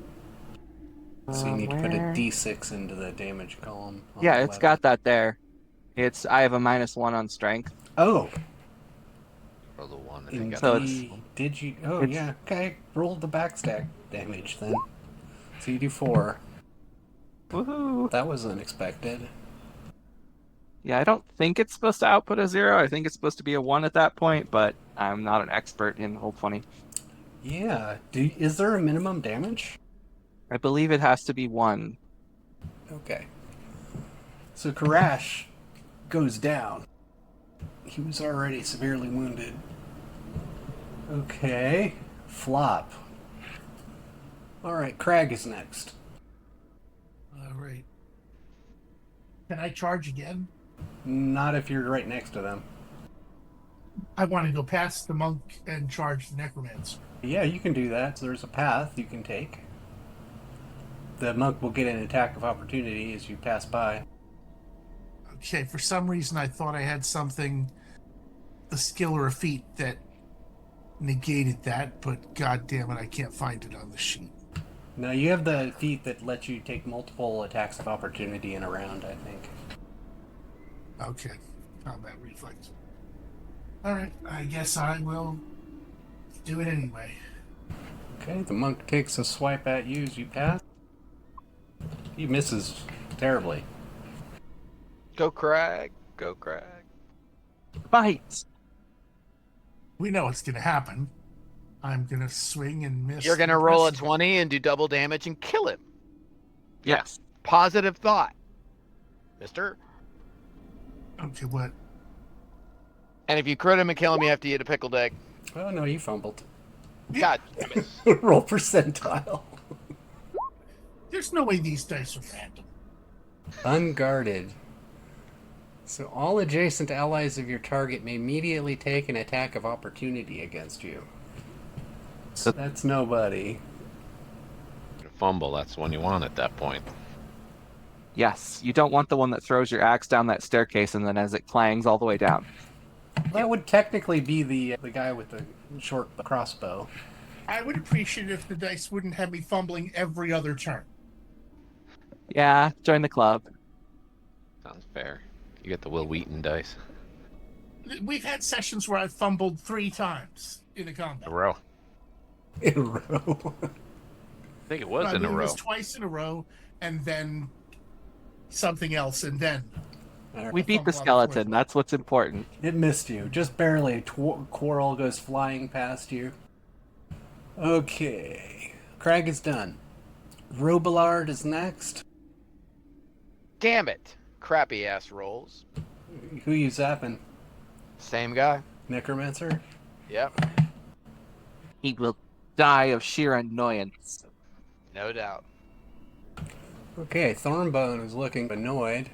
Speaker 1: So you need to put a
Speaker 2: Where?
Speaker 1: d6 into the damage column. on
Speaker 2: Yeah,
Speaker 1: the
Speaker 2: it's
Speaker 1: weapon.
Speaker 2: got that there. I have a -1 on strength.
Speaker 1: Oh,
Speaker 3: Roll the one and I got
Speaker 2: So
Speaker 3: the
Speaker 2: it's-
Speaker 3: one.
Speaker 1: did you? Oh,
Speaker 2: it's-
Speaker 1: yeah. Okay, roll the backstack damage then. So you do 4.
Speaker 2: Woohoo!
Speaker 1: That was unexpected.
Speaker 2: Yeah, I don't think it's supposed to output a 0. I think it's supposed to be a 1 at that point, but I'm not an expert in Roll20.
Speaker 1: Yeah. Is there a minimum damage?
Speaker 2: I believe it has to be 1.
Speaker 1: Okay. So Karash goes down. He was already severely wounded. Okay. Flop. Alright, Crag is next.
Speaker 5: All right. Can I charge again?
Speaker 1: Not if you're right next to them.
Speaker 5: I want to go past the monk and charge the necromancer.
Speaker 1: Yeah, you can do that. So there's a path you can take. The monk will get an attack of opportunity as you pass by.
Speaker 5: Okay, for some reason I thought I had something, a skill or a feat that negated that, but god damn it, I can't find it on the sheet.
Speaker 1: Now you have the feat that lets you take multiple attacks of opportunity in a round, I think.
Speaker 5: Okay, combat reflex. Alright, I guess I will do it anyway.
Speaker 1: Okay, the monk takes a swipe at you as you pass. He misses terribly.
Speaker 4: Go, Crag. Go, Crag.
Speaker 2: Bite!
Speaker 5: We know what's going to happen. I'm going to swing and miss.
Speaker 4: You're going to roll a
Speaker 5: impressively.
Speaker 4: 20 and do double damage and kill him.
Speaker 2: Yes.
Speaker 4: Positive thought. Mister.
Speaker 5: Okay, what?
Speaker 4: And if you crit him and kill him, you have to eat a pickled egg.
Speaker 1: Oh no, you fumbled.
Speaker 4: God damn it.
Speaker 1: Roll percentile.
Speaker 5: There's no way these dice are random.
Speaker 1: Unguarded. So all adjacent allies of your target may immediately take an attack of opportunity against you. So that's nobody.
Speaker 3: Fumble, that's the one you want at that point.
Speaker 2: Yes, you don't want the one that throws your axe down that staircase and then as it clangs all the way down.
Speaker 1: That would technically be the guy with the short crossbow.
Speaker 5: I would appreciate it if the dice wouldn't have me fumbling every other turn.
Speaker 2: Yeah, join the club.
Speaker 3: Sounds fair. You get the Will Wheaton dice.
Speaker 5: We've had sessions where I've fumbled 3 times in a
Speaker 3: In
Speaker 5: combat.
Speaker 3: a row.
Speaker 1: In a row.
Speaker 3: I think it was
Speaker 5: I
Speaker 3: in a
Speaker 5: mean, It
Speaker 3: row.
Speaker 5: was twice in a row, and then something else, and then
Speaker 2: We beat the
Speaker 5: fumble on the fourth
Speaker 2: skeleton,
Speaker 5: one.
Speaker 2: that's what's important.
Speaker 1: It missed you, just barely. Quarrel goes flying past you. Okay. Crag is done. Robillard is next.
Speaker 4: Damn it. Crappy ass rolls.
Speaker 1: Who you zapping?
Speaker 4: Same guy.
Speaker 1: Necromancer?
Speaker 4: Yep.
Speaker 2: He will die of sheer annoyance.
Speaker 4: No doubt.
Speaker 1: Okay, ThorneBone is looking annoyed.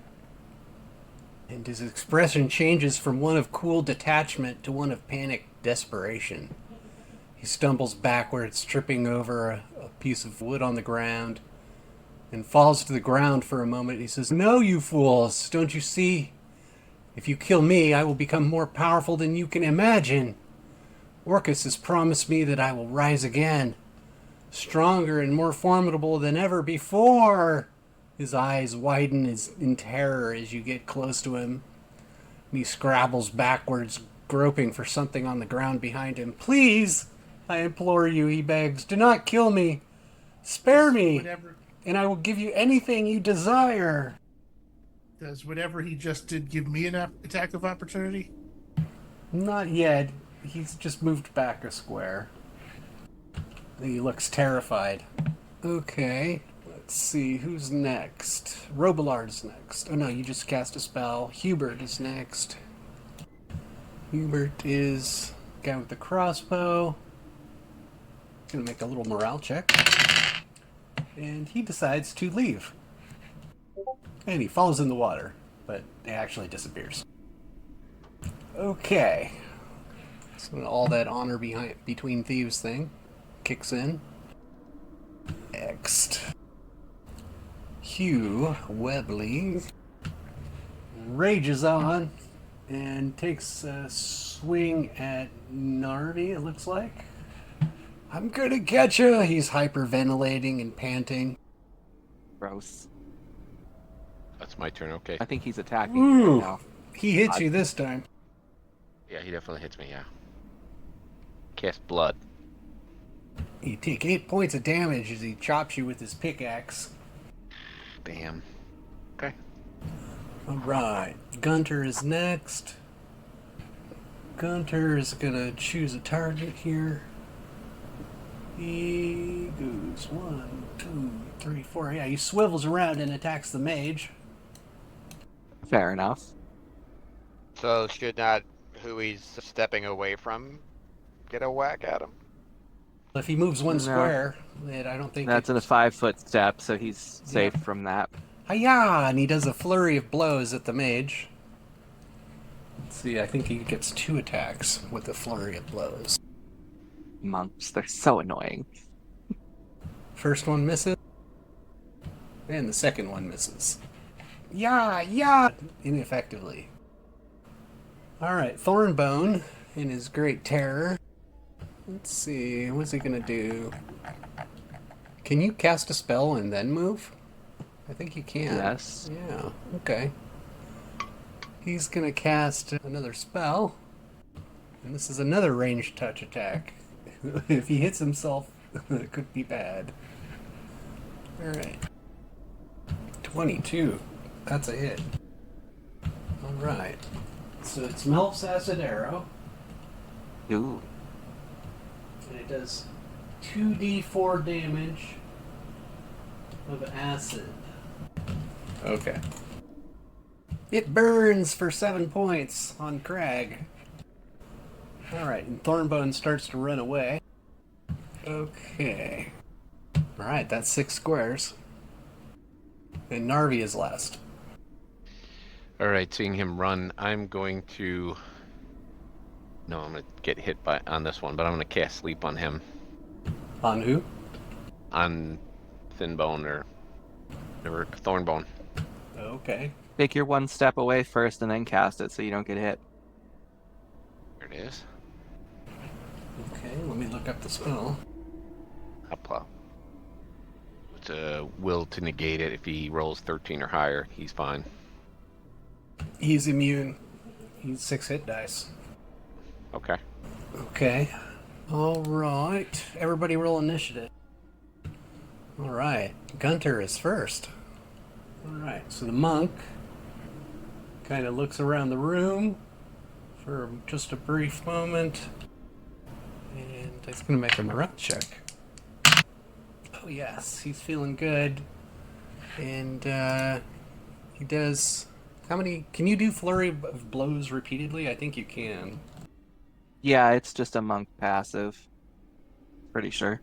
Speaker 1: And his expression changes from one of cool detachment to one of panicked desperation. He stumbles backwards, tripping over a piece of wood on the ground, and falls to the ground for a moment. He says, "No, you fools! Don't you see? If you kill me, I will become more powerful than you can imagine. Orcus has promised me that I will rise again, stronger and more formidable than ever before." His eyes widen in terror as you get close to him. And he scrabbles backwards, groping for something on the ground behind him. "Please, I implore you," he begs, "do not kill me. Spare me,
Speaker 5: Whatever
Speaker 1: and I will give you anything you desire."
Speaker 5: does whatever he just did give me an attack of opportunity?
Speaker 1: Not yet. He's just moved back a square. He looks terrified. Okay, let's see, who's next? Robillard's next. Oh no, you just cast a spell. Hubert is next. Hubert is the guy with the crossbow. Gonna make a little morale check. And he decides to leave. And he falls in the water, but it actually disappears. Okay. So all that honor between thieves thing kicks in. Next. Hugh Webley rages on and takes a swing at Narvi, it looks like. "I'm gonna get you!" He's hyperventilating and panting.
Speaker 2: Gross.
Speaker 3: That's my turn, okay.
Speaker 2: I think he's attacking
Speaker 1: Ooh.
Speaker 2: right now.
Speaker 1: He hits you this time.
Speaker 3: Yeah, he definitely hits me, yeah. Cast blood.
Speaker 1: You take 8 points of damage as he chops you with his pickaxe.
Speaker 3: Damn. Okay.
Speaker 1: Alright, Gunter is next. Gunter is gonna choose a target here. He goes 1, 2, 3, 4. Yeah, he swivels around and attacks the mage.
Speaker 2: Fair enough.
Speaker 4: So should not who he's stepping away from get a whack at him?
Speaker 1: If he moves one
Speaker 2: No.
Speaker 1: square, then I don't think
Speaker 2: That's in a 5-foot step, so he's safe
Speaker 1: Yeah.
Speaker 2: from that.
Speaker 1: Hiya! And he does a flurry of blows at the mage. Let's see, I think he gets 2 attacks with the flurry of blows.
Speaker 2: Monks, they're so annoying.
Speaker 1: First one misses. And the second one misses. Yeah! Ineffectively. Alright, ThorneBone, in his great terror. Let's see, what's he gonna do? Can you cast a spell and then move? I think you can.
Speaker 2: Yes.
Speaker 1: Yeah, okay. He's gonna cast another spell. And this is another ranged touch attack. If he hits himself, it could be bad. Alright. 22. That's a hit. Alright. So it's Melf's Acid Arrow.
Speaker 2: Ooh.
Speaker 1: And it does 2d4 damage of acid. Okay. It burns for 7 points on Crag. Alright, and ThorneBone starts to run away. Okay. Alright, that's 6 squares. And Narvi is last.
Speaker 3: All right, seeing him run, I'm going to. No, I'm gonna get hit by on this one, but I'm gonna cast sleep on him,
Speaker 1: On who?
Speaker 3: on ThorneBone or ThorneBone.
Speaker 1: Okay.
Speaker 2: Take your one step away first and then cast it so you don't get hit.
Speaker 3: There it is.
Speaker 1: Okay, let me look up the spell.
Speaker 3: Hopla. It's a will to negate it. If he rolls 13 or higher, he's fine.
Speaker 1: He's immune. He's 6 hit dice.
Speaker 3: Okay.
Speaker 1: Okay. All right. Everybody roll initiative. All right. Gunter is first. All right. So the monk kind of looks around the room for just a brief moment. And he's going to make a morale check. Oh, yes. He's feeling good. And he does... How many... Can you do flurry of blows repeatedly? I think you can.
Speaker 2: Yeah, it's just a monk passive. Pretty sure.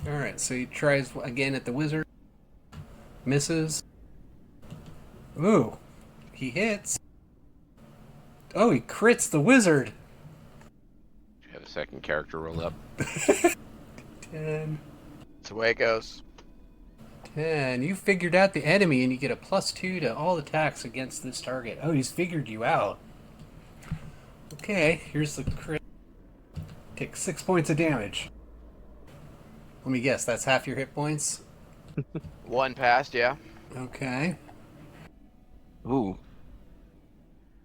Speaker 1: Alright, so he tries again at the wizard. Misses. Ooh. He hits. Oh, he crits the wizard.
Speaker 3: You have a second character roll up.
Speaker 1: 10.
Speaker 4: That's the way it goes.
Speaker 1: 10. You figured out the enemy and you get a +2 to all attacks against this target. Oh, he's figured you out. Okay, here's the crit. Take 6 points of damage. Let me guess, that's half your hit points?
Speaker 4: One passed, yeah.
Speaker 1: Okay.
Speaker 2: Ooh.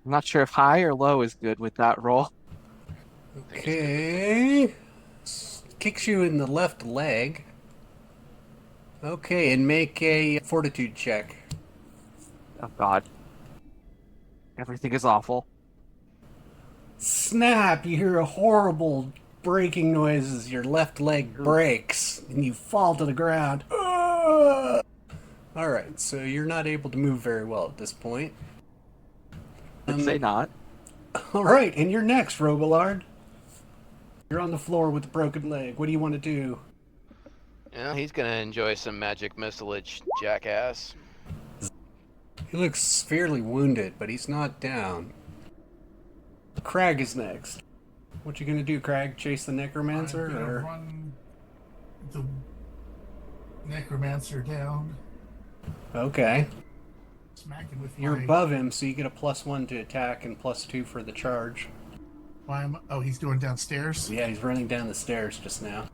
Speaker 2: I'm not sure if high or low is good with that roll.
Speaker 1: Okay. Kicks you in the left leg. Okay, and make a fortitude check.
Speaker 2: Oh god. Everything is awful.
Speaker 1: Snap! You hear a horrible breaking noise as your left leg breaks and you fall to the ground. Alright, so you're not able to move very well at this point.
Speaker 2: I'd say not.
Speaker 1: Alright, and you're next, Robillard. You're on the floor with a broken leg. What do you want to do?
Speaker 4: Yeah, he's gonna enjoy some magic missilage, jackass.
Speaker 1: He looks severely wounded, but he's not down. Crag is next. What you gonna do, Crag? Chase the Necromancer?
Speaker 5: I'm gonna
Speaker 1: Or...
Speaker 5: run the Necromancer down.
Speaker 1: Okay.
Speaker 5: Smack him with
Speaker 1: You're
Speaker 5: my...
Speaker 1: above him, so you get a +1 to attack and +2 for the charge.
Speaker 5: Why am... Oh, he's going downstairs?
Speaker 1: Yeah, he's running down the stairs just now.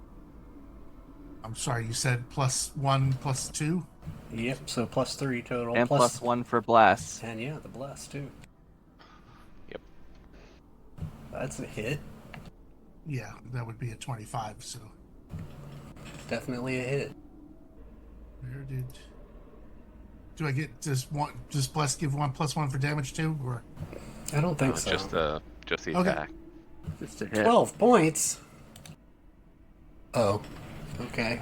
Speaker 5: I'm sorry, you said +1, +2?
Speaker 1: Yep, so +3 total.
Speaker 2: And +1 for bless.
Speaker 1: And yeah, the blast too.
Speaker 3: Yep.
Speaker 1: That's a hit.
Speaker 5: Yeah, that would be a 25, so...
Speaker 1: Definitely a hit.
Speaker 5: Where did... Do I get... Does Bless give +1 for damage too? Or...
Speaker 1: I don't think so.
Speaker 3: Just the
Speaker 5: Okay.
Speaker 3: attack.
Speaker 2: Just a hit.
Speaker 1: 12 points? Oh. Okay.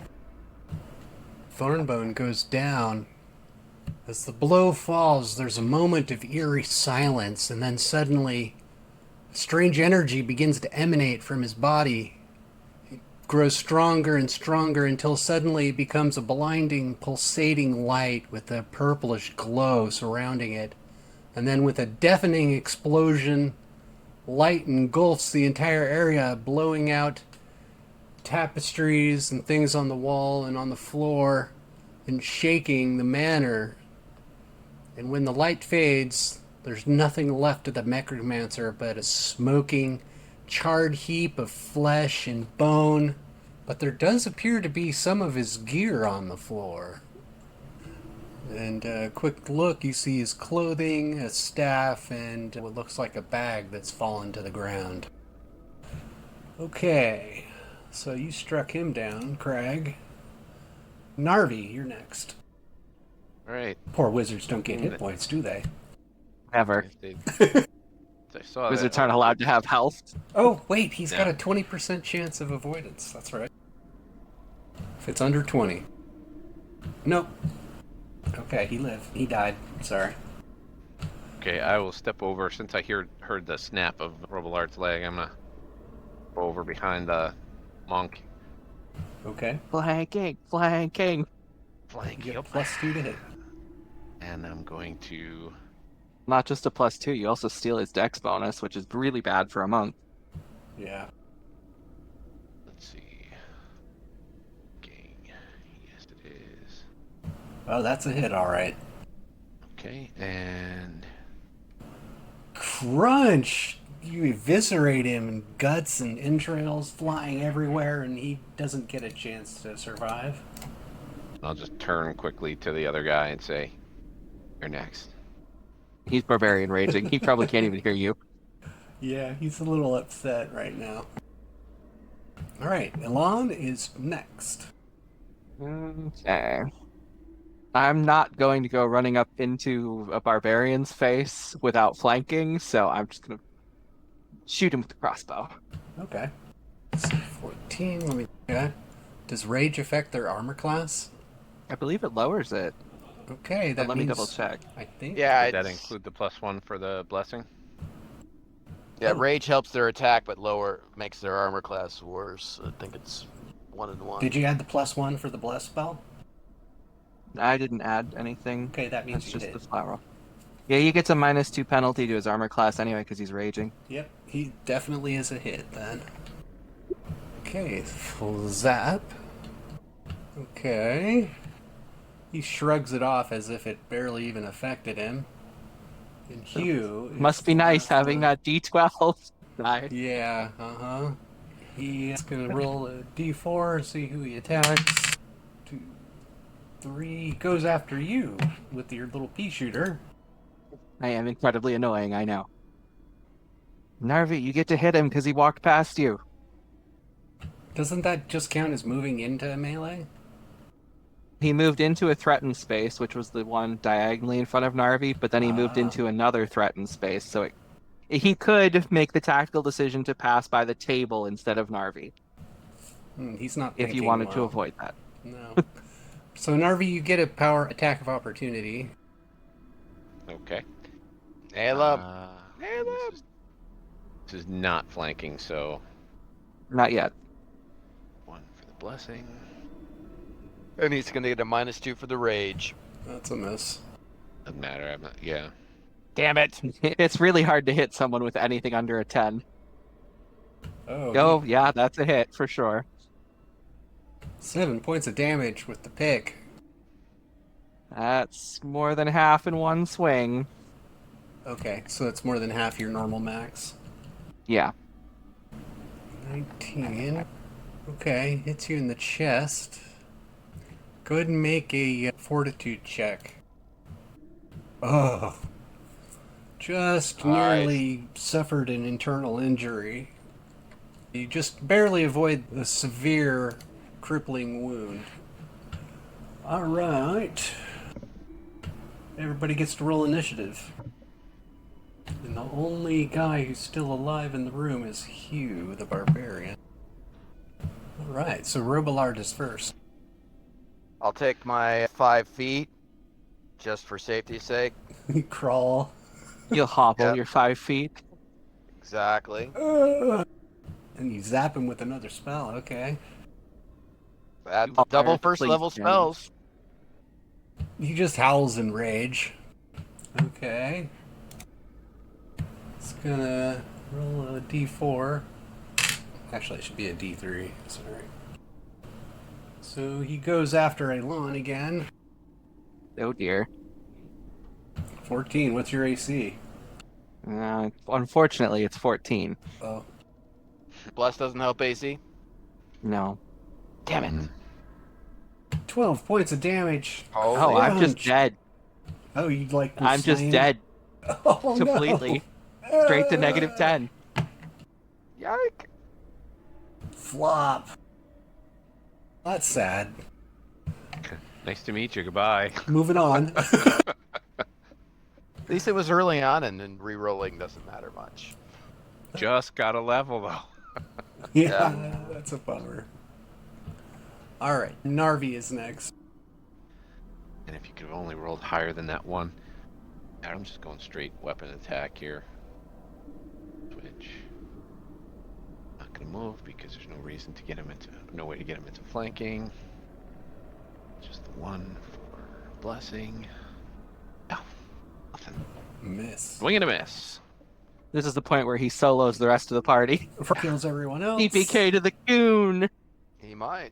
Speaker 1: ThorneBone goes down. As the blow falls, there's a moment of eerie silence, and then suddenly, a strange energy begins to emanate from his body. It grows stronger and stronger until suddenly it becomes a blinding, pulsating light with a purplish glow surrounding it. And then with a deafening explosion, light engulfs the entire area, blowing out tapestries and things on the wall and on the floor and shaking the manor. And when the light fades, there's nothing left of the Necromancer but a smoking, charred heap of flesh and bone. But there does appear to be some of his gear on the floor. And a quick look, you see his clothing, a staff, and what looks like a bag that's fallen to the ground. Okay. So you struck him down, Crag. Narvi, you're next.
Speaker 3: Alright.
Speaker 1: Poor wizards don't get hit points, do they?
Speaker 2: Never.
Speaker 3: I saw
Speaker 2: Wizards
Speaker 3: that.
Speaker 2: aren't allowed to have health.
Speaker 1: Oh, wait, he's got
Speaker 3: Yeah.
Speaker 1: a 20% chance of avoidance. That's right. If it's under 20. Nope. Okay, he lived. He died. Sorry.
Speaker 3: Okay, I will step over. Since I heard the snap of Robillard's leg, I'm gonna go over behind the monk.
Speaker 1: Okay.
Speaker 2: Flanking.
Speaker 1: You get a +2 to hit.
Speaker 3: And I'm going to
Speaker 2: Not just a +2, you also steal his dex bonus, which is really bad for a monk.
Speaker 1: Yeah.
Speaker 3: Let's see. Gang. Yes, it is.
Speaker 1: Oh, that's a hit, all right.
Speaker 3: Okay, and
Speaker 1: Crunch! You eviscerate him, and guts and entrails flying everywhere, and he doesn't get a chance to survive.
Speaker 3: I'll just turn quickly to the other guy and say, "You're next."
Speaker 2: He's barbarian raging. He probably can't even hear you.
Speaker 1: Yeah, he's a little upset right now. All right, Elon is next.
Speaker 2: Okay. I'm not going to go running up into a barbarian's face without flanking, so I'm just going to shoot him with the crossbow.
Speaker 1: Okay. So 14, let me check. Does rage affect their armor class?
Speaker 2: I believe it lowers it.
Speaker 1: Okay,
Speaker 2: But
Speaker 1: that
Speaker 2: let me
Speaker 1: means...
Speaker 2: double check.
Speaker 1: I think...
Speaker 4: Yeah,
Speaker 3: Did that
Speaker 4: it's-
Speaker 3: include the +1 for the blessing?
Speaker 4: Yeah,
Speaker 1: Oh.
Speaker 4: rage helps their attack, but makes their armor class worse. I think it's 1 and 1.
Speaker 1: Did you add the +1 for the bless spell?
Speaker 2: I didn't add anything.
Speaker 1: Okay, that means
Speaker 2: That's
Speaker 1: you
Speaker 2: just
Speaker 1: did.
Speaker 2: the flat roll. Yeah, he gets a -2 penalty to his armor class anyway because he's raging.
Speaker 1: Yep, he definitely is a hit then. Okay, full zap. Okay. He shrugs it off as if it barely even affected him. And Hugh... is
Speaker 2: Must be
Speaker 1: the
Speaker 2: nice
Speaker 1: last
Speaker 2: having
Speaker 1: one.
Speaker 2: that D12 die.
Speaker 1: Yeah, uh-huh. He's gonna roll a d4, see who he attacks. 2, 3, goes after you with your little pea shooter.
Speaker 2: I am incredibly annoying, I know. Narvi, you get to hit him because he walked past you.
Speaker 1: Doesn't that just count as moving into melee?
Speaker 2: He moved into a threatened space, which was the one diagonally in front of Narvi, but then he moved
Speaker 1: Ah.
Speaker 2: into another threatened space, so he could make the tactical decision to pass by the table instead of Narvi,
Speaker 1: He's not
Speaker 2: if
Speaker 1: thinking
Speaker 2: you wanted to
Speaker 1: well.
Speaker 2: avoid that.
Speaker 1: No. So Narvi, you get a power attack of opportunity.
Speaker 3: Okay.
Speaker 4: Nail him.
Speaker 3: And this is not flanking, so
Speaker 2: Not yet.
Speaker 3: 1 for the blessing.
Speaker 4: And he's going to get a -2 for the rage.
Speaker 1: That's a miss.
Speaker 3: Doesn't matter. I'm not. Yeah.
Speaker 2: Damn it. It's really hard to hit someone with anything under a 10.
Speaker 1: Oh,
Speaker 2: Oh, yeah, that's a hit for sure.
Speaker 1: 7 points of damage with the pick.
Speaker 2: That's more than half in one swing.
Speaker 1: Okay, so that's more than half your normal max.
Speaker 2: Yeah.
Speaker 1: 19. Okay, hits you in the chest. Go ahead and make a fortitude check. Oh. Just
Speaker 4: Nice.
Speaker 1: nearly suffered an internal injury. You just barely avoid the severe crippling wound. Alright. Everybody gets to roll initiative. And the only guy who's still alive in the room is Hugh, the barbarian. Alright, so Robillard is first.
Speaker 4: I'll take my 5 feet, just for safety's sake.
Speaker 1: Crawl.
Speaker 2: You'll hobble
Speaker 4: Yep.
Speaker 2: your 5 feet.
Speaker 4: Exactly.
Speaker 1: And you zap him with another spell, okay.
Speaker 4: That's
Speaker 2: I'll
Speaker 4: double
Speaker 2: fire the
Speaker 4: first level
Speaker 2: please cannon.
Speaker 4: spells.
Speaker 1: He just howls in rage. Okay. It's gonna roll a d4. Actually, it should be a d3. Sorry. So he goes after Elon again.
Speaker 2: Oh dear.
Speaker 1: 14, what's your AC?
Speaker 2: Unfortunately, it's 14.
Speaker 1: Oh.
Speaker 4: Bless doesn't help AC.
Speaker 2: No. Damn it.
Speaker 3: Mm.
Speaker 1: 12 points of damage.
Speaker 2: Oh, I'm just
Speaker 1: Crunch.
Speaker 2: dead.
Speaker 1: Oh, you like were
Speaker 2: I'm just
Speaker 1: slain?
Speaker 2: dead
Speaker 1: Oh,
Speaker 2: completely.
Speaker 1: No.
Speaker 2: Straight to -10.
Speaker 4: Yike.
Speaker 1: Flop. That's sad.
Speaker 3: Nice to meet you. Goodbye.
Speaker 1: Moving on.
Speaker 4: At least it was early on, and then re-rolling doesn't matter much.
Speaker 3: Just got a level though.
Speaker 1: Yeah, that's a bummer. Alright, Narvi is next.
Speaker 3: And if you could have only rolled higher than that 1. I'm just going straight weapon attack here. Switch. Not gonna move because there's no reason to get him into, no way to get him into flanking. Just the 1 for blessing. No, nothing.
Speaker 1: Miss.
Speaker 3: Swing and a miss.
Speaker 2: This is the point where he solos the rest of the party.
Speaker 1: Kills everyone else.
Speaker 2: TPK to the goon.
Speaker 4: He might.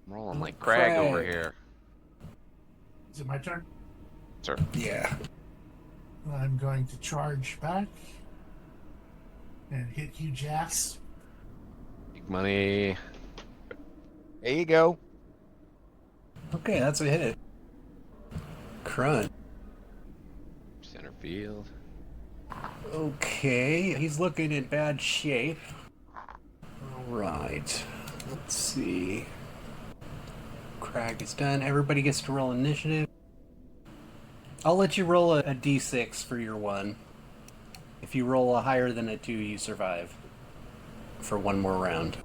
Speaker 3: I'm rolling like Crag over
Speaker 1: Crag.
Speaker 3: here.
Speaker 5: Is it my turn?
Speaker 3: Sir.
Speaker 1: Yeah.
Speaker 5: I'm going to charge back and hit huge ass.
Speaker 3: Big money.
Speaker 4: There you go.
Speaker 1: Okay, that's a hit. Crunch.
Speaker 3: Center field.
Speaker 1: Okay, he's looking in bad shape. Alright. Let's see. Crag is done. Everybody gets to roll initiative. I'll let you roll a d6 for your one. If you roll a higher than a 2, you survive. For one more round.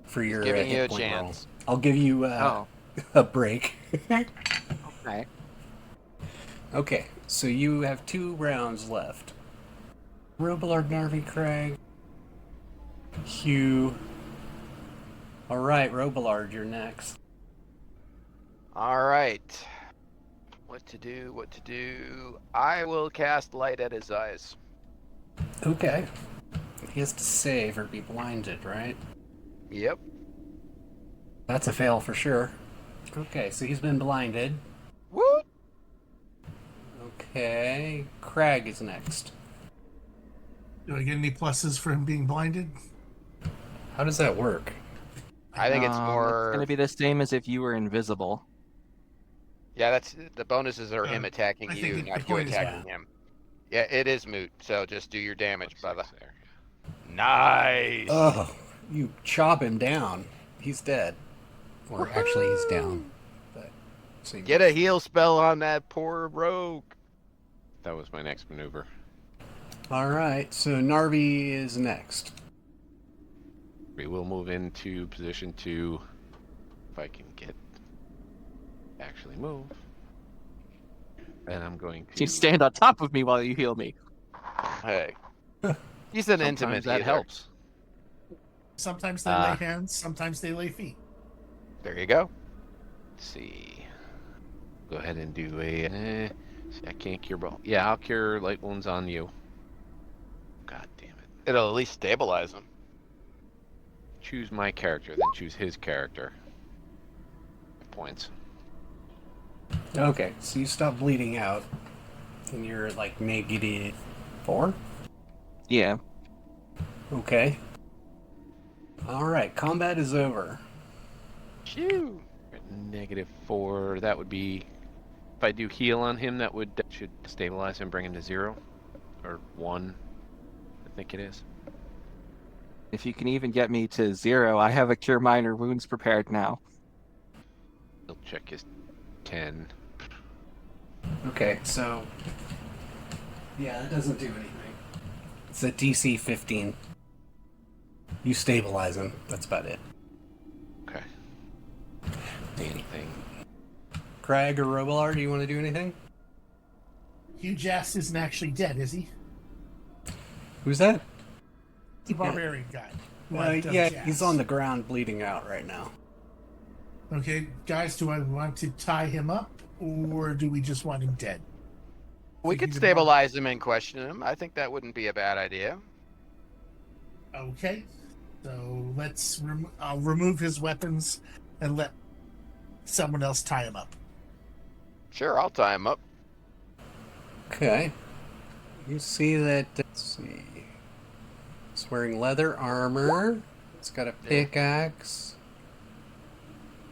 Speaker 1: For your
Speaker 4: Giving
Speaker 1: hit
Speaker 4: you a
Speaker 1: point roll.
Speaker 4: chance.
Speaker 1: I'll give you
Speaker 2: Oh,
Speaker 1: a break.
Speaker 2: okay.
Speaker 1: Okay, so you have 2 rounds left. Robillard, Narvi, Crag, Hugh. Alright, Robillard, you're next.
Speaker 4: All right. What to do? What to do? I will cast light at his eyes.
Speaker 1: Okay. He has to save or be blinded, right?
Speaker 4: Yep.
Speaker 1: That's a fail for sure. Okay, so he's been blinded.
Speaker 4: Whoop.
Speaker 1: Okay, Crag is next.
Speaker 5: Do I get any pluses for him being blinded?
Speaker 1: How does that work?
Speaker 4: I think it's
Speaker 2: It's
Speaker 4: more.
Speaker 2: going to be the same as if you were invisible.
Speaker 4: Yeah, that's the bonuses are him attacking
Speaker 5: I think
Speaker 4: you,
Speaker 5: the
Speaker 4: not you
Speaker 5: point is
Speaker 4: attacking him. Yeah, it is moot. So just do your damage, brother.
Speaker 3: There.
Speaker 4: Nice.
Speaker 1: Oh, you chop him down. He's dead. Or actually, he's down. But so
Speaker 4: Get a heal spell on that poor rogue.
Speaker 3: That was my next maneuver.
Speaker 1: Alright, so Narvi is next.
Speaker 3: We will move into position 2. If I can get actually move. And I'm going to
Speaker 2: You stand on top of me while you heal me.
Speaker 4: Hey. He's an intimate
Speaker 3: Sometimes that
Speaker 4: healer.
Speaker 3: helps.
Speaker 5: Sometimes they lay hands, sometimes they lay feet.
Speaker 4: There you go.
Speaker 3: Let's see. Go ahead and do a. See, I can't cure ball. Yeah, I'll cure light wounds on you. God damn it.
Speaker 4: It'll at least stabilize him.
Speaker 3: Choose my character, then choose his character. Points.
Speaker 1: Okay, so you stop bleeding out. And you're like -4?
Speaker 2: Yeah.
Speaker 1: Okay. Alright, combat is over.
Speaker 4: Shoo.
Speaker 3: -4. That would be. If I do heal on him, that should stabilize him, bring him to 0. Or 1. I think it is.
Speaker 2: If you can even get me to 0, I have a cure minor wounds prepared now.
Speaker 3: He'll check his 10.
Speaker 1: Okay, so... Yeah, that doesn't do anything. It's a DC 15. You stabilize him. That's about it.
Speaker 3: Okay. Anything.
Speaker 1: Crag or Robillard, do you want to do anything?
Speaker 5: Huge ass isn't actually dead, is he?
Speaker 1: Who's that?
Speaker 5: The barbarian guy. Like,
Speaker 1: Yeah,
Speaker 5: Jazz.
Speaker 1: he's on the ground bleeding out right now.
Speaker 5: Okay, guys, do I want to tie him up, or do we just want him dead?
Speaker 4: We could stabilize him and question him. I think that wouldn't be a bad idea.
Speaker 5: Okay, so I'll remove his weapons and let someone else tie him up.
Speaker 4: Sure, I'll tie him up.
Speaker 1: Okay. You see that... Let's see... He's wearing leather armor. He's got a pickaxe.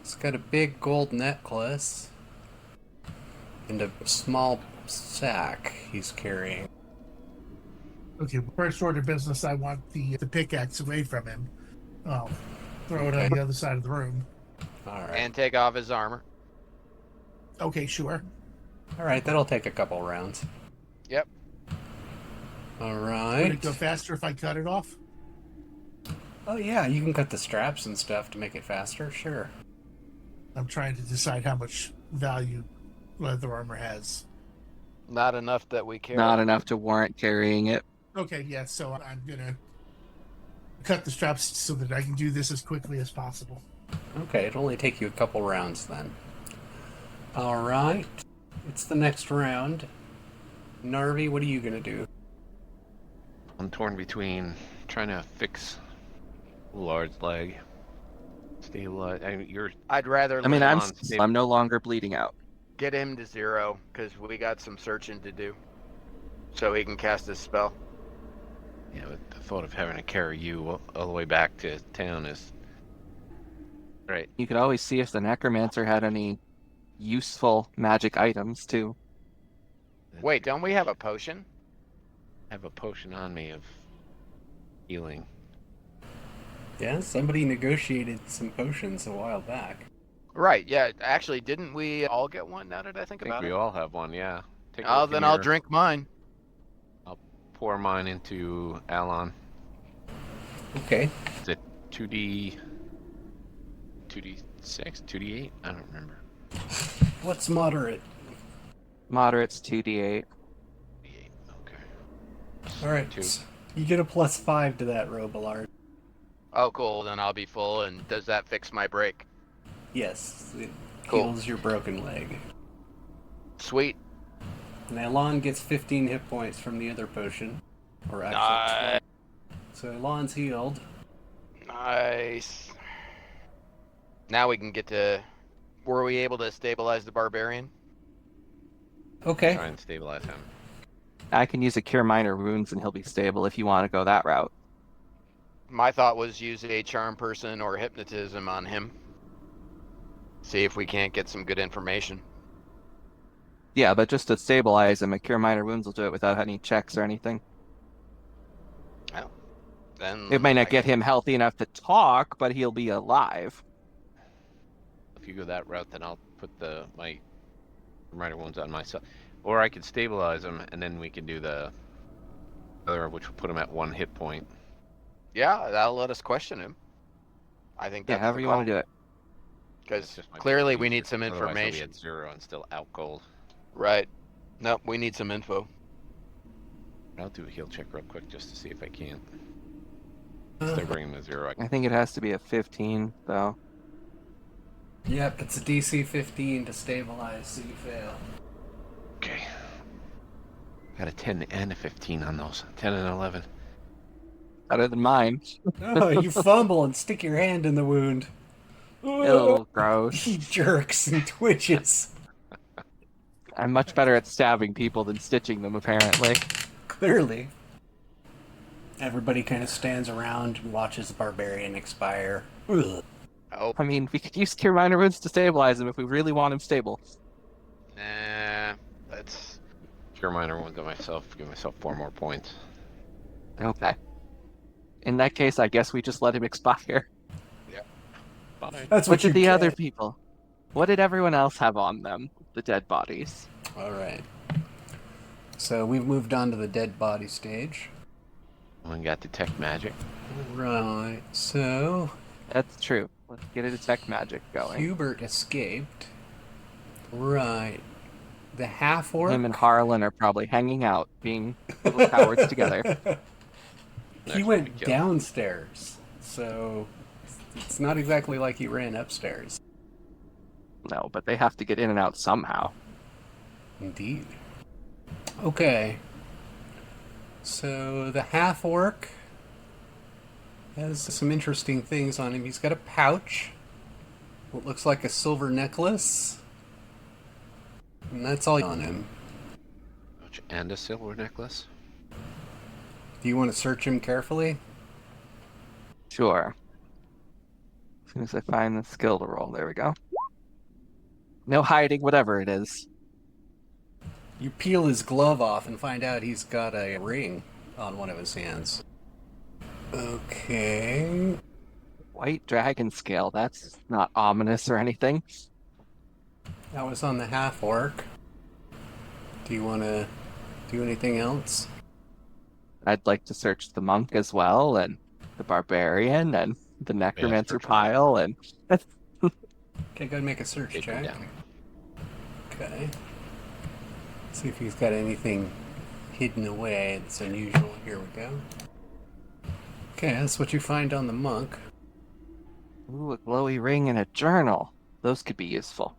Speaker 1: He's got a big gold necklace. And a small sack he's carrying.
Speaker 5: Okay, first order of business, I want the pickaxe away from him. I'll throw it on the other side of the room.
Speaker 1: Alright.
Speaker 4: And take off his armor.
Speaker 5: Okay, sure.
Speaker 1: Alright, that'll take a couple rounds.
Speaker 4: Yep.
Speaker 5: Would
Speaker 1: Alright.
Speaker 5: it go faster if I cut it off?
Speaker 1: Oh yeah, you can cut the straps and stuff to make it faster, sure.
Speaker 5: I'm trying to decide how much value leather armor has.
Speaker 4: Not enough that we care.
Speaker 2: Not enough to warrant carrying it.
Speaker 5: Okay, yeah, so I'm gonna cut the straps so that I can do this as quickly as possible.
Speaker 1: Okay, it'll only take you a couple rounds then. Alright. It's the next round. Narvi, what are you gonna do?
Speaker 3: I'm torn between trying to fix Lard's leg. Stabilize. I mean, you're.
Speaker 4: I'd rather
Speaker 2: I mean,
Speaker 3: Lean
Speaker 2: I'm
Speaker 3: on,
Speaker 2: I'm no longer bleeding out.
Speaker 4: get him to 0 because we got some searching to do, so he can cast his spell.
Speaker 3: Yeah, but the thought of having to carry you all the way back to town is. Right.
Speaker 2: You could always see if the Necromancer had any useful magic items too.
Speaker 4: Wait, don't we have a potion?
Speaker 3: I have a potion on me of healing.
Speaker 1: Yeah, somebody negotiated some potions a while back.
Speaker 4: Right. Yeah. Actually, didn't we all get one? Now that I think
Speaker 3: I think
Speaker 4: about
Speaker 3: we
Speaker 4: it.
Speaker 3: all have one, yeah. Take a
Speaker 4: Oh,
Speaker 3: look in
Speaker 4: then I'll
Speaker 3: your-
Speaker 4: drink mine.
Speaker 3: I'll pour mine into Alon.
Speaker 1: Okay.
Speaker 3: Is it 2D... 2D6? 2D8? I don't remember.
Speaker 1: What's moderate?
Speaker 2: Moderate's 2d8.
Speaker 3: 2D8, okay.
Speaker 1: All right.
Speaker 3: Two.
Speaker 1: You get a +5 to that, Robillard.
Speaker 4: Oh, cool. Then I'll be full. And does that fix my break?
Speaker 1: Yes, it
Speaker 4: Cool.
Speaker 1: heals your broken leg.
Speaker 4: Sweet.
Speaker 1: And Elon gets 15 hit points from the other potion. Or actually,
Speaker 4: Nice.
Speaker 1: 12. So Elon's healed.
Speaker 4: Nice. Now we can get to. Were we able to stabilize the barbarian?
Speaker 1: Okay.
Speaker 3: Try and stabilize him.
Speaker 2: I can use a Cure Minor Wounds and he'll be stable if you want to go that route.
Speaker 4: My thought was use a charm person or hypnotism on him. See if we can't get some good information.
Speaker 2: Yeah, but just to stabilize him, a Cure Minor Wounds will do it without any checks or anything.
Speaker 4: Then
Speaker 2: It may
Speaker 4: I
Speaker 2: not get
Speaker 4: can-
Speaker 2: him healthy enough to talk, but he'll be alive.
Speaker 3: If you go that route, then I'll put my minor wounds on myself. Or I could stabilize him, and then we can do the other, which will put him at 1 hit point.
Speaker 4: Yeah, that'll let us question him. I think
Speaker 2: Yeah,
Speaker 4: that's
Speaker 2: however you want to do it.
Speaker 4: Because
Speaker 3: Just might be
Speaker 4: clearly we
Speaker 3: easier.
Speaker 4: need some
Speaker 3: Otherwise, he'll be
Speaker 4: information.
Speaker 3: at 0 and still out cold.
Speaker 4: Right. Nope, we need some info.
Speaker 3: I'll do a heal check real quick just to see if I can. Instead of bringing him to 0,
Speaker 2: I think it has to be a 15, though.
Speaker 1: Yep, it's a DC 15 to stabilize, so you fail.
Speaker 3: Okay. Got a 10 and a 15 on those. 10 and 11.
Speaker 2: Better than mine.
Speaker 1: Oh, you fumble and stick your hand in the wound.
Speaker 2: Ew, gross.
Speaker 1: He jerks and twitches.
Speaker 2: I'm much better at stabbing people than stitching them, apparently.
Speaker 1: Clearly. Everybody kind of stands around and watches the barbarian expire. Ugh.
Speaker 4: Oh,
Speaker 2: I mean, we could use Cure Minor Wounds to stabilize him if we really want him stable.
Speaker 4: nah. That's
Speaker 3: Cure minor wounds on myself. Give myself 4 more points.
Speaker 2: Okay. In that case, I guess we just let him expire.
Speaker 3: Fine.
Speaker 1: That's
Speaker 2: What
Speaker 1: what you
Speaker 2: did the other
Speaker 1: get.
Speaker 2: people? What did everyone else have on them? The dead bodies.
Speaker 1: All right. So we've moved on to the dead body stage.
Speaker 3: One got detect magic.
Speaker 1: Right. So
Speaker 2: That's true. Let's get a detect magic going.
Speaker 1: Hubert escaped. Right. The half orc.
Speaker 2: Him and Harlan are probably hanging out, being little cowards together.
Speaker 1: He
Speaker 3: Next
Speaker 1: went
Speaker 3: one we kill.
Speaker 1: downstairs, so it's not exactly like he ran upstairs.
Speaker 2: No, but they have to get in and out somehow.
Speaker 1: Indeed. Okay. So the half orc has some interesting things on him. He's got a pouch. What looks like a silver necklace. And that's all on him.
Speaker 3: And a silver necklace.
Speaker 1: Do you want to search him carefully?
Speaker 2: Sure. As soon as I find the skill to roll, there we go. No hiding, whatever it is.
Speaker 1: You peel his glove off and find out he's got a ring on one of his hands. Okay.
Speaker 2: White dragon scale, that's not ominous or anything.
Speaker 1: That was on the half orc. Do you want to do anything else?
Speaker 2: I'd like to search the monk as well, and the barbarian, and the necromancer
Speaker 3: search them.
Speaker 2: pile, and
Speaker 1: Okay, go ahead and make a search
Speaker 3: Take them
Speaker 1: check.
Speaker 3: down.
Speaker 1: Okay. See if he's got anything hidden away that's unusual. Here we go. Okay, that's what you find on the monk.
Speaker 2: ooh, a glowy ring and a journal. Those could be useful.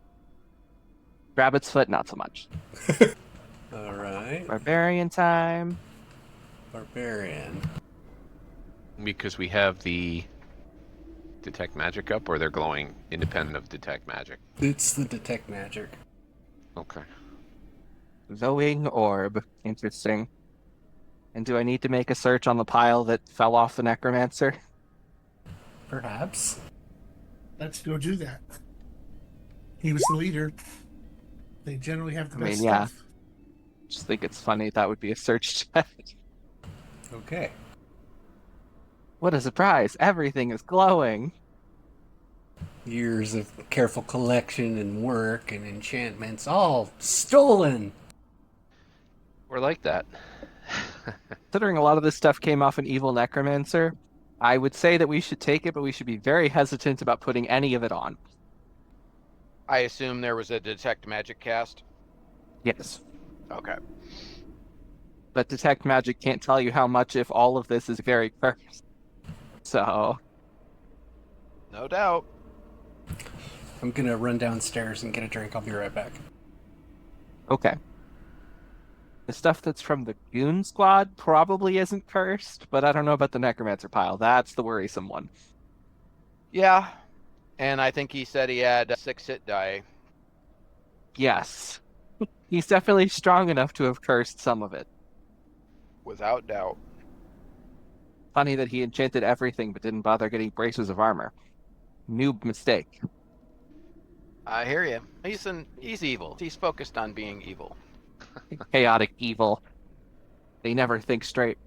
Speaker 2: Rabbit's foot, not so much.
Speaker 1: All right.
Speaker 2: Barbarian time.
Speaker 1: Barbarian.
Speaker 3: Because we have the detect magic up, or they're glowing independent of detect magic.
Speaker 1: It's the detect magic.
Speaker 3: Okay.
Speaker 2: Glowing orb. Interesting. And do I need to make a search on the pile that fell off the Necromancer?
Speaker 1: Perhaps.
Speaker 5: Let's go do that. He was the leader. They generally have the
Speaker 2: I mean,
Speaker 5: best
Speaker 2: yeah.
Speaker 5: stuff.
Speaker 2: Just think it's funny that would be a search check.
Speaker 1: Okay.
Speaker 2: What a surprise! Everything is glowing.
Speaker 1: Years of careful collection and work and enchantments all stolen.
Speaker 3: We're like that.
Speaker 2: Considering a lot of this stuff came off an evil Necromancer, I would say that we should take it, but we should be very hesitant about putting any of it on.
Speaker 4: I assume there was a detect magic cast.
Speaker 2: Yes.
Speaker 4: Okay.
Speaker 2: But detect magic can't tell you how much if all of this is very cursed. So,
Speaker 4: No doubt.
Speaker 1: I'm gonna run downstairs and get a drink. I'll be right back.
Speaker 2: okay. The stuff that's from the Goon Squad probably isn't cursed, but I don't know about the Necromancer pile. That's the worrisome one.
Speaker 4: Yeah. And I think he said he had 6 hit die.
Speaker 2: Yes. He's definitely strong enough to have cursed some of it.
Speaker 4: Without doubt.
Speaker 2: Funny that he enchanted everything but didn't bother getting braces of armor. Noob mistake.
Speaker 4: I hear you. He's evil. He's focused on being evil.
Speaker 2: Chaotic evil. They never think straight.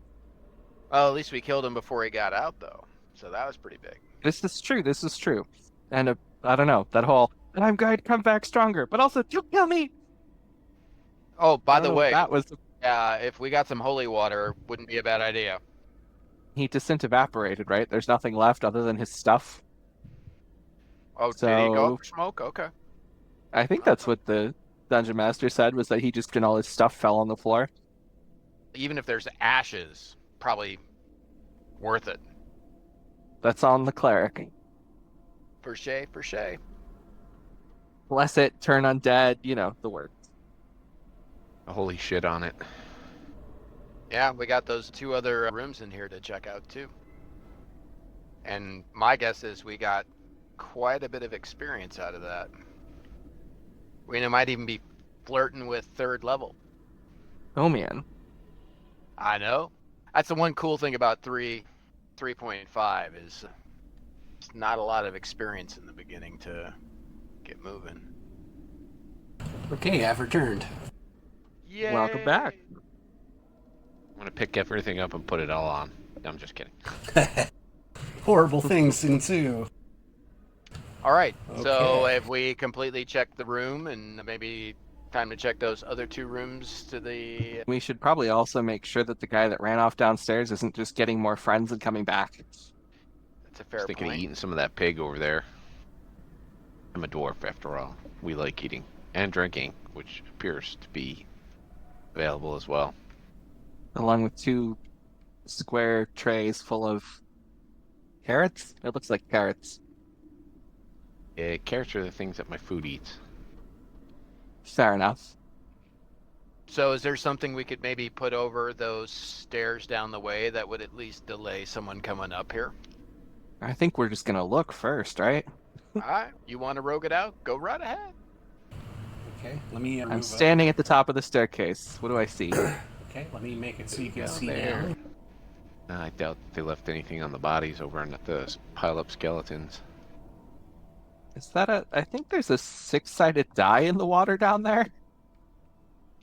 Speaker 4: Well, at least we killed him before he got out, though. So that was pretty big.
Speaker 2: This is true. This is true. And I don't know, that whole, and I'm going to come back stronger, but also, don't kill me!
Speaker 4: Oh, by
Speaker 2: I don't
Speaker 4: the
Speaker 2: know,
Speaker 4: way,
Speaker 2: that was,
Speaker 4: if we got some holy water, wouldn't be a bad idea.
Speaker 2: he disintevaporated, right? There's nothing left other than his stuff.
Speaker 4: Oh, did he go
Speaker 2: So-
Speaker 4: up for smoke? Okay.
Speaker 2: I think that's what the Dungeon Master said, was that he just, and all his stuff fell on the floor.
Speaker 4: Even if there's ashes, probably worth it.
Speaker 2: That's on the cleric.
Speaker 4: For shay, for shay.
Speaker 2: Bless it, turn undead, you know, the word.
Speaker 3: Holy shit on it.
Speaker 4: Yeah, we got those 2 other rooms in here to check out, too. And my guess is we got quite a bit of experience out of that. We might even be flirting with 3rd level.
Speaker 2: Oh man.
Speaker 4: I know. That's the one cool thing about 3.5 is it's not a lot of experience in the beginning to get moving.
Speaker 1: Okay, I've returned.
Speaker 4: Yay!
Speaker 2: Welcome back.
Speaker 3: I'm gonna pick everything up and put it all on. I'm just kidding.
Speaker 1: Horrible things ensue.
Speaker 4: All right. So
Speaker 1: Okay.
Speaker 4: if we completely check the room and maybe time to check those other 2 rooms to the...
Speaker 2: We should probably also make sure that the guy that ran off downstairs isn't just getting more friends and coming back.
Speaker 4: That's a
Speaker 3: I
Speaker 4: fair
Speaker 3: was thinking of
Speaker 4: point.
Speaker 3: eating some of that pig over there. I'm a dwarf after all. We like eating and drinking, which appears to be available as well.
Speaker 2: Along with 2 square trays full of carrots? It looks like carrots.
Speaker 3: Carrots are the things that my food eats.
Speaker 2: Fair enough.
Speaker 4: So is there something we could maybe put over those stairs down the way that would at least delay someone coming up here?
Speaker 2: I think we're just gonna look first, right?
Speaker 4: All right. You want to rogue it out? Go right ahead.
Speaker 1: Okay, let me.
Speaker 2: I'm
Speaker 1: move
Speaker 2: standing at the top of the staircase. What do I see?
Speaker 1: Up. Okay, let me make it so you can see
Speaker 2: there.
Speaker 1: down.
Speaker 3: I doubt they left anything on the bodies over on the pile-up skeletons.
Speaker 2: Is that I think there's a 6-sided die in the water down there.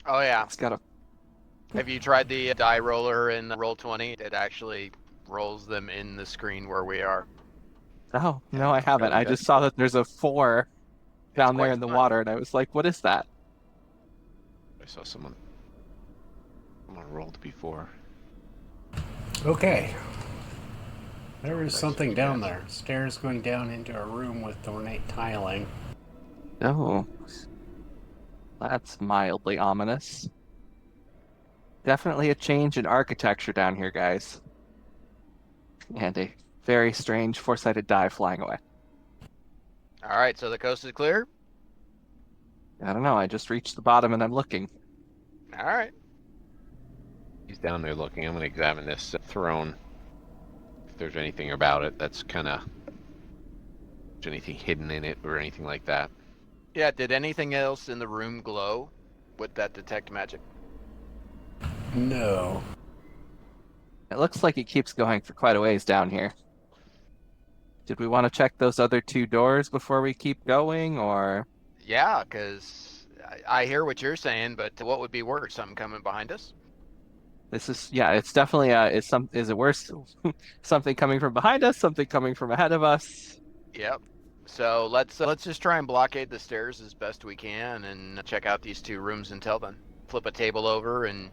Speaker 4: Oh, yeah.
Speaker 2: It's got a...
Speaker 4: Have you tried the die roller in Roll20? It actually rolls them in the screen where we are.
Speaker 2: Oh, no, I haven't.
Speaker 3: really
Speaker 2: I
Speaker 3: good.
Speaker 2: just saw that there's a 4 down there
Speaker 4: quite
Speaker 2: in the
Speaker 4: fun.
Speaker 2: water, and I was like, what is that?
Speaker 3: I saw someone rolled before.
Speaker 1: Okay. There is
Speaker 3: Nice
Speaker 1: something
Speaker 3: of you
Speaker 1: down
Speaker 3: guys.
Speaker 1: there. Stairs going down into a room with ornate tiling.
Speaker 2: Oh. That's mildly ominous. Definitely a change in architecture down here, guys. And a very strange 4-sided die flying away.
Speaker 4: All right. So the coast is clear.
Speaker 2: I don't know, I just reached the bottom and I'm looking.
Speaker 4: All All right.
Speaker 3: He's down there looking. I'm going to examine this throne. If there's anything about it that's kind of... Is anything hidden in it or anything like that?
Speaker 4: Yeah, did anything else in the room glow with that detect magic?
Speaker 1: No.
Speaker 2: It looks like it keeps going for quite a ways down here. Did we want to check those other 2 doors before we keep going, or?
Speaker 4: Yeah, because I hear what you're saying, but what would be worse? Something coming behind us?
Speaker 2: This is, yeah, it's definitely, is it worse? Something coming from behind us, something coming from ahead of us?
Speaker 4: Yep. So let's just try and blockade the stairs as best we can and check out these 2 rooms until then. Flip a table over and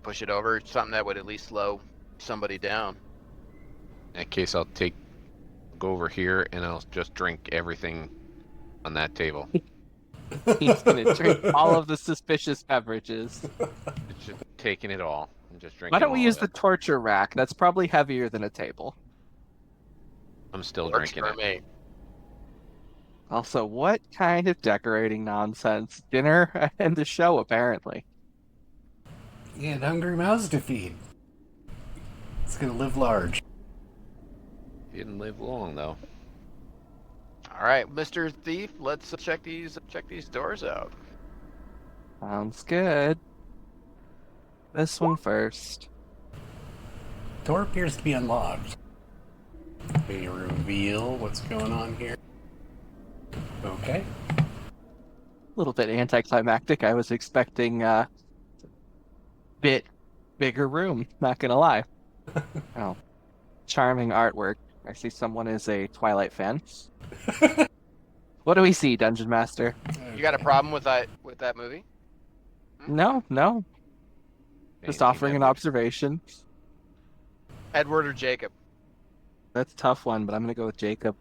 Speaker 4: push it over, something that would at least slow somebody down.
Speaker 3: In that case, I'll go over here and I'll just drink everything on that table.
Speaker 2: He's gonna drink all of the suspicious beverages.
Speaker 3: It's just taking it all and just drinking.
Speaker 2: Why don't we
Speaker 3: all
Speaker 2: use
Speaker 3: of
Speaker 2: the
Speaker 3: it.
Speaker 2: torture rack? That's probably heavier than a table.
Speaker 3: I'm still
Speaker 4: Works
Speaker 3: drinking
Speaker 4: for
Speaker 3: it.
Speaker 4: me.
Speaker 2: Also, what kind of decorating nonsense? Dinner and the show, apparently.
Speaker 1: You had hungry mouths to feed. It's gonna live large.
Speaker 3: Didn't live long though.
Speaker 4: All right, Mr. Thief, let's check these doors out.
Speaker 2: Sounds good. This one first.
Speaker 1: Door appears to be unlocked. May you reveal what's going on here? Okay.
Speaker 2: A little bit anticlimactic. I was expecting a bit bigger room, not gonna lie. Oh, charming artwork. I see someone is a Twilight fan. What do we see, Dungeon Master?
Speaker 4: You got a problem with that movie?
Speaker 2: No. Just
Speaker 3: Anything
Speaker 2: offering
Speaker 3: that
Speaker 2: an
Speaker 3: would-
Speaker 2: observation.
Speaker 4: Edward or Jacob?
Speaker 2: That's a tough one, but I'm gonna go with Jacob.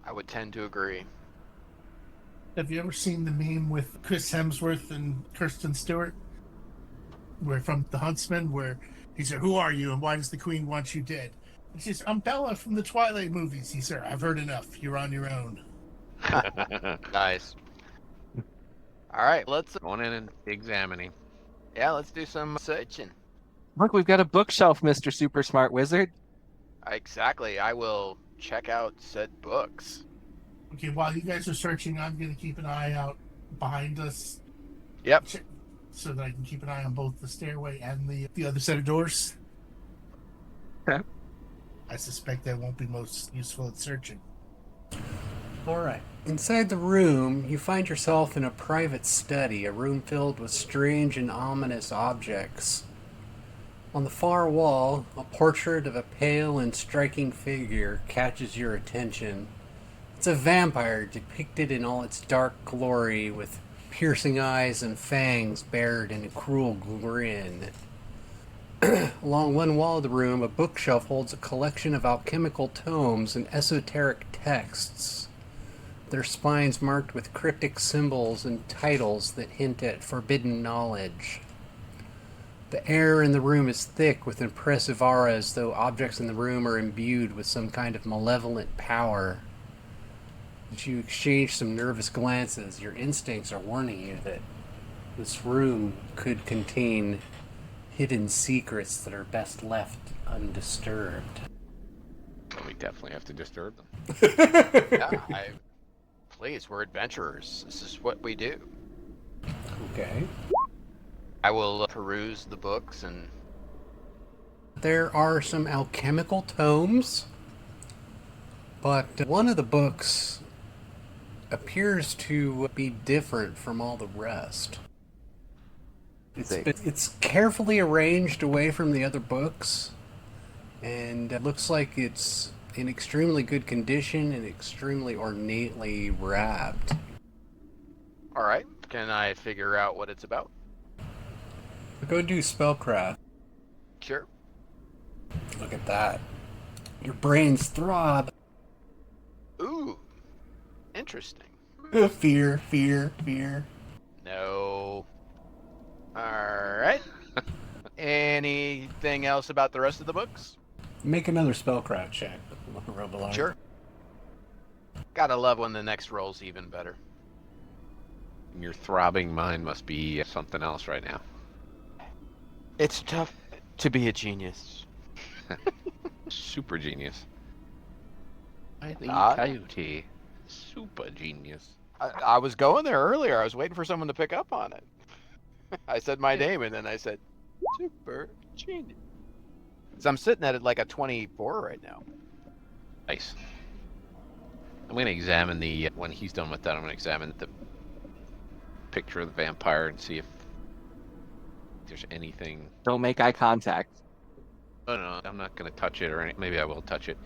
Speaker 4: I would tend to agree.
Speaker 5: Have you ever seen the meme with Chris Hemsworth and Kirsten Stewart? Where from The Huntsman, where he said, "Who are you and why does the Queen want you dead?" He says, "I'm Bella from the Twilight movies." He said, "I've heard enough. You're on your own."
Speaker 4: Nice. All right, let's
Speaker 3: Going in and examining.
Speaker 4: let's do some searching.
Speaker 2: Look, we've got a bookshelf, Mr. Super Smart Wizard.
Speaker 4: Exactly. I will check out said books.
Speaker 5: Okay, while you guys are searching, I'm going to keep an eye out behind us.
Speaker 4: Yep.
Speaker 5: So that I can keep an eye on both the stairway and the other set of doors.
Speaker 2: Okay.
Speaker 5: I suspect that won't be most useful at searching.
Speaker 1: Alright. Inside the room, you find yourself in a private study, a room filled with strange and ominous objects. On the far wall, a portrait of a pale and striking figure catches your attention. It's a vampire depicted in all its dark glory, with piercing eyes and fangs bared in a cruel grin. Along one wall of the room, a bookshelf holds a collection of alchemical tomes and esoteric texts, their spines marked with cryptic symbols and titles that hint at forbidden knowledge. The air in the room is thick with impressive aura, as though objects in the room are imbued with some kind of malevolent power. As you exchange some nervous glances, your instincts are warning you that this room could contain hidden secrets that are best left undisturbed.
Speaker 3: So we definitely have to disturb them.
Speaker 4: Please, we're adventurers. This is what we do.
Speaker 1: Okay.
Speaker 4: I will peruse the books and...
Speaker 1: There are some alchemical tomes, but one of the books appears to be different from all the rest. It's carefully arranged away from the other books, and it looks like it's in extremely good condition and extremely ornately wrapped.
Speaker 4: All right. Can I figure out what it's about?
Speaker 1: Go do spellcraft.
Speaker 4: Sure.
Speaker 1: Look at that. Your brains throb.
Speaker 4: Ooh. Interesting.
Speaker 1: Fear, fear, fear.
Speaker 4: No. All right. Anything else about the rest of the books?
Speaker 1: Make another spellcraft check. Robolar.
Speaker 4: Sure. Gotta love when the next roll's even better.
Speaker 3: Your throbbing mind must be something else right now.
Speaker 4: It's tough to be a genius.
Speaker 3: Super genius. Highly
Speaker 4: Ah.
Speaker 3: coyote. Super genius.
Speaker 4: I was going there earlier. I was waiting for someone to pick up on it. I said my name, and then I said, super genius. So I'm sitting at it like a 24 right now.
Speaker 3: Nice. I'm going to examine when he's done with that, I'm going to examine the picture of the vampire and see if there's anything.
Speaker 2: Don't make eye contact.
Speaker 3: Oh, no, I'm not going to touch it, or maybe I will touch it.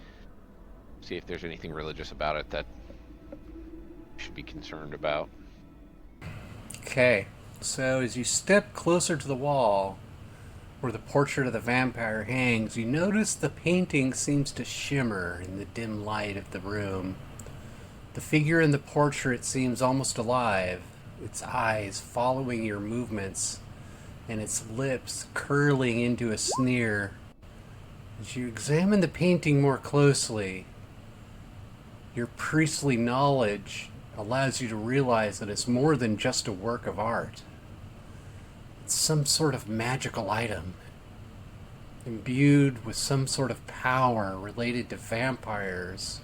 Speaker 3: See if there's anything religious about it that you should be concerned about.
Speaker 1: Okay, so as you step closer to the wall where the portrait of the vampire hangs, you notice the painting seems to shimmer in the dim light of the room. The figure in the portrait seems almost alive, its eyes following your movements, and its lips curling into a sneer. As you examine the painting more closely, your priestly knowledge allows you to realize that it's more than just a work of art. It's some sort of magical item, imbued with some sort of power related to vampires,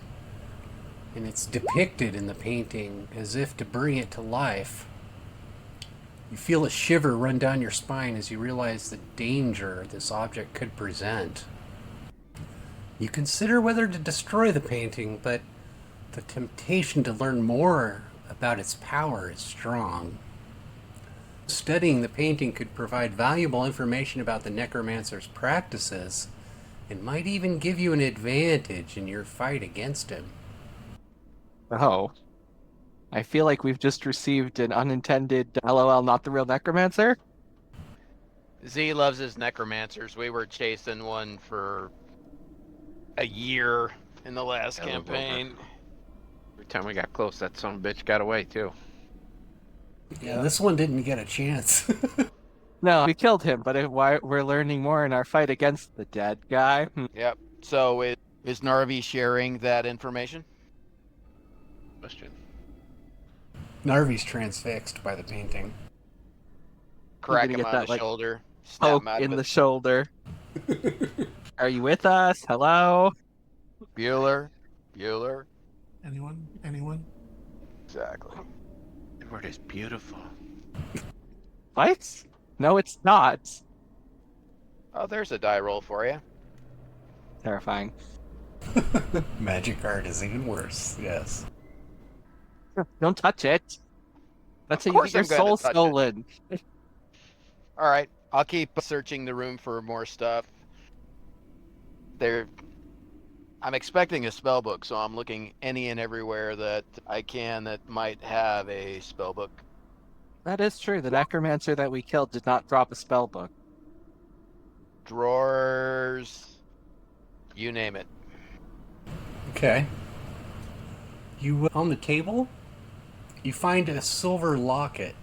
Speaker 1: and it's depicted in the painting as if to bring it to life. You feel a shiver run down your spine as you realize the danger this object could present. You consider whether to destroy the painting, but the temptation to learn more about its power is strong. Studying the painting could provide valuable information about the Necromancer's practices and might even give you an advantage in your fight against him.
Speaker 2: Oh. I feel like we've just received an unintended LOL, not the real Necromancer.
Speaker 4: Z loves his necromancers. We were chasing one for a year in the last
Speaker 3: Yeah, a little
Speaker 4: campaign.
Speaker 3: Every time we got close, that son of a bitch got away, too.
Speaker 1: Yeah, this one didn't get a chance.
Speaker 2: No, we killed him, but we're learning more in our fight against the dead guy.
Speaker 4: Yep. So is Narvi sharing that information?
Speaker 3: Question.
Speaker 1: Narvi's transfixed by the painting.
Speaker 4: Crack
Speaker 2: gonna
Speaker 4: him
Speaker 2: get
Speaker 4: on
Speaker 2: that,
Speaker 4: the
Speaker 2: like,
Speaker 4: shoulder. Snap
Speaker 2: Poke
Speaker 4: him out
Speaker 2: in
Speaker 4: of
Speaker 2: the
Speaker 4: it.
Speaker 2: shoulder. Are you with us? Hello?
Speaker 4: Bueller.
Speaker 5: Anyone? Anyone?
Speaker 4: Exactly.
Speaker 3: Edward is beautiful.
Speaker 2: What? No, it's not.
Speaker 4: Oh, there's a die roll for you.
Speaker 2: Terrifying.
Speaker 1: Magic art is even worse, yes.
Speaker 2: Don't touch it. That's
Speaker 4: Of
Speaker 2: how you
Speaker 4: course
Speaker 2: get your
Speaker 4: I'm gonna
Speaker 2: soul
Speaker 4: touch it.
Speaker 2: stolen.
Speaker 4: All right, I'll keep searching the room for more stuff. I'm expecting a spell book, so I'm looking any and everywhere that I can that might have a spell book.
Speaker 2: That is true. The necromancer that we killed did not drop a spell book.
Speaker 4: Drawers, you name it.
Speaker 1: Okay. You, on the table, you find a silver locket.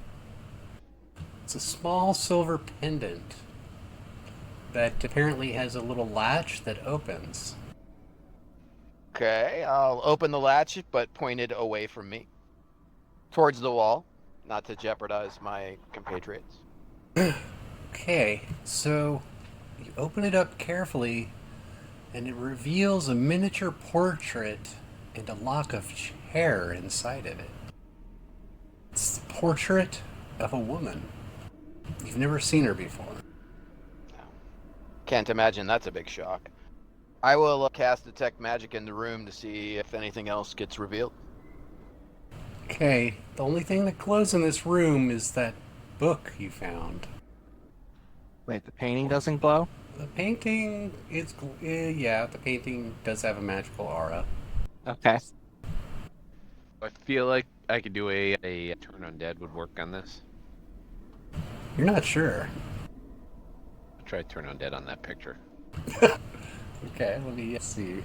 Speaker 1: It's a small silver pendant that apparently has a little latch that opens.
Speaker 4: Okay, I'll open the latch, but pointed away from me, towards the wall, not to jeopardize my compatriots.
Speaker 1: Okay, so you open it up carefully, and it reveals a miniature portrait and a lock of hair inside of it. It's the portrait of a woman. You've never seen her before.
Speaker 4: Can't imagine that's a big shock. I will cast Detect Magic in the room to see if anything else gets revealed.
Speaker 1: Okay, the only thing that glows in this room is that book you found.
Speaker 2: Wait, the painting doesn't glow?
Speaker 1: The painting is, yeah, the painting does have a magical aura.
Speaker 2: Okay.
Speaker 3: I feel like I could do a turn undead would work on this.
Speaker 1: You're not sure.
Speaker 3: I'll try turn undead on that picture.
Speaker 1: Okay, let me see.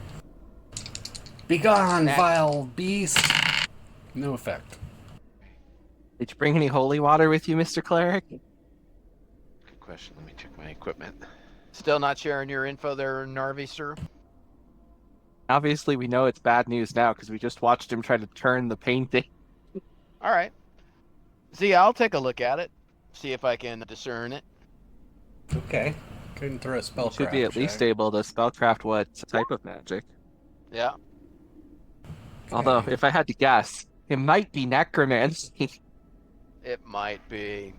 Speaker 1: Begone, vile beast! No effect.
Speaker 2: Did you bring any holy water with you, Mr. Cleric?
Speaker 3: Good question. Let me check my equipment.
Speaker 4: Still not sharing your info there, Narvi, sir?
Speaker 2: Obviously, we know it's bad news now because we just watched him try to turn the painting.
Speaker 4: All right. See, I'll take a look at it. See if I can discern it.
Speaker 1: Okay. Couldn't throw a
Speaker 2: You
Speaker 1: spellcraft
Speaker 2: should be at least
Speaker 1: check.
Speaker 2: able to spellcraft what type of magic.
Speaker 4: Yeah.
Speaker 2: Although,
Speaker 1: Okay.
Speaker 2: if I had to guess, it might be necromancy.
Speaker 4: It might be.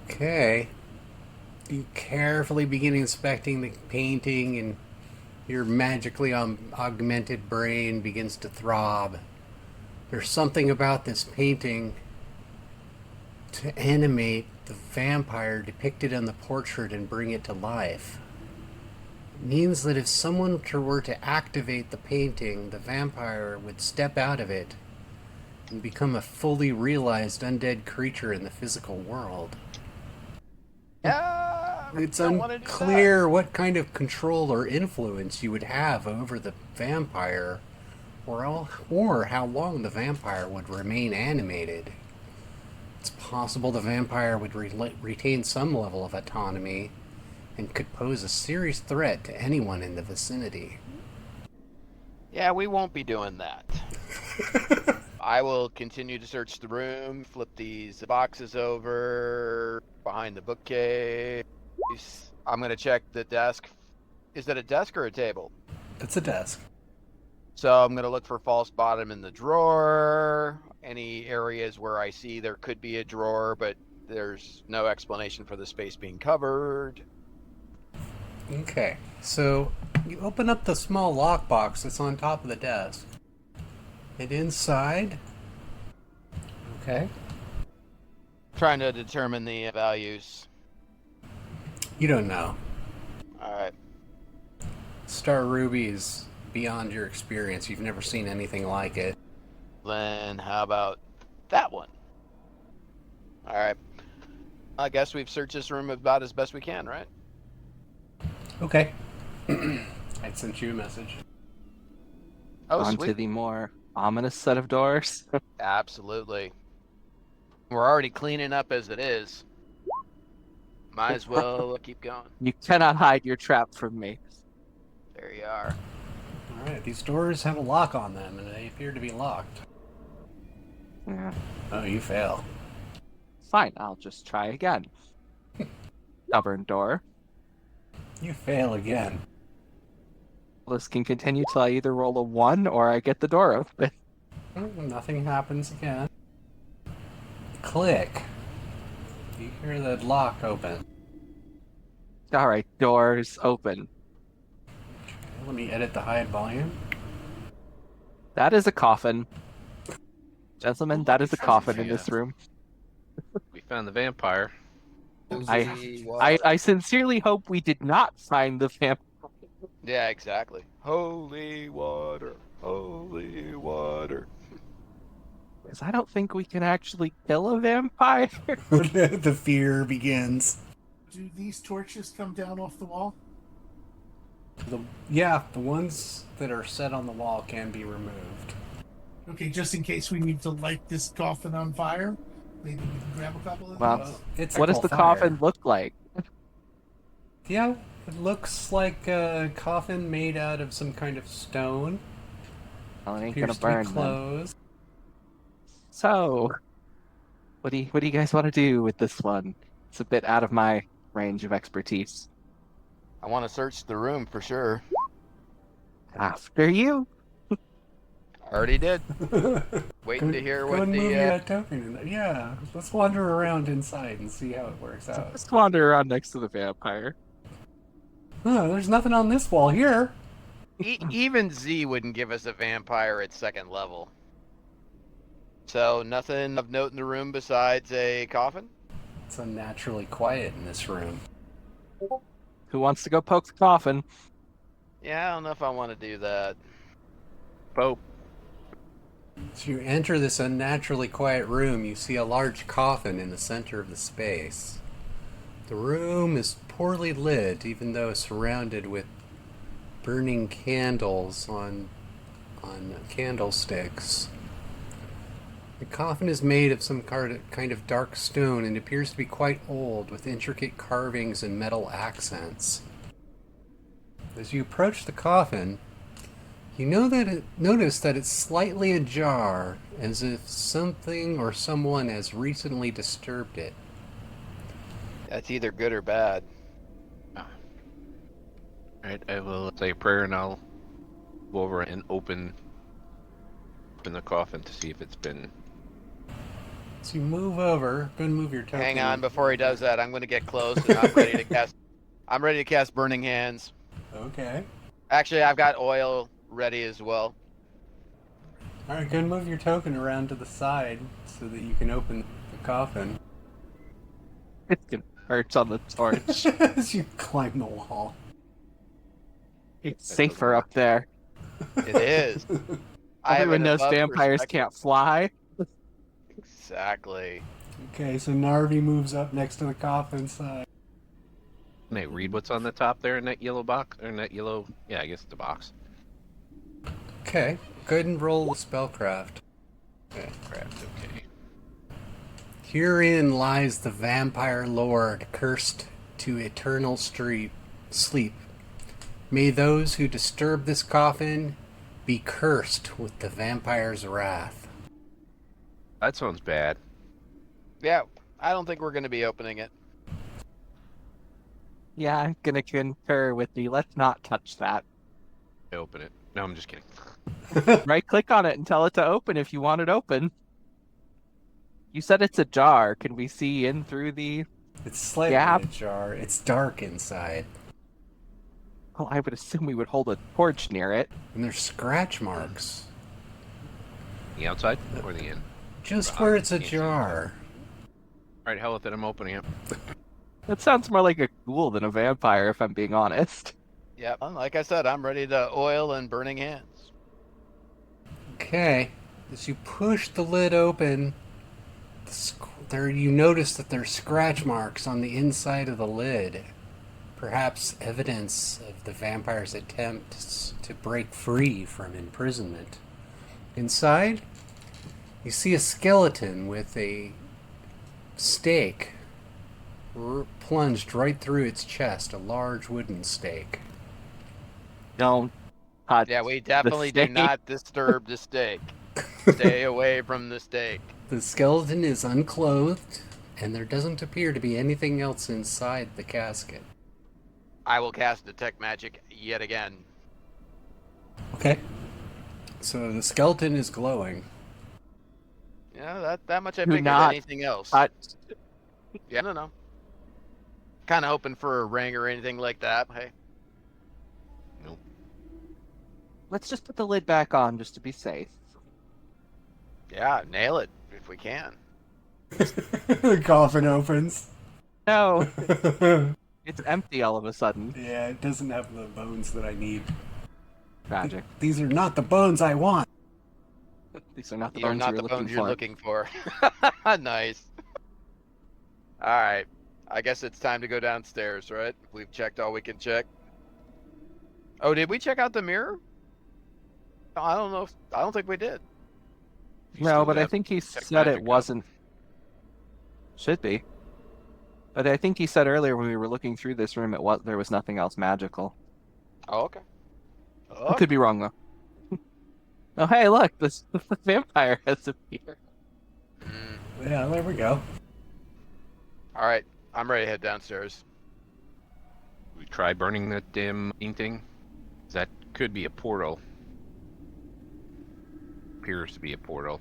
Speaker 1: Okay. You carefully begin inspecting the painting, and your magically augmented brain begins to throb. There's something about this painting to animate the vampire depicted on the portrait and bring it to life. It means that if someone were to activate the painting, the vampire would step out of it and become a fully realized undead creature in the physical world.
Speaker 4: Yeah.
Speaker 1: It's
Speaker 4: don't wanna do that.
Speaker 1: unclear what kind of control or influence you would have over the vampire, or how long the vampire would remain animated. It's possible the vampire would retain some level of autonomy and could pose a serious threat to anyone in the vicinity.
Speaker 4: Yeah, we won't be doing that. I will continue to search the room, flip these boxes over behind the bookcase. I'm going to check the desk. Is that a desk or a table?
Speaker 1: It's a desk.
Speaker 4: So I'm going to look for false bottom in the drawer. Any areas where I see there could be a drawer, but there's no explanation for the space being covered.
Speaker 1: Okay, so you open up the small lockbox that's on top of the desk. And inside... Okay.
Speaker 4: Trying to determine the values.
Speaker 1: You don't know.
Speaker 4: All right.
Speaker 1: Star Ruby is beyond your experience. You've never seen anything like it.
Speaker 4: Then how about that one? All right. I guess we've searched this room about as best we can, right?
Speaker 1: Okay. I sent you a message.
Speaker 4: Oh,
Speaker 2: On to
Speaker 4: sweet.
Speaker 2: the more ominous set of doors.
Speaker 4: Absolutely. We're already cleaning up as it is. Might as well keep going.
Speaker 2: You cannot hide your trap from me.
Speaker 4: There you are.
Speaker 1: Alright, these doors have a lock on them, and they appear to be locked.
Speaker 2: Yeah.
Speaker 1: Oh, you fail.
Speaker 2: Fine, I'll just try again. Stubborn door.
Speaker 1: You fail again.
Speaker 2: This can continue till I either roll a 1 or I get the door open.
Speaker 1: Nothing happens again. Click. You hear the lock open.
Speaker 2: Alright, doors open.
Speaker 1: Let me edit the hide volume.
Speaker 2: That is a coffin. Gentlemen, that is a coffin in
Speaker 3: Yeah.
Speaker 2: this room.
Speaker 3: We found the vampire.
Speaker 2: I sincerely hope we did not find the vampire.
Speaker 4: Yeah, exactly. Holy water. Holy water.
Speaker 2: Because I don't think we can actually kill a vampire.
Speaker 1: The fear begins.
Speaker 5: Do these torches come down off the wall?
Speaker 1: The ones that are set on the wall can be removed.
Speaker 5: Okay, just in case we need to light this coffin on fire, maybe we can grab a couple of
Speaker 2: Well,
Speaker 5: these.
Speaker 2: What does the coffin look like?
Speaker 1: Yeah, it looks like a coffin made out of some kind of stone.
Speaker 2: Well, it ain't gonna
Speaker 1: Appears to be
Speaker 2: burn then.
Speaker 1: closed.
Speaker 2: So, what do you guys want to do with this one? It's a bit out of my range of expertise.
Speaker 4: I want to search the room for sure.
Speaker 2: After you.
Speaker 4: Already did. Waiting to hear
Speaker 1: Go
Speaker 4: what
Speaker 1: and move
Speaker 4: the.
Speaker 1: that token in there. Yeah, let's wander around inside and see how it works out.
Speaker 2: Let's wander around next to the vampire.
Speaker 1: Oh, there's nothing on this wall here.
Speaker 4: Even Z wouldn't give us a vampire at second level. So nothing of note in the room besides a coffin?
Speaker 1: It's unnaturally quiet in this room.
Speaker 2: Who wants to go poke the coffin?
Speaker 4: Yeah, I don't know if I want to do that.
Speaker 3: Bope.
Speaker 1: So you enter this unnaturally quiet room, you see a large coffin in the center of the space. The room is poorly lit, even though surrounded with burning candles on candlesticks. The coffin is made of some kind of dark stone and appears to be quite old, with intricate carvings and metal accents. As you approach the coffin, You notice that it's slightly ajar, as if something or someone has recently disturbed it.
Speaker 4: That's either good or bad.
Speaker 3: Alright, I will say a prayer and I'll go over and open the coffin to see if it's been...
Speaker 1: So you move over, go and move your token.
Speaker 4: Hang on, before he does that, I'm going to get close and I'm ready to cast. I'm ready to cast Burning Hands.
Speaker 1: Okay.
Speaker 4: Actually, I've got oil ready as well.
Speaker 1: Alright, go and move your token around to the side so that you can open the coffin.
Speaker 2: It's gonna hurt on the torch.
Speaker 1: As you climb the wall.
Speaker 2: It's safer up there.
Speaker 4: It is. I have
Speaker 2: Everyone
Speaker 4: an
Speaker 2: knows
Speaker 4: above
Speaker 2: vampires
Speaker 4: perspective.
Speaker 2: can't fly.
Speaker 4: Exactly.
Speaker 1: Okay, so Narvi moves up next to the coffin side.
Speaker 3: Can I read what's on the top there in that yellow box? Or in that yellow... Yeah, I guess it's a box.
Speaker 1: Okay, go ahead and roll spellcraft. Okay.
Speaker 3: Craft, okay.
Speaker 1: Herein lies the vampire lord, cursed to eternal sleep. May those who disturb this coffin be cursed with the vampire's wrath.
Speaker 3: That sounds bad.
Speaker 4: Yeah, I don't think we're going to be opening it.
Speaker 2: Yeah, I'm gonna concur with you. Let's not touch that.
Speaker 3: I open it. No, I'm just kidding.
Speaker 2: Right click on it and tell it to open if you want it open. You said it's ajar. Can we see in through the...
Speaker 1: It's slightly
Speaker 2: Gap.
Speaker 1: ajar. It's dark inside.
Speaker 2: Well, I would assume we would hold a torch near it.
Speaker 1: And there's scratch marks.
Speaker 3: The outside or the in?
Speaker 1: Just where it's ajar.
Speaker 3: Alright, hell with it, I'm opening it.
Speaker 2: That sounds more like a ghoul than a vampire, if I'm being honest.
Speaker 4: Yeah, like I said, I'm ready to oil and Burning Hands.
Speaker 1: Okay. As you push the lid open, you notice that there's scratch marks on the inside of the lid. Perhaps evidence of the vampire's attempts to break free from imprisonment. Inside, you see a skeleton with a stake plunged right through its chest, a large wooden stake.
Speaker 2: Don't touch
Speaker 4: Yeah, we definitely do
Speaker 2: stake.
Speaker 4: not disturb the stake. Stay away from the stake.
Speaker 1: The skeleton is unclothed, and there doesn't appear to be anything else inside the casket.
Speaker 4: I will cast Detect Magic yet again.
Speaker 1: Okay. So the skeleton is glowing.
Speaker 4: Yeah, that much I
Speaker 2: Do
Speaker 4: figured.
Speaker 2: not
Speaker 4: Anything else?
Speaker 2: touch.
Speaker 4: Yeah, no. Kind of hoping for a ring or anything like that. Hey,
Speaker 3: Nope.
Speaker 2: Let's just put the lid back on just to be safe.
Speaker 4: yeah, nail it if we can.
Speaker 1: The coffin opens.
Speaker 2: No, it's empty all of a sudden.
Speaker 1: Yeah, it doesn't have the bones that I need.
Speaker 2: Tragic.
Speaker 1: These are not the bones I want.
Speaker 2: These are not the
Speaker 4: You're
Speaker 2: bones
Speaker 4: not
Speaker 2: you
Speaker 4: the
Speaker 2: were
Speaker 4: bones
Speaker 2: looking
Speaker 4: you're
Speaker 2: for.
Speaker 4: looking for. Nice. All right. I guess it's time to go downstairs, right? We've checked all we can check. Oh, did we check out the mirror? I don't know. I don't think we did.
Speaker 3: You
Speaker 2: No,
Speaker 3: still
Speaker 2: but I
Speaker 3: have
Speaker 2: think he
Speaker 3: Detect
Speaker 2: said
Speaker 3: Magic
Speaker 2: it
Speaker 3: up.
Speaker 2: wasn't. Should be. But I think he said earlier when we were looking through this room, there was nothing else magical.
Speaker 4: Oh, okay.
Speaker 2: I
Speaker 4: Oh,
Speaker 2: could be wrong though. Oh, hey, look, the vampire has appeared.
Speaker 1: Yeah, there we go.
Speaker 4: all right. I'm ready to head downstairs.
Speaker 3: We try burning that damn painting. That could be a portal. Appears to be a portal.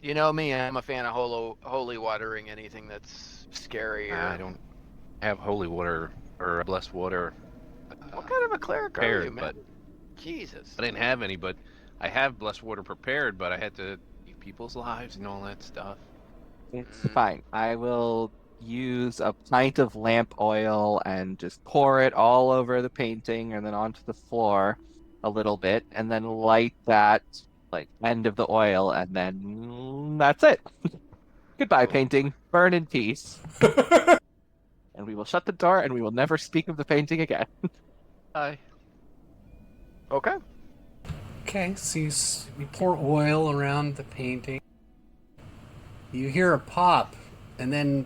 Speaker 4: You know me. I'm a fan of holy watering anything that's scary. Or...
Speaker 3: I don't have holy water or blessed water.
Speaker 4: What kind of a cleric are
Speaker 3: prepared,
Speaker 4: you, man?
Speaker 3: but
Speaker 4: Jesus.
Speaker 3: I didn't have any, but I have blessed water prepared, but I had to save people's lives and all that stuff.
Speaker 2: It's fine. I will use a pint of lamp oil and just pour it all over the painting and then onto the floor a little bit, and then light that end of the oil, and then that's it. Goodbye, painting. Burn in peace. And we will shut the door, and we will never speak of the painting again.
Speaker 3: Hi.
Speaker 4: Okay.
Speaker 1: Okay, so you pour oil around the painting. You hear a pop, and then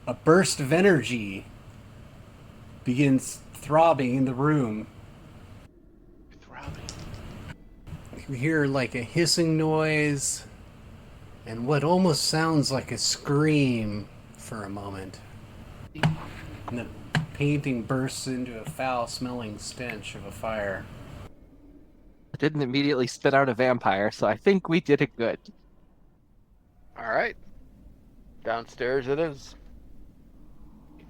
Speaker 1: a burst of energy begins throbbing in the room.
Speaker 3: Throbbing.
Speaker 1: You hear like a hissing noise and what almost sounds like a scream for a moment. And the painting bursts into a foul-smelling stench of a fire.
Speaker 2: I didn't immediately spit out a vampire, so I think we did it good.
Speaker 4: All right. Downstairs it is.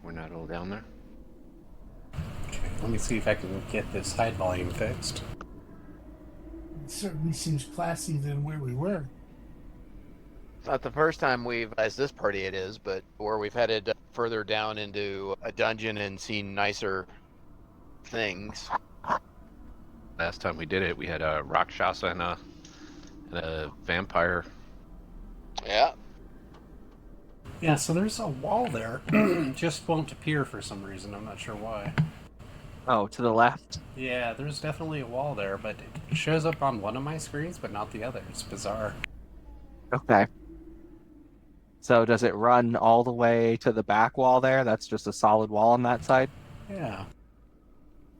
Speaker 3: We're not all down there.
Speaker 1: Okay, let me see if I can get this hide volume fixed.
Speaker 5: It certainly seems classy than where we were.
Speaker 4: It's not the first time we've, as this party it is, but where we've headed further down into a dungeon and seen nicer things.
Speaker 3: Last time we did it, we had a Rakshasa and a vampire.
Speaker 4: Yeah.
Speaker 1: Yeah, so there's a wall there. Just won't appear for some reason. I'm not sure why.
Speaker 2: Oh, to the left?
Speaker 1: Yeah, there's definitely a wall there, but it shows up on one of my screens, but not the other. It's bizarre.
Speaker 2: Okay. So does it run all the way to the back wall there? That's just a solid wall on that side?
Speaker 1: Yeah.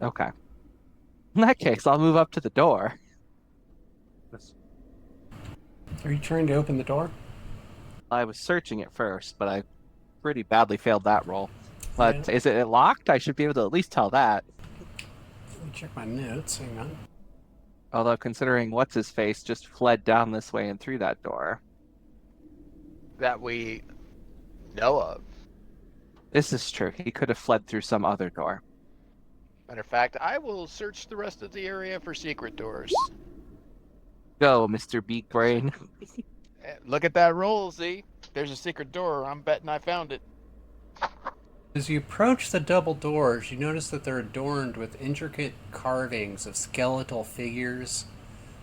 Speaker 2: Okay. In that case, I'll move up to the door.
Speaker 1: Are you trying to open the door?
Speaker 2: I was searching it first, but I pretty badly failed that roll. But
Speaker 1: Yeah.
Speaker 2: is it locked? I should be able to at least tell that.
Speaker 1: Let me check my notes. Hang on.
Speaker 2: Although considering what's-his-face just fled down this way and through that door.
Speaker 4: That we know of.
Speaker 2: This is true. He could have fled through some other door.
Speaker 4: Matter of fact, I will search the rest of the area for secret doors.
Speaker 2: Go, Mr. Beak Brain.
Speaker 4: Look at that roll, Z. There's a secret door. I'm betting I found it.
Speaker 1: As you approach the double doors, you notice that they're adorned with intricate carvings of skeletal figures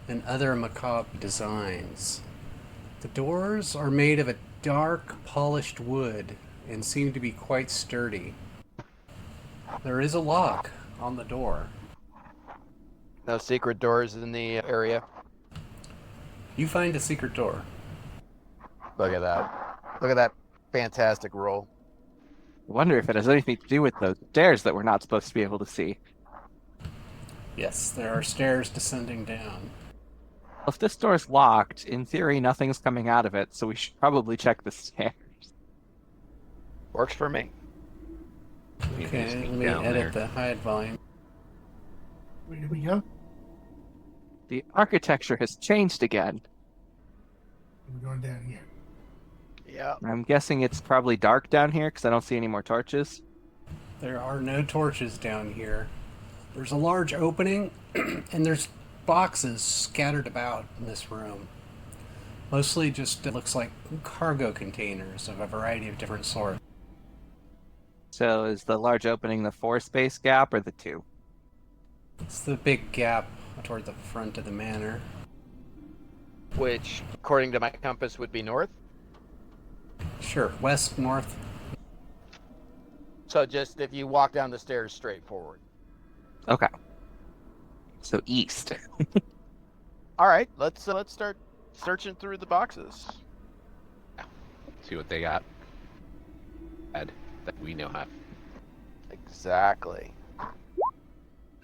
Speaker 1: and other macabre designs. The doors are made of a dark, polished wood and seem to be quite sturdy. There is a lock on the door.
Speaker 4: No secret doors in the area.
Speaker 1: You find a secret door.
Speaker 4: Look at that. Look at that fantastic roll.
Speaker 2: I wonder if it has anything to do with those stairs that we're not supposed to be able to see.
Speaker 1: Yes, there are stairs descending down.
Speaker 2: If this door's locked, in theory, nothing's coming out of it, so we should probably check the stairs.
Speaker 4: Works for me.
Speaker 1: Okay, let me
Speaker 3: down
Speaker 1: edit
Speaker 3: there.
Speaker 1: the hide volume.
Speaker 5: Where do we go?
Speaker 2: The architecture has changed again.
Speaker 5: We're going down here.
Speaker 4: Yeah.
Speaker 2: I'm guessing it's probably dark down here because I don't see any more torches.
Speaker 1: There are no torches down here. There's a large opening, and there's boxes scattered about in this room. Mostly just, it looks like cargo containers of a variety of different sorts.
Speaker 2: So is the large opening the 4-space gap or the 2?
Speaker 1: It's the big gap toward the front of the manor.
Speaker 4: Which, according to my compass, would be north.
Speaker 1: Sure, west, north.
Speaker 4: So just if you walk down the stairs straight forward.
Speaker 2: Okay. So east.
Speaker 4: All right, let's start searching through the boxes.
Speaker 3: See what they got. That we know have.
Speaker 4: Exactly.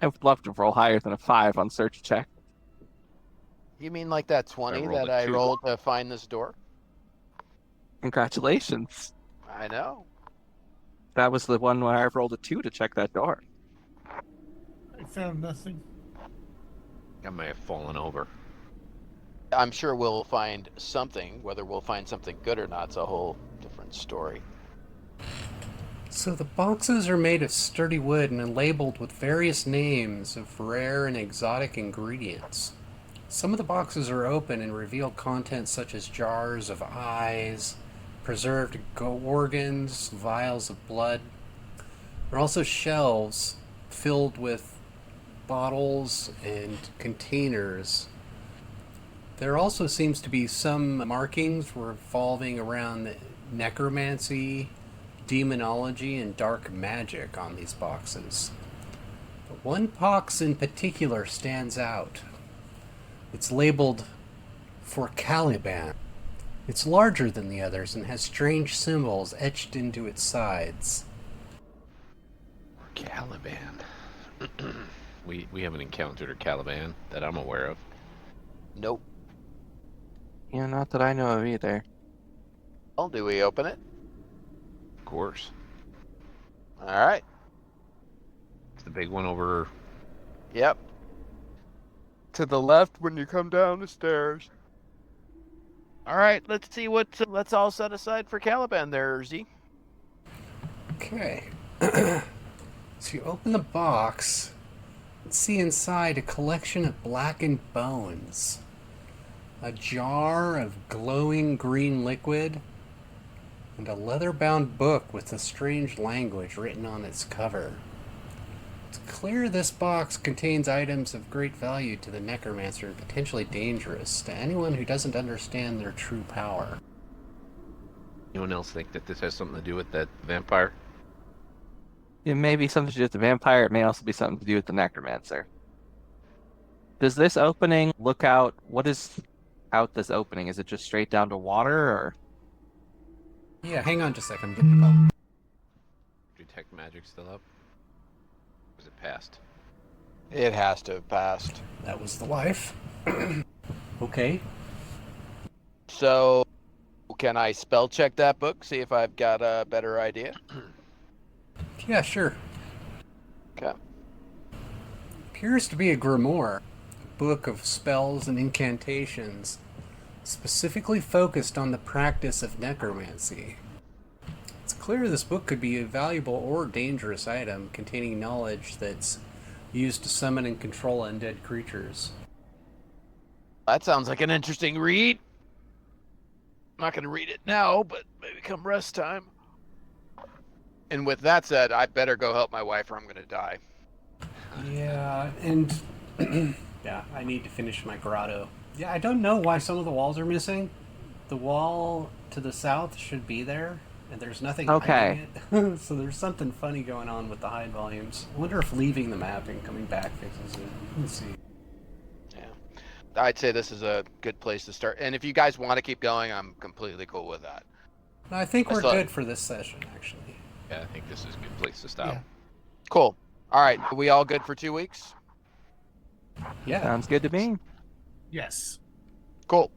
Speaker 2: I would love to roll higher than a 5 on search check.
Speaker 4: You mean like that 20
Speaker 3: rolled
Speaker 4: that
Speaker 3: a
Speaker 4: I
Speaker 3: 2.
Speaker 4: rolled to find this door?
Speaker 2: Congratulations.
Speaker 4: I know.
Speaker 2: That was the one where I rolled a 2 to check that door.
Speaker 5: I found nothing.
Speaker 3: I may have fallen over.
Speaker 4: I'm sure we'll find something. Whether we'll find something good or not is a whole different story.
Speaker 1: So the boxes are made of sturdy wood and are labeled with various names of rare and exotic ingredients. Some of the boxes are open and reveal contents such as jars of eyes, preserved organs, vials of blood. There are also shelves filled with bottles and containers. There also seems to be some markings revolving around necromancy, demonology, and dark magic on these boxes. But one box in particular stands out. It's labeled for Caliban. It's larger than the others and has strange symbols etched into its sides.
Speaker 3: Caliban. we haven't encountered a Caliban that I'm aware of.
Speaker 4: Nope.
Speaker 2: Yeah, not that I know of either.
Speaker 4: Well, do we open it?
Speaker 3: Of course.
Speaker 4: All right.
Speaker 3: It's the big one over.
Speaker 4: Yep. To the left when you come down the stairs. All right, let's see let's all set aside for Caliban there, Z.
Speaker 1: Okay. So you open the box and see inside a collection of blackened bones. A jar of glowing green liquid, and a leather-bound book with a strange language written on its cover. It's clear this box contains items of great value to the Necromancer and potentially dangerous to anyone who doesn't understand their true power.
Speaker 3: Anyone else think that this has something to do with that vampire?
Speaker 2: It may be something to do with the vampire. It may also be something to do with the necromancer. Does this opening look out? What is out this opening? Is it just straight down to water, or?
Speaker 1: Yeah, hang on just a second. I'm getting a call.
Speaker 3: Detect magic still up? Was it past?
Speaker 4: It has to have passed.
Speaker 1: That was the wife. Okay.
Speaker 4: So, can I spell check that book? See if I've got a better idea.
Speaker 1: Yeah, sure.
Speaker 4: Okay.
Speaker 1: Appears to be a grimoire, a book of spells and incantations, specifically focused on the practice of necromancy. It's clear this book could be a valuable or dangerous item containing knowledge that's used to summon and control undead creatures.
Speaker 4: That sounds like an interesting read. I'm not going to read it now, but maybe come rest time. And with that said, I better go help my wife or I'm going to die.
Speaker 1: Yeah, and yeah, I need to finish my grotto. Yeah, I don't know why some of the walls are missing. The wall to the south should be there, and there's nothing
Speaker 2: Okay.
Speaker 1: hiding it. So there's something funny going on with the hide volumes. I wonder if leaving the map and coming back fixes it. Let's see.
Speaker 4: Yeah. I'd say this is a good place to start. And if you guys want to keep going, I'm completely cool with that.
Speaker 1: No, I think
Speaker 4: I
Speaker 1: we're
Speaker 4: thought-
Speaker 1: good for this session, actually.
Speaker 3: Yeah, I think this is a good place to stop.
Speaker 1: Yeah.
Speaker 4: Cool. All right. Are we all good for 2 weeks?
Speaker 1: Yeah.
Speaker 2: Sounds good to me.
Speaker 5: Yes.
Speaker 4: Cool.